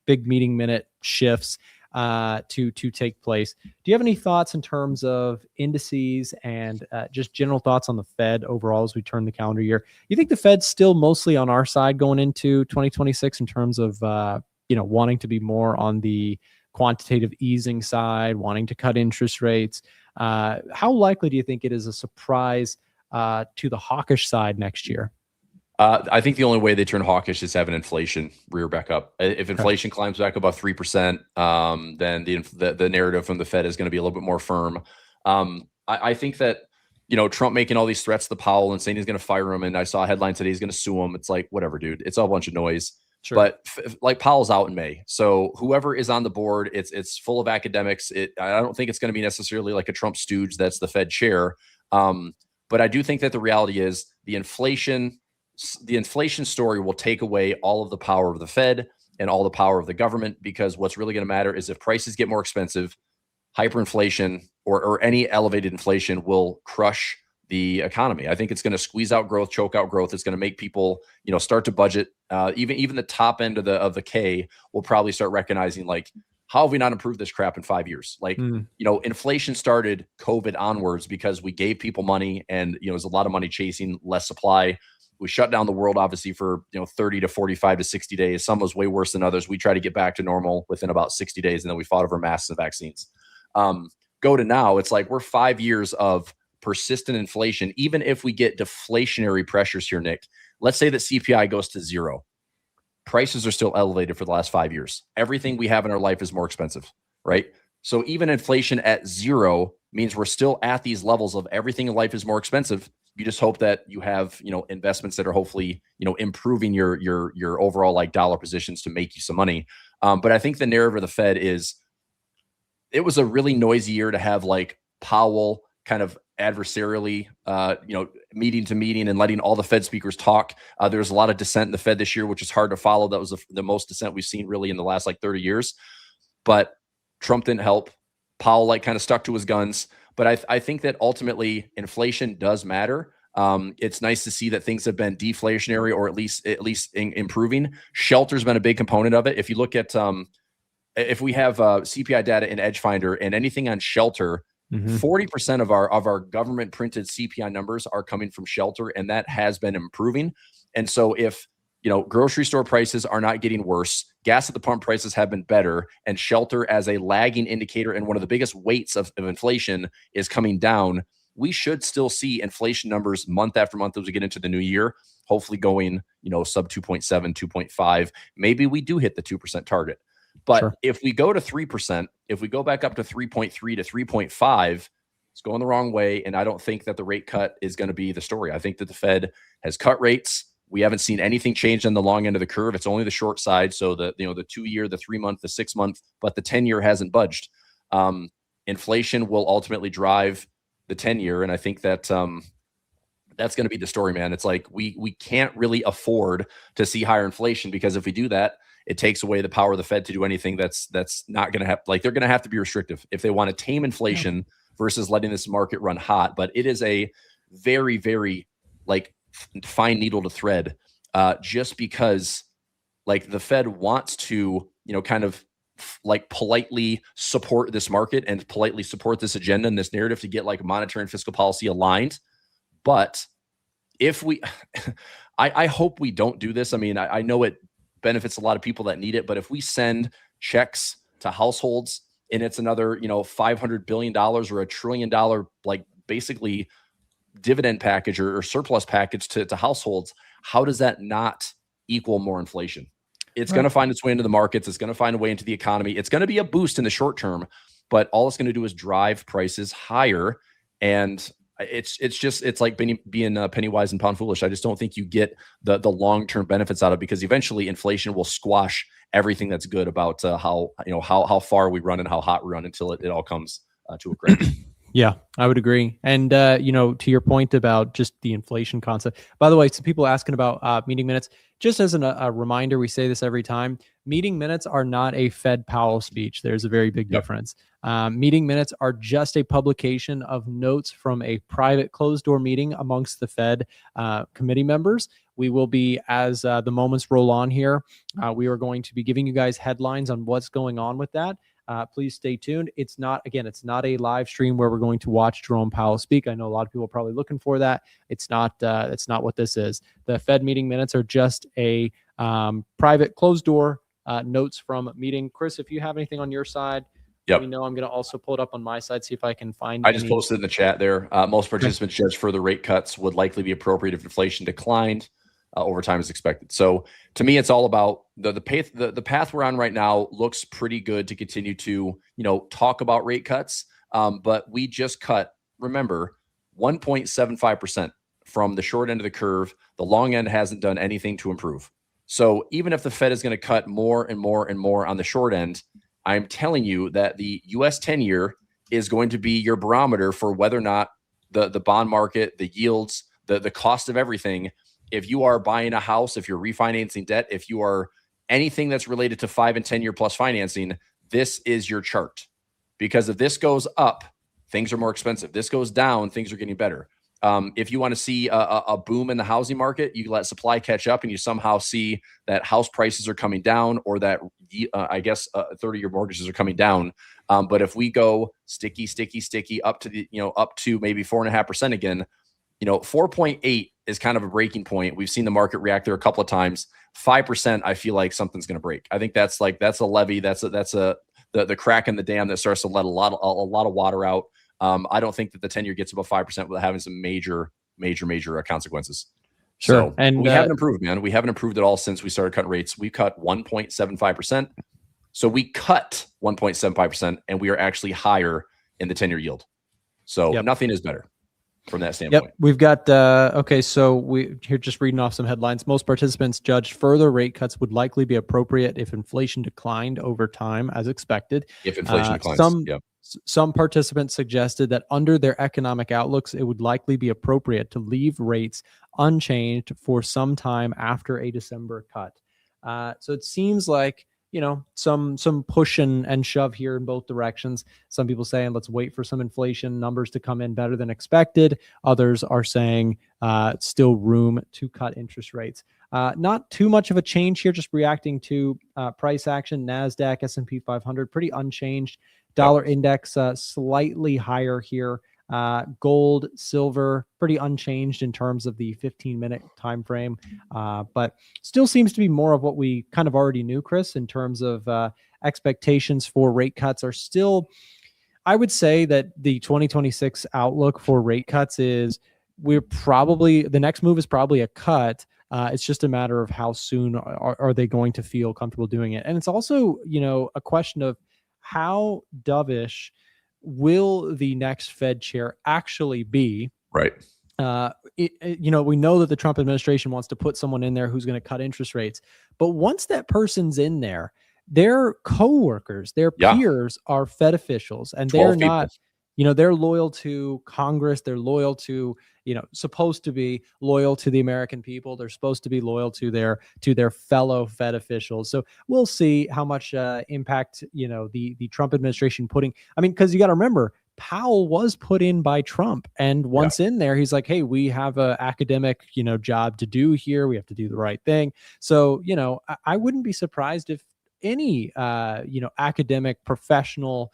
Speaker 2: big meeting minute shifts to take place. Do you have any thoughts in terms of indices and just general thoughts on the Fed overall as we turn the calendar year? You think the Fed's still mostly on our side going into 2026 in terms of wanting to be more on the quantitative easing side, wanting to cut interest rates? How likely do you think it is a surprise to the hawkish side next year?
Speaker 6: I think the only way they turn hawkish is having inflation rear back up. If inflation climbs back above 3%, then the narrative from the Fed is going to be a little bit more firm. I think that Trump making all these threats to Powell and saying he's going to fire him, and I saw a headline today he's going to sue him. It's like, whatever, dude. It's all a bunch of noise. Sure. But like Powell's out in May, so whoever is on the board, it's full of academics. I don't think it's going to be necessarily like a Trump stooge that's the Fed chair. But I do think that the reality is the inflation story will take away all of the power of the Fed and all the power of the government, because what's really going to matter is if prices get more expensive, hyperinflation or any elevated inflation will crush the economy. I think it's going to squeeze out growth, choke out growth. It's going to make people, start to budget. Even the top end of the K will probably start recognizing, like, how have we not improved this crap in 5 years? Like, inflation started COVID onwards because we gave people money, and there's a lot of money chasing less supply. We shut down the world, obviously, for 30 to 45 to 60 days. Some was way worse than others. We tried to get back to normal within about 60 days, and then we fought over masks and vaccines. Go to now, it's like we're 5 years of persistent inflation. Even if we get deflationary pressures here, Nick, let's say that CPI goes to 0. Prices are still elevated for the last 5 years. Everything we have in our life is more expensive, right? So even inflation at 0 means we're still at these levels of everything in life is more expensive. You just hope that you have, investments that are hopefully, improving your overall like dollar positions to make you some money. But I think the narrative of the Fed is, it was a really noisy year to have like Powell kind of adversarially, meeting to meeting and letting all the Fed speakers talk. There's a lot of dissent in the Fed this year, which is hard to follow. That was the most dissent we've seen really in the last like 30 years. But Trump didn't help. Powell like kind of stuck to his guns. But I think that ultimately inflation does matter. It's nice to see that things have been deflationary, or at least improving. Shelter's been a big component of it. If you look at if we have CPI data in Edge Finder and anything on shelter, 40% of our government printed CPI numbers are coming from shelter, and that has been improving. And so if grocery store prices are not getting worse, gas at the pump prices have been better, and shelter as a lagging indicator and one of the biggest weights of inflation is coming down, we should still see inflation numbers month after month as we get into the new year, hopefully going, sub 2.7, 2.5. Maybe we do hit the 2% target. But if we go to 3%, if we go back up to 3.3 to 3.5, it's going the wrong way. And I don't think that the rate cut is going to be the story. I think that the Fed has cut rates. We haven't seen anything change on the long end of the curve. It's only the short side. So the 2-year, the 3-month, the 6-month, but the 10-year hasn't budged. Inflation will ultimately drive the 10-year. And I think that that's going to be the story, man. It's like we can't really afford to see higher inflation, because if we do that, it takes away the power of the Fed to do anything that's not going to have, like, they're going to have to be restrictive if they want to tame inflation versus letting this market run hot. But it is a very, very like fine needle to thread, just because like the Fed wants to, kind of like politely support this market and politely support this agenda and this narrative to get like monetary and fiscal policy aligned. But if we, I hope we don't do this. I mean, I know it benefits a lot of people that need it, but if we send checks to households and it's another, $500 billion or $1 trillion, like basically dividend package or surplus package to households, how does that not equal more inflation? It's going to find its way into the markets. It's going to find a way into the economy. It's going to be a boost in the short term, but all it's going to do is drive prices higher. And it's like being penny wise and pound foolish. I just don't think you get the long-term benefits out of it, because eventually inflation will squash everything that's good about how far we run and how hot we run until it all comes to a crash.
Speaker 2: Yeah, I would agree. And, to your point about just the inflation concept, by the way, some people asking about meeting minutes, just as a reminder, we say this every time, meeting minutes are not a Fed Powell speech. There's a very big difference. Meeting minutes are just a publication of notes from a private closed door meeting amongst the Fed committee members. We will be, as the moments roll on here, we are going to be giving you guys headlines on what's going on with that. Please stay tuned. It's not a live stream where we're going to watch Jerome Powell speak. I know a lot of people are probably looking for that. It's not what this is. The Fed meeting minutes are just a private closed door notes from a meeting. Chris, if you have anything on your side, let me know. I'm going to also pull it up on my side, see if I can find.
Speaker 6: I just posted in the chat there. Most participants judge further rate cuts would likely be appropriate if inflation declined over time as expected. So to me, it's all about the path we're on right now looks pretty good to continue to, talk about rate cuts. But we just cut, remember, 1.75% from the short end of the curve. The long end hasn't done anything to improve. So even if the Fed is going to cut more and more and more on the short end, I'm telling you that the US 10-year is going to be your barometer for whether or not the bond market, the yields, the cost of everything. If you are buying a house, if you're refinancing debt, if you are anything that's related to 5 and 10-year plus financing, this is your chart. Because if this goes up, things are more expensive. This goes down, things are getting better. If you want to see a boom in the housing market, you let supply catch up and you somehow see that house prices are coming down, or that 30-year mortgages are coming down. But if we go sticky up to maybe 4.5% again, 4.8 is kind of a breaking point. We've seen the market react there a couple of times. 5%, I feel like something's going to break. I think that's a levee. That's the crack in the dam that starts to let a lot of water out. I don't think that the 10-year gets above 5% without having some major consequences.
Speaker 2: Sure.
Speaker 6: So,
Speaker 2: and
Speaker 6: we haven't improved, man. We haven't improved at all since we started cutting rates. We cut 1.75%. So we cut 1.75%, and we are actually higher in the 10-year yield. So nothing is better from that standpoint.
Speaker 2: Yep. We've got, so we're just reading off some headlines. Most participants judge further rate cuts would likely be appropriate if inflation declined over time as expected.
Speaker 6: If inflation declines,
Speaker 2: Some participants suggested that under their economic outlooks, it would likely be appropriate to leave rates unchanged for some time after a December cut. So it seems like, some push and shove here in both directions. Some people saying, let's wait for some inflation numbers to come in better than expected. Others are saying still room to cut interest rates. Not too much of a change here, just reacting to price action. NASDAQ, S&P 500, pretty unchanged. Dollar index slightly higher here. Gold, silver, pretty unchanged in terms of the 15-minute time frame, but still seems to be more of what we kind of already knew, Chris, in terms of expectations for rate cuts are still. I would say that the 2026 outlook for rate cuts is the next move is probably a cut. It's just a matter of how soon are they going to feel comfortable doing it. And it's also, a question of how dovish will the next Fed chair actually be?
Speaker 6: Right.
Speaker 2: we know that the Trump administration wants to put someone in there who's going to cut interest rates. But once that person's in there, their coworkers, their peers are Fed officials, and they're not, they're loyal to Congress. They're loyal to, supposed to be loyal to the American people. They're supposed to be loyal to their fellow Fed officials. So we'll see how much impact, the Trump administration because you got to remember, Powell was put in by Trump, and once in there, he's like, hey, we have a academic, job to do here. We have to do the right thing. So, I wouldn't be surprised if any, academic professional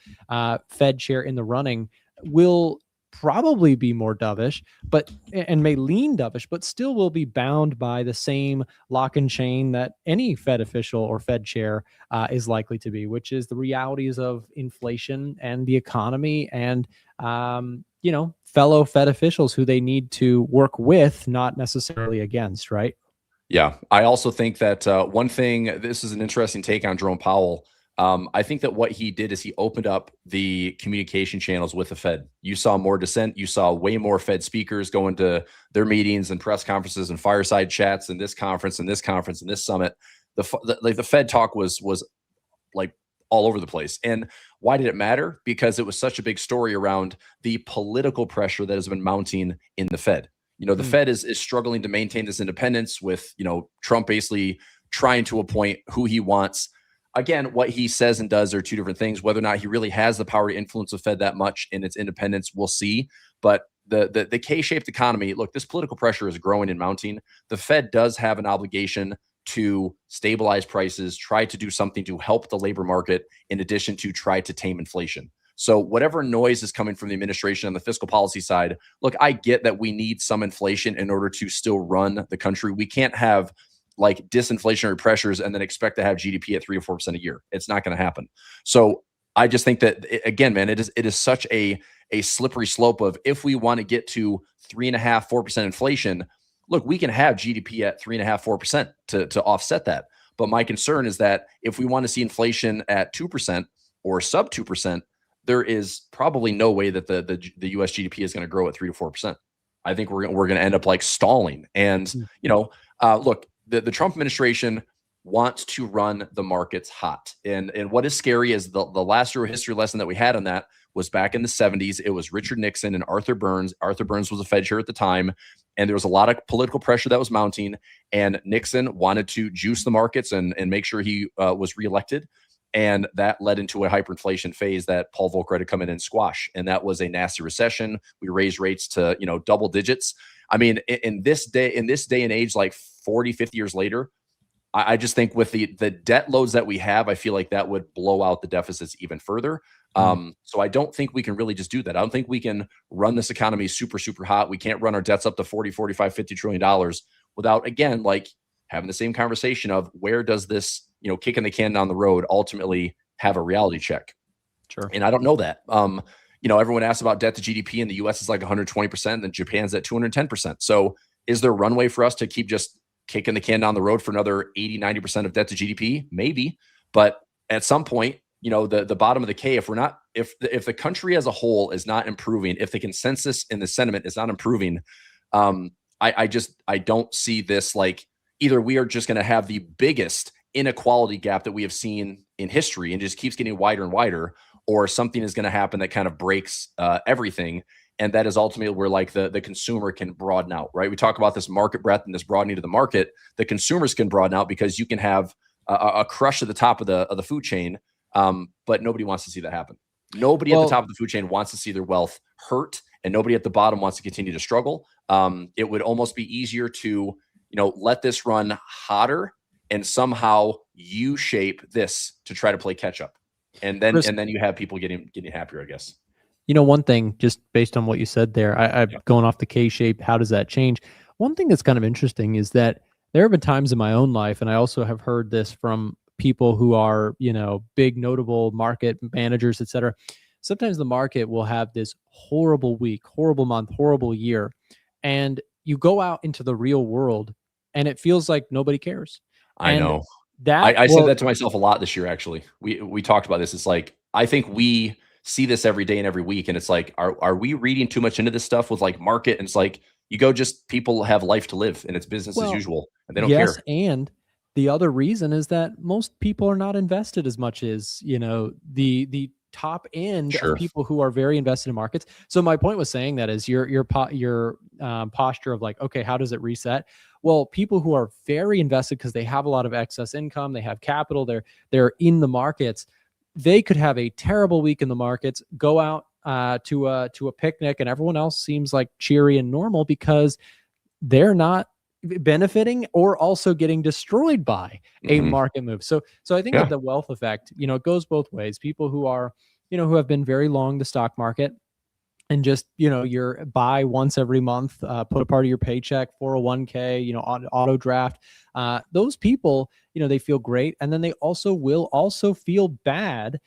Speaker 2: Fed chair in the running will probably be more dovish, and may lean dovish, but still will be bound by the same lock and chain that any Fed official or Fed chair is likely to be, which is the realities of inflation and the economy and, fellow Fed officials who they need to work with, not necessarily against, right?
Speaker 6: Yeah. I also think that one thing, this is an interesting take on Jerome Powell. I think that what he did is he opened up the communication channels with the Fed. You saw more dissent. You saw way more Fed speakers going to their meetings and press conferences and fireside chats and this conference and this conference and this summit. The Fed talk was like all over the place. And why did it matter? Because it was such a big story around the political pressure that has been mounting in the Fed. The Fed is struggling to maintain this independence with, Trump basically trying to appoint who he wants. Again, what he says and does are two different things. Whether or not he really has the power to influence the Fed that much in its independence, we'll see. But the K-shaped economy, look, this political pressure is growing and mounting. The Fed does have an obligation to stabilize prices, try to do something to help the labor market, in addition to try to tame inflation. So whatever noise is coming from the administration on the fiscal policy side, look, I get that we need some inflation in order to still run the country. We can't have like disinflationary pressures and then expect to have GDP at 3 to 4% a year. It's not going to happen. So I just think that, again, man, it is such a slippery slope of, if we want to get to 3.5%, 4% inflation, look, we can have GDP at 3.5%, 4% to offset that. But my concern is that if we want to see inflation at 2% or sub 2%, there is probably no way that the US GDP is going to grow at 3 to 4%. I think we're going to end up like stalling. And, look, the Trump administration wants to run the markets hot. And what is scary is the last real history lesson that we had on that was back in the 70s. It was Richard Nixon and Arthur Burns. Arthur Burns was a Fed chair at the time, and there was a lot of political pressure that was mounting. And Nixon wanted to juice the markets and make sure he was reelected. And that led into a hyperinflation phase that Paul Volcker had to come in and squash. And that was a nasty recession. We raised rates to, double digits. I mean, in this day and age, like 40, 50 years later, I just think with the debt loads that we have, I feel like that would blow out the deficits even further. So I don't think we can really just do that. I don't think we can run this economy super, super hot. We can't run our debts up to 40, 45, $50 trillion without, again, like having the same conversation of where does this, kicking the can down the road ultimately have a reality check.
Speaker 2: Sure.
Speaker 6: And I don't know that. Everyone asks about debt to GDP, and the US is like 120%, and Japan's at 210%. So is there runway for us to keep just kicking the can down the road for another 80, 90% of debt to GDP? Maybe. But at some point, the bottom of the K, if the country as a whole is not improving, if the consensus in the sentiment is not improving, I don't see this, like, either we are just going to have the biggest inequality gap that we have seen in history and just keeps getting wider and wider, or something is going to happen that kind of breaks everything. And that is ultimately where like the consumer can broaden out, right? We talk about this market breadth and this broadening of the market. The consumers can broaden out because you can have a crush at the top of the food chain, but nobody wants to see that happen. Nobody at the top of the food chain wants to see their wealth hurt, and nobody at the bottom wants to continue to struggle. It would almost be easier to let this run hotter and somehow U-shape this to try to play catch up, and then you have people getting happier, I guess.
Speaker 2: One thing, just based on what you said there, I'm going off the K-shape, how does that change? One thing that's kind of interesting is that there have been times in my own life, and I also have heard this from people who are, big notable market managers, et cetera. Sometimes the market will have this horrible week, horrible month, horrible year, and you go out into the real world and it feels like nobody cares.
Speaker 6: I know. I said that to myself a lot this year, actually. We talked about this. It's like, I think we see this every day and every week, and it's like, are we reading too much into this stuff with like market? And it's like, You go, just people have life to live and it's business as
Speaker 2: Well,
Speaker 6: usual and they don't
Speaker 2: yes,
Speaker 6: care.
Speaker 2: and the other reason is that most people are not invested as much as, the top end of
Speaker 6: Sure.
Speaker 2: people who are very invested in markets. So my point was saying that is your posture of like, okay, how does it reset? Well, people who are very invested because they have a lot of excess income, they have capital, they're in the markets. They could have a terrible week in the markets, go out to a picnic, and everyone else seems like cheery and normal because they're not benefiting or also getting destroyed by a market move. So I think that the wealth effect, it goes both ways. People who are, who have been very long the stock market and just, you're buy once every month, put a part of your paycheck, 401k, auto draft, those people, they feel great. And then they will also feel bad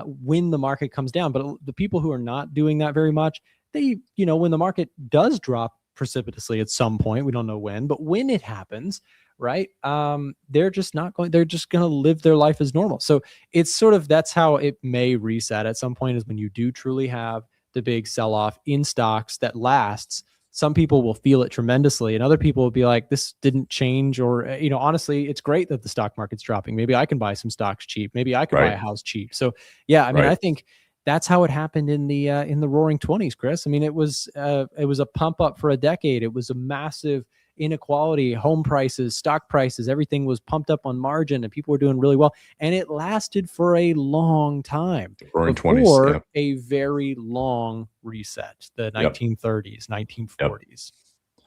Speaker 2: when the market comes down. But the people who are not doing that very much, they, when the market does drop precipitously at some point, we don't know when, but when it happens, right, they're just going to live their life as normal. So it's sort of, that's how it may reset at some point, is when you do truly have the big sell-off in stocks that lasts. Some people will feel it tremendously, and other people will be like, this didn't change, or honestly, it's great that the stock market's dropping. Maybe I can buy some stocks cheap. Maybe I can buy a house cheap. So yeah, I mean, I think that's how it happened in the Roaring 20s, Chris. I mean, it was a pump up for a decade. It was a massive inequality, home prices, stock prices, everything was pumped up on margin, and people were doing really well. And it lasted for a long time.
Speaker 6: Roaring
Speaker 2: before
Speaker 6: 20s,
Speaker 2: a very long reset, the 1930s, 1940s.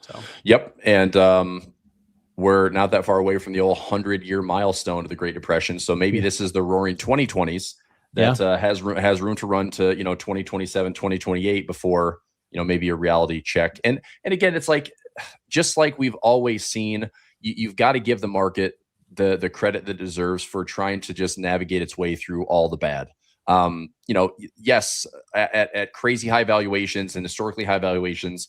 Speaker 2: So
Speaker 6: and we're not that far away from the old 100-year milestone of the Great Depression. So maybe this is the Roaring 2020s that has room to run to 2027, 2028 before maybe a reality check. And again, it's like, just like we've always seen, you've got to give the market the credit that it deserves for trying to just navigate its way through all the bad. Yes, at crazy high valuations and historically high valuations,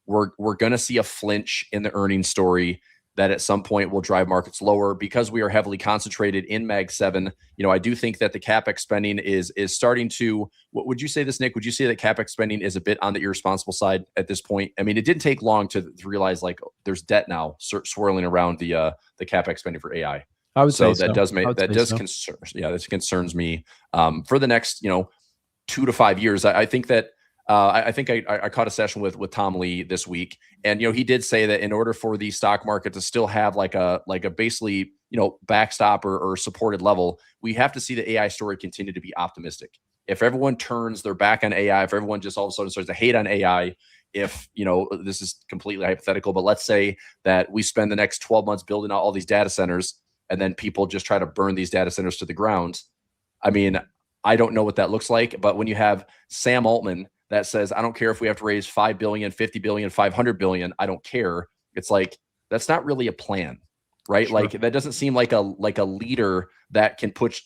Speaker 6: we're going to see a flinch in the earnings story that at some point will drive markets lower because we are heavily concentrated in Mag 7. I do think that the capex spending is starting to, what would you say this, Nick? Would you say that capex spending is a bit on the irresponsible side at this point? I mean, it didn't take long to realize like there's debt now swirling around the capex spending for AI.
Speaker 2: I would say
Speaker 6: that does make, that does concern. Yeah, this concerns me for the next, 2 to 5 years. I think that I think I caught a session with Tom Lee this week, and he did say that in order for the stock market to still have like a basically backstop or supported level, we have to see the AI story continue to be optimistic. If everyone turns their back on AI, if everyone just all of a sudden starts to hate on AI, if this is completely hypothetical, but let's say that we spend the next 12 months building out all these data centers, and then people just try to burn these data centers to the ground. I mean, I don't know what that looks like, but when you have Sam Altman that says, I don't care if we have to raise 5 billion, 50 billion, 500 billion, I don't care. It's like, that's not really a plan, right? Sure. Like that doesn't seem like a leader that can put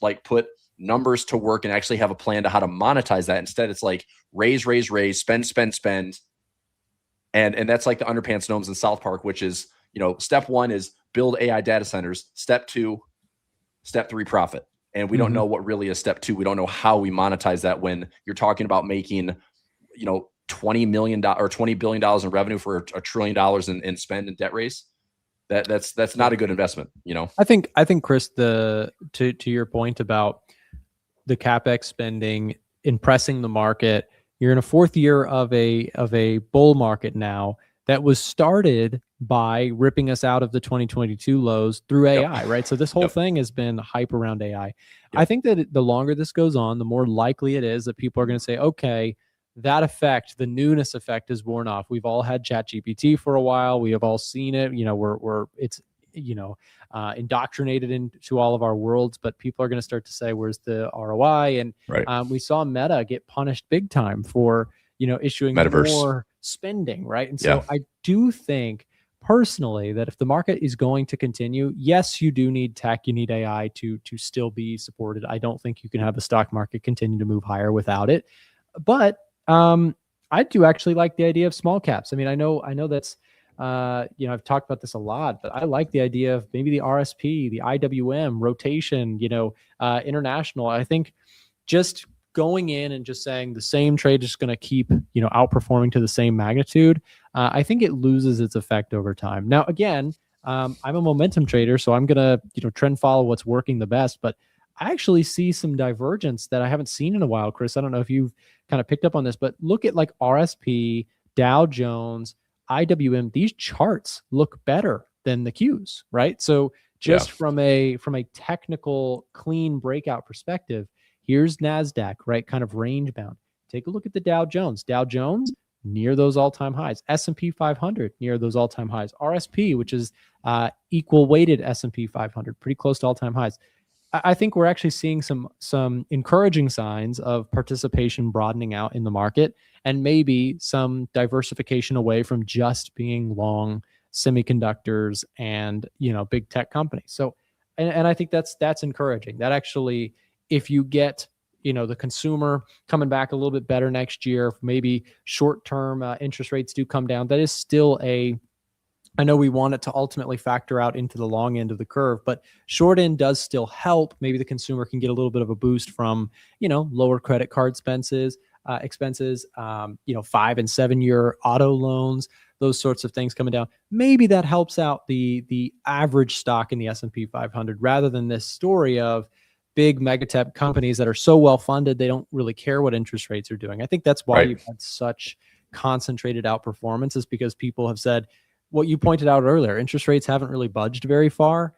Speaker 6: numbers to work and actually have a plan to how to monetize that. Instead, it's like raise, spend. And that's like the underpants gnomes in South Park, which is, step 1 is build AI data centers. Step 2, step 3, profit. And we don't know what really is step 2. We don't know how we monetize that when you're talking about making, $20 million or $20 billion in revenue for $1 trillion in spend and debt raise. That's not a good investment.
Speaker 2: I think Chris, to your point about the capex spending impressing the market, you're in a 4th year of a bull market now that was started by ripping us out of the 2022 lows through AI, right? So this whole thing has been hype around AI. I think that the longer this goes on, the more likely it is that people are going to say, okay, that effect, the newness effect, is worn off. We've all had ChatGPT for a while. We have all seen it. It's indoctrinated into all of our worlds, but people are going to start to say, where's the ROI? And we saw Meta get punished big time for, issuing
Speaker 6: Metaverse.
Speaker 2: More spending, right? And so I do think personally that if the market is going to continue, yes, you do need tech, you need AI to still be supported. I don't think you can have the stock market continue to move higher without it. But I do actually like the idea of small caps. I mean, I know that's I've talked about this a lot, but I like the idea of maybe the RSP, the IWM, rotation, international. I think just going in and just saying the same trade is going to keep, outperforming to the same magnitude, I think it loses its effect over time. Now, again, I'm a momentum trader, so I'm going to, trend follow what's working the best. But I actually see some divergence that I haven't seen in a while, Chris. I don't know if you've kind of picked up on this, but look at like RSP, Dow Jones, IWM. These charts look better than the Qs, right? So just from a technical clean breakout perspective, here's NASDAQ, right? Kind of range bound. Take a look at the Dow Jones. Dow Jones near those all-time highs. S&P 500 near those all-time highs. RSP, which is equal weighted S&P 500, pretty close to all-time highs. I think we're actually seeing some encouraging signs of participation broadening out in the market, and maybe some diversification away from just being long semiconductors and big tech companies. So, and I think that's encouraging. That actually, if you get the consumer coming back a little bit better next year, maybe short-term interest rates do come down, that is still I know we want it to ultimately factor out into the long end of the curve, but short end does still help. Maybe the consumer can get a little bit of a boost from, lower credit card expenses, 5 and 7 year auto loans, those sorts of things coming down. Maybe that helps out the average stock in the S&P 500, rather than this story of big megatech companies that are so well funded they don't really care what interest rates are doing. I think that's why you've had such concentrated outperformance, is because people have said what you pointed out earlier. Interest rates haven't really budged very far.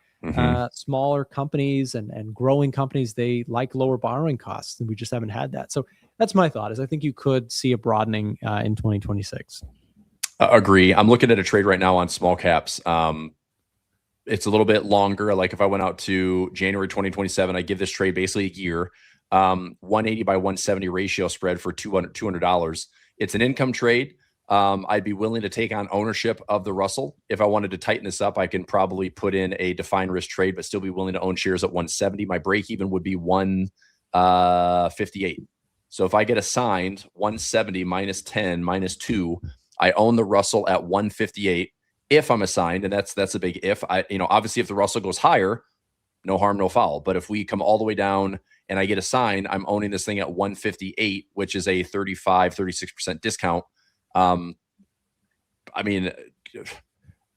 Speaker 2: Smaller companies and growing companies, they like lower borrowing costs, and we just haven't had that. So that's my thought, is I think you could see a broadening in 2026.
Speaker 6: Agree. I'm looking at a trade right now on small caps. It's a little bit longer. Like if I went out to January 2027, I give this trade basically a year, 180 by 170 ratio spread for $200. It's an income trade. I'd be willing to take on ownership of the Russell. If I wanted to tighten this up, I can probably put in a defined risk trade, but still be willing to own shares at 170. My break even would be 158. So if I get assigned 170 minus 10 minus 2, I own the Russell at 158 if I'm assigned, and that's a big if. Obviously if the Russell goes higher, no harm, no foul. But if we come all the way down and I get assigned, I'm owning this thing at 158, which is a 36% discount.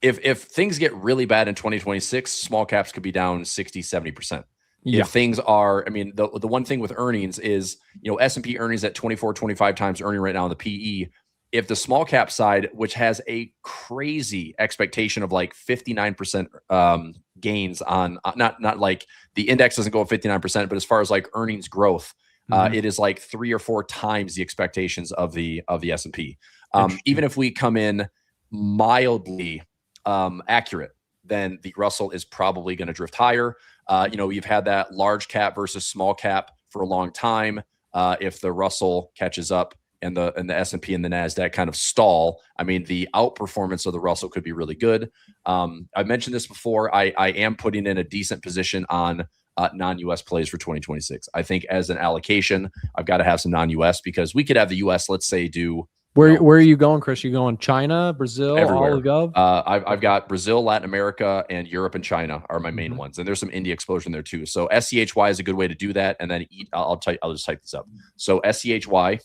Speaker 6: If things get really bad in 2026, small caps could be down 60, 70%. If things are, the one thing with earnings is, S&P earnings at 24, 25 times earning right now in the PE. If the small cap side, which has a crazy expectation of like 59% gains on, not like the index doesn't go up 59%, but as far as like earnings growth, it is like 3 or 4 times the expectations of the S&P. Even if we come in mildly accurate, then the Russell is probably going to drift higher. We've had that large cap versus small cap for a long time. If the Russell catches up and the S&P and the NASDAQ kind of stall, the outperformance of the Russell could be really good. I've mentioned this before. I am putting in a decent position on non-US plays for 2026. I think as an allocation, I've got to have some non-US, because we could have the US, let's say, do.
Speaker 2: Where are you going, Chris? You going China, Brazil,
Speaker 6: everywhere.
Speaker 2: all of
Speaker 6: I've got Brazil, Latin America, and Europe and China are my main ones, and there's some India exposure in there too. So SCHY is a good way to do that, and then I'll just type this up. So SCHY,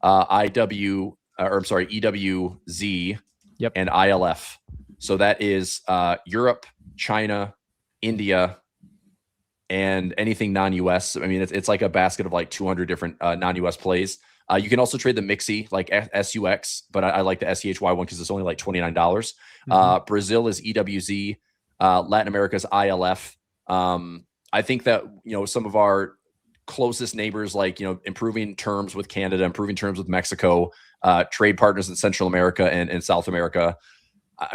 Speaker 6: EWZ, and ILF. So that is Europe, China, India, and anything non-US. It's like a basket of like 200 different non-US plays. You can also trade the Mixi, like SUX, but I like the SCHY one because it's only like $29. Brazil is EWZ. Latin America is ILF. I think that, some of our closest neighbors, like, improving terms with Canada, improving terms with Mexico, trade partners in Central America and South America.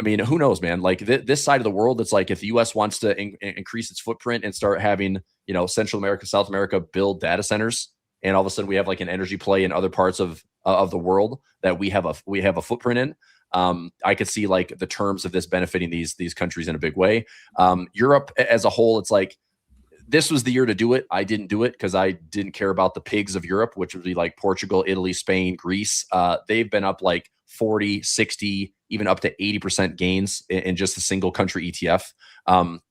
Speaker 6: Who knows, man? Like this side of the world, it's like if the U.S. wants to increase its footprint and start having, Central America, South America build data centers, and all of a sudden we have like an energy play in other parts of the world that we have a footprint in. I could see like the terms of this benefiting these countries in a big way. Europe as a whole, it's like this was the year to do it. I didn't do it because I didn't care about the pigs of Europe, which would be like Portugal, Italy, Spain, Greece. They've been up like 40, 60, even up to 80% gains in just a single country ETF.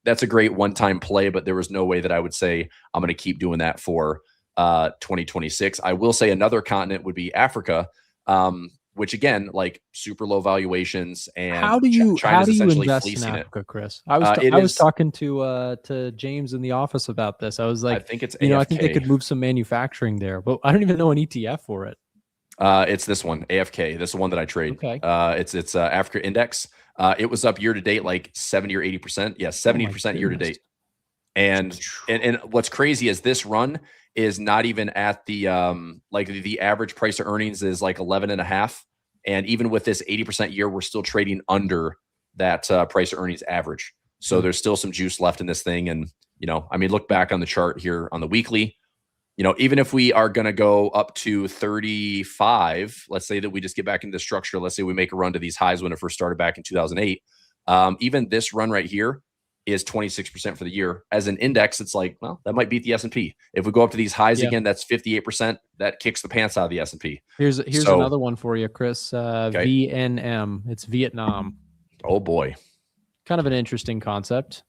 Speaker 6: That's a great one-time play, but there was no way that I would say I'm going to keep doing that for 2026. I will say another continent would be Africa, which again, like super low valuations, and
Speaker 2: How do you
Speaker 6: China's essentially
Speaker 2: invest in
Speaker 6: fleecing it.
Speaker 2: Africa, Chris? I was talking to James in the office about this. I was like,
Speaker 6: I think it's
Speaker 2: I think they
Speaker 6: AFK.
Speaker 2: could move some manufacturing there, but I don't even know an ETF for it.
Speaker 6: It's this one, AFK. This is the one that I trade.
Speaker 2: Okay.
Speaker 6: It's Africa Index. It was up year to date like 70 or 80%. Yeah, 70% year to date. And what's crazy is this run is not even at the like the average price of earnings is like 11.5. And even with this 80% year, we're still trading under that price of earnings average. So there's still some juice left in this thing. And, I mean, look back on the chart here on the weekly, even if we are going to go up to 35, let's say that we just get back into the structure. Let's say we make a run to these highs when it first started back in 2008. Even this run right here is 26% for the year. As an index, it's like, well, that might beat the S&P. If we go up to these highs again, that's 58%. That kicks the pants out of the S&P.
Speaker 2: Here's another one for you, Chris. VNM. It's Vietnam.
Speaker 6: Oh boy.
Speaker 2: Kind of an interesting concept.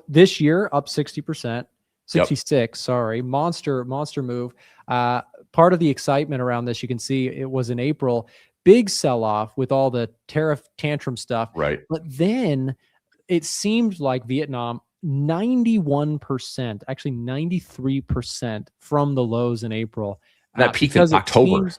Speaker 2: This year up 60%. 66, sorry. Monster move. Part of the excitement around this, you can see it was in April. Big sell-off with all the tariff tantrum stuff.
Speaker 6: Right.
Speaker 2: But then it seemed like Vietnam 91%, actually 93% from the lows in April.
Speaker 6: That peaked in October.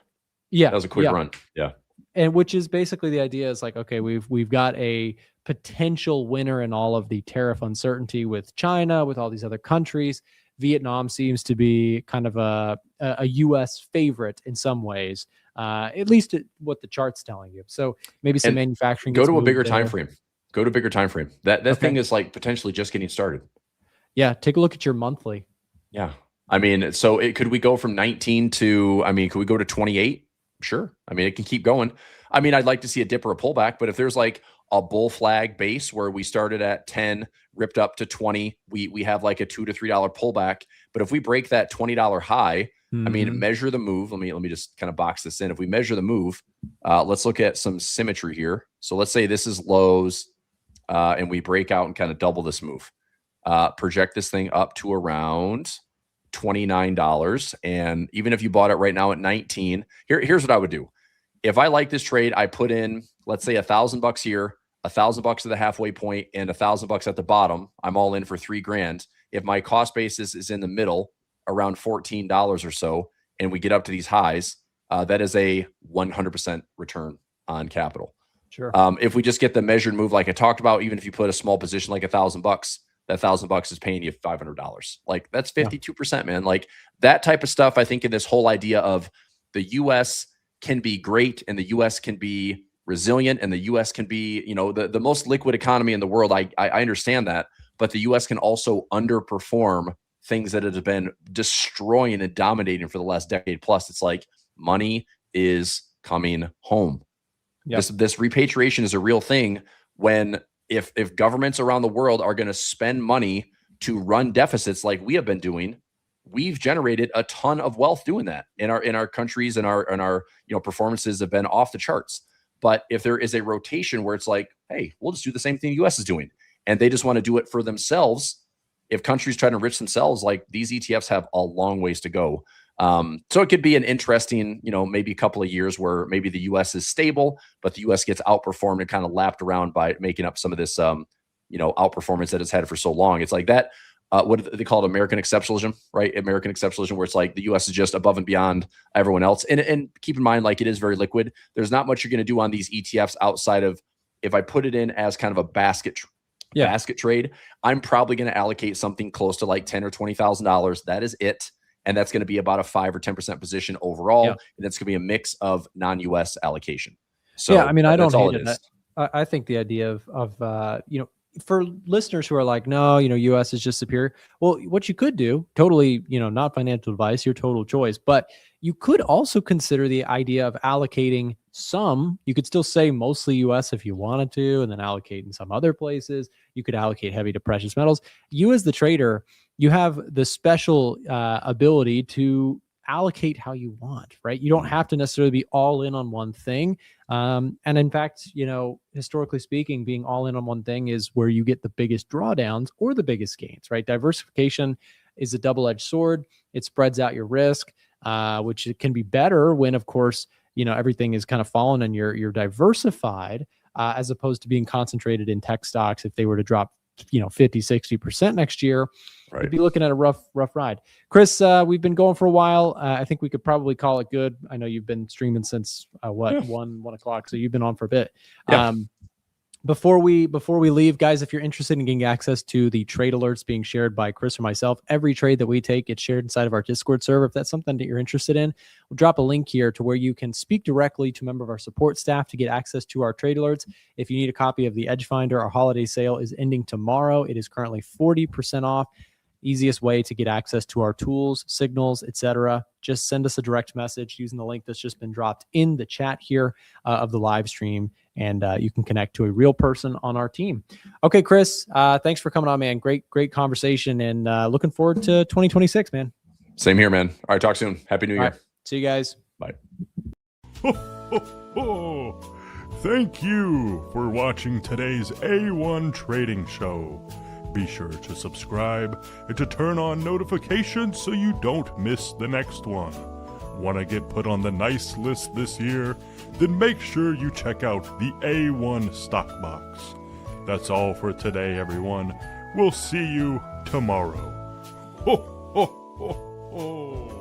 Speaker 6: That was a quick run. Yeah.
Speaker 2: And which is basically the idea is like, okay, we've got a potential winner in all of the tariff uncertainty with China, with all these other countries. Vietnam seems to be kind of a U.S. favorite in some ways, at least what the chart's telling you. So maybe some manufacturing.
Speaker 6: Go to a bigger time frame. Go to a bigger time frame. That thing is like potentially just getting started.
Speaker 2: Yeah, take a look at your monthly.
Speaker 6: Yeah, I mean, so could we go from 19 to? I mean, could we go to 28? Sure. I mean, it can keep going. I mean, I'd like to see a dip or a pullback, but if there's like a bull flag base where we started at 10, ripped up to 20, we have like a $2 to $3 pullback. But if we break that $20 high, I mean, measure the move. Let me just kind of box this in. If we measure the move, let's look at some symmetry here. So let's say this is lows, and we break out and kind of double this move. Project this thing up to around $29. And even if you bought it right now at 19, here's what I would do. If I like this trade, I put in, let's say $1,000 here, $1,000 at the halfway point, and $1,000 at the bottom. I'm all in for $3,000. If my cost basis is in the middle, around $14 or so, and we get up to these highs, that is a 100% return on capital.
Speaker 2: Sure.
Speaker 6: If we just get the measured move, like I talked about, even if you put a small position like $1,000, that $1,000 is paying you $500. Like that's 52%, man. Like that type of stuff. I think in this whole idea of the U.S. can be great and the U.S. can be resilient and the U.S. can be, the most liquid economy in the world. I understand that, but the U.S. can also underperform things that have been destroying and dominating for the last decade plus. It's like money is coming home. Yep. This repatriation is a real thing. When if governments around the world are going to spend money to run deficits like we have been doing, we've generated a ton of wealth doing that in our countries, and our performances have been off the charts. But if there is a rotation where it's like, hey, we'll just do the same thing the U.S. is doing, and they just want to do it for themselves. If countries try to enrich themselves, like these ETFs have a long ways to go. So it could be an interesting, maybe a couple of years where maybe the U.S. is stable, but the U.S. gets outperformed and kind of lapped around by making up some of this, outperformance that it's had for so long. It's like that. What do they call it? American exceptionalism, right? American exceptionalism, where it's like the U.S. is just above and beyond everyone else. And keep in mind, like it is very liquid. There's not much you're going to do on these ETFs outside of, if I put it in as kind of a basket trade, I'm probably going to allocate something close to like $10,000 or $20,000. That is it. And that's going to be about a 5 or 10% position overall. And that's going to be a mix of non-US allocation. So
Speaker 2: yeah, I mean, I don't hate
Speaker 6: it.
Speaker 2: I think the idea of for listeners who are like, no, US is just superior. Well, what you could do, totally, not financial advice, your total choice, but you could also consider the idea of allocating some. You could still say mostly US if you wanted to, and then allocate in some other places. You could allocate heavy to precious metals. You as the trader, you have the special ability to allocate how you want, right? You don't have to necessarily be all in on one thing. And in fact, historically speaking, being all in on one thing is where you get the biggest drawdowns or the biggest gains, right? Diversification is a double-edged sword. It spreads out your risk, which it can be better when, of course, everything is kind of fallen and you're diversified, as opposed to being concentrated in tech stocks. If they were to drop 50, 60% next year,
Speaker 7: Right.
Speaker 2: you'd be looking at a rough ride. Chris, we've been going for a while. I think we could probably call it good. I know you've been streaming since 1 o'clock, so you've been on for a bit.
Speaker 6: Yeah.
Speaker 2: Before we leave, guys, if you're interested in getting access to the trade alerts being shared by Chris or myself, every trade that we take gets shared inside of our Discord server. If that's something that you're interested in, we'll drop a link here to where you can speak directly to a member of our support staff to get access to our trade alerts. If you need a copy of the Edge Finder, our holiday sale is ending tomorrow. It is currently 40% off. Easiest way to get access to our tools, signals, etc. Just send us a direct message using the link that's just been dropped in the chat here of the live stream, and you can connect to a real person on our team. Okay, Chris, thanks for coming on, man. Great conversation, and looking forward to 2026, man.
Speaker 6: Same here, man. All right, talk soon. Happy New Year.
Speaker 2: All right, see you guys.
Speaker 6: Bye.
Speaker 7: Thank you for watching today's A1 Trading Show. Be sure to subscribe and to turn on notifications so you don't miss the next one. Want to get put on the nice list this year? Then make sure you check out the A1 Stock Box. That's all for today, everyone. We'll see you tomorrow. Ho, ho, ho, ho.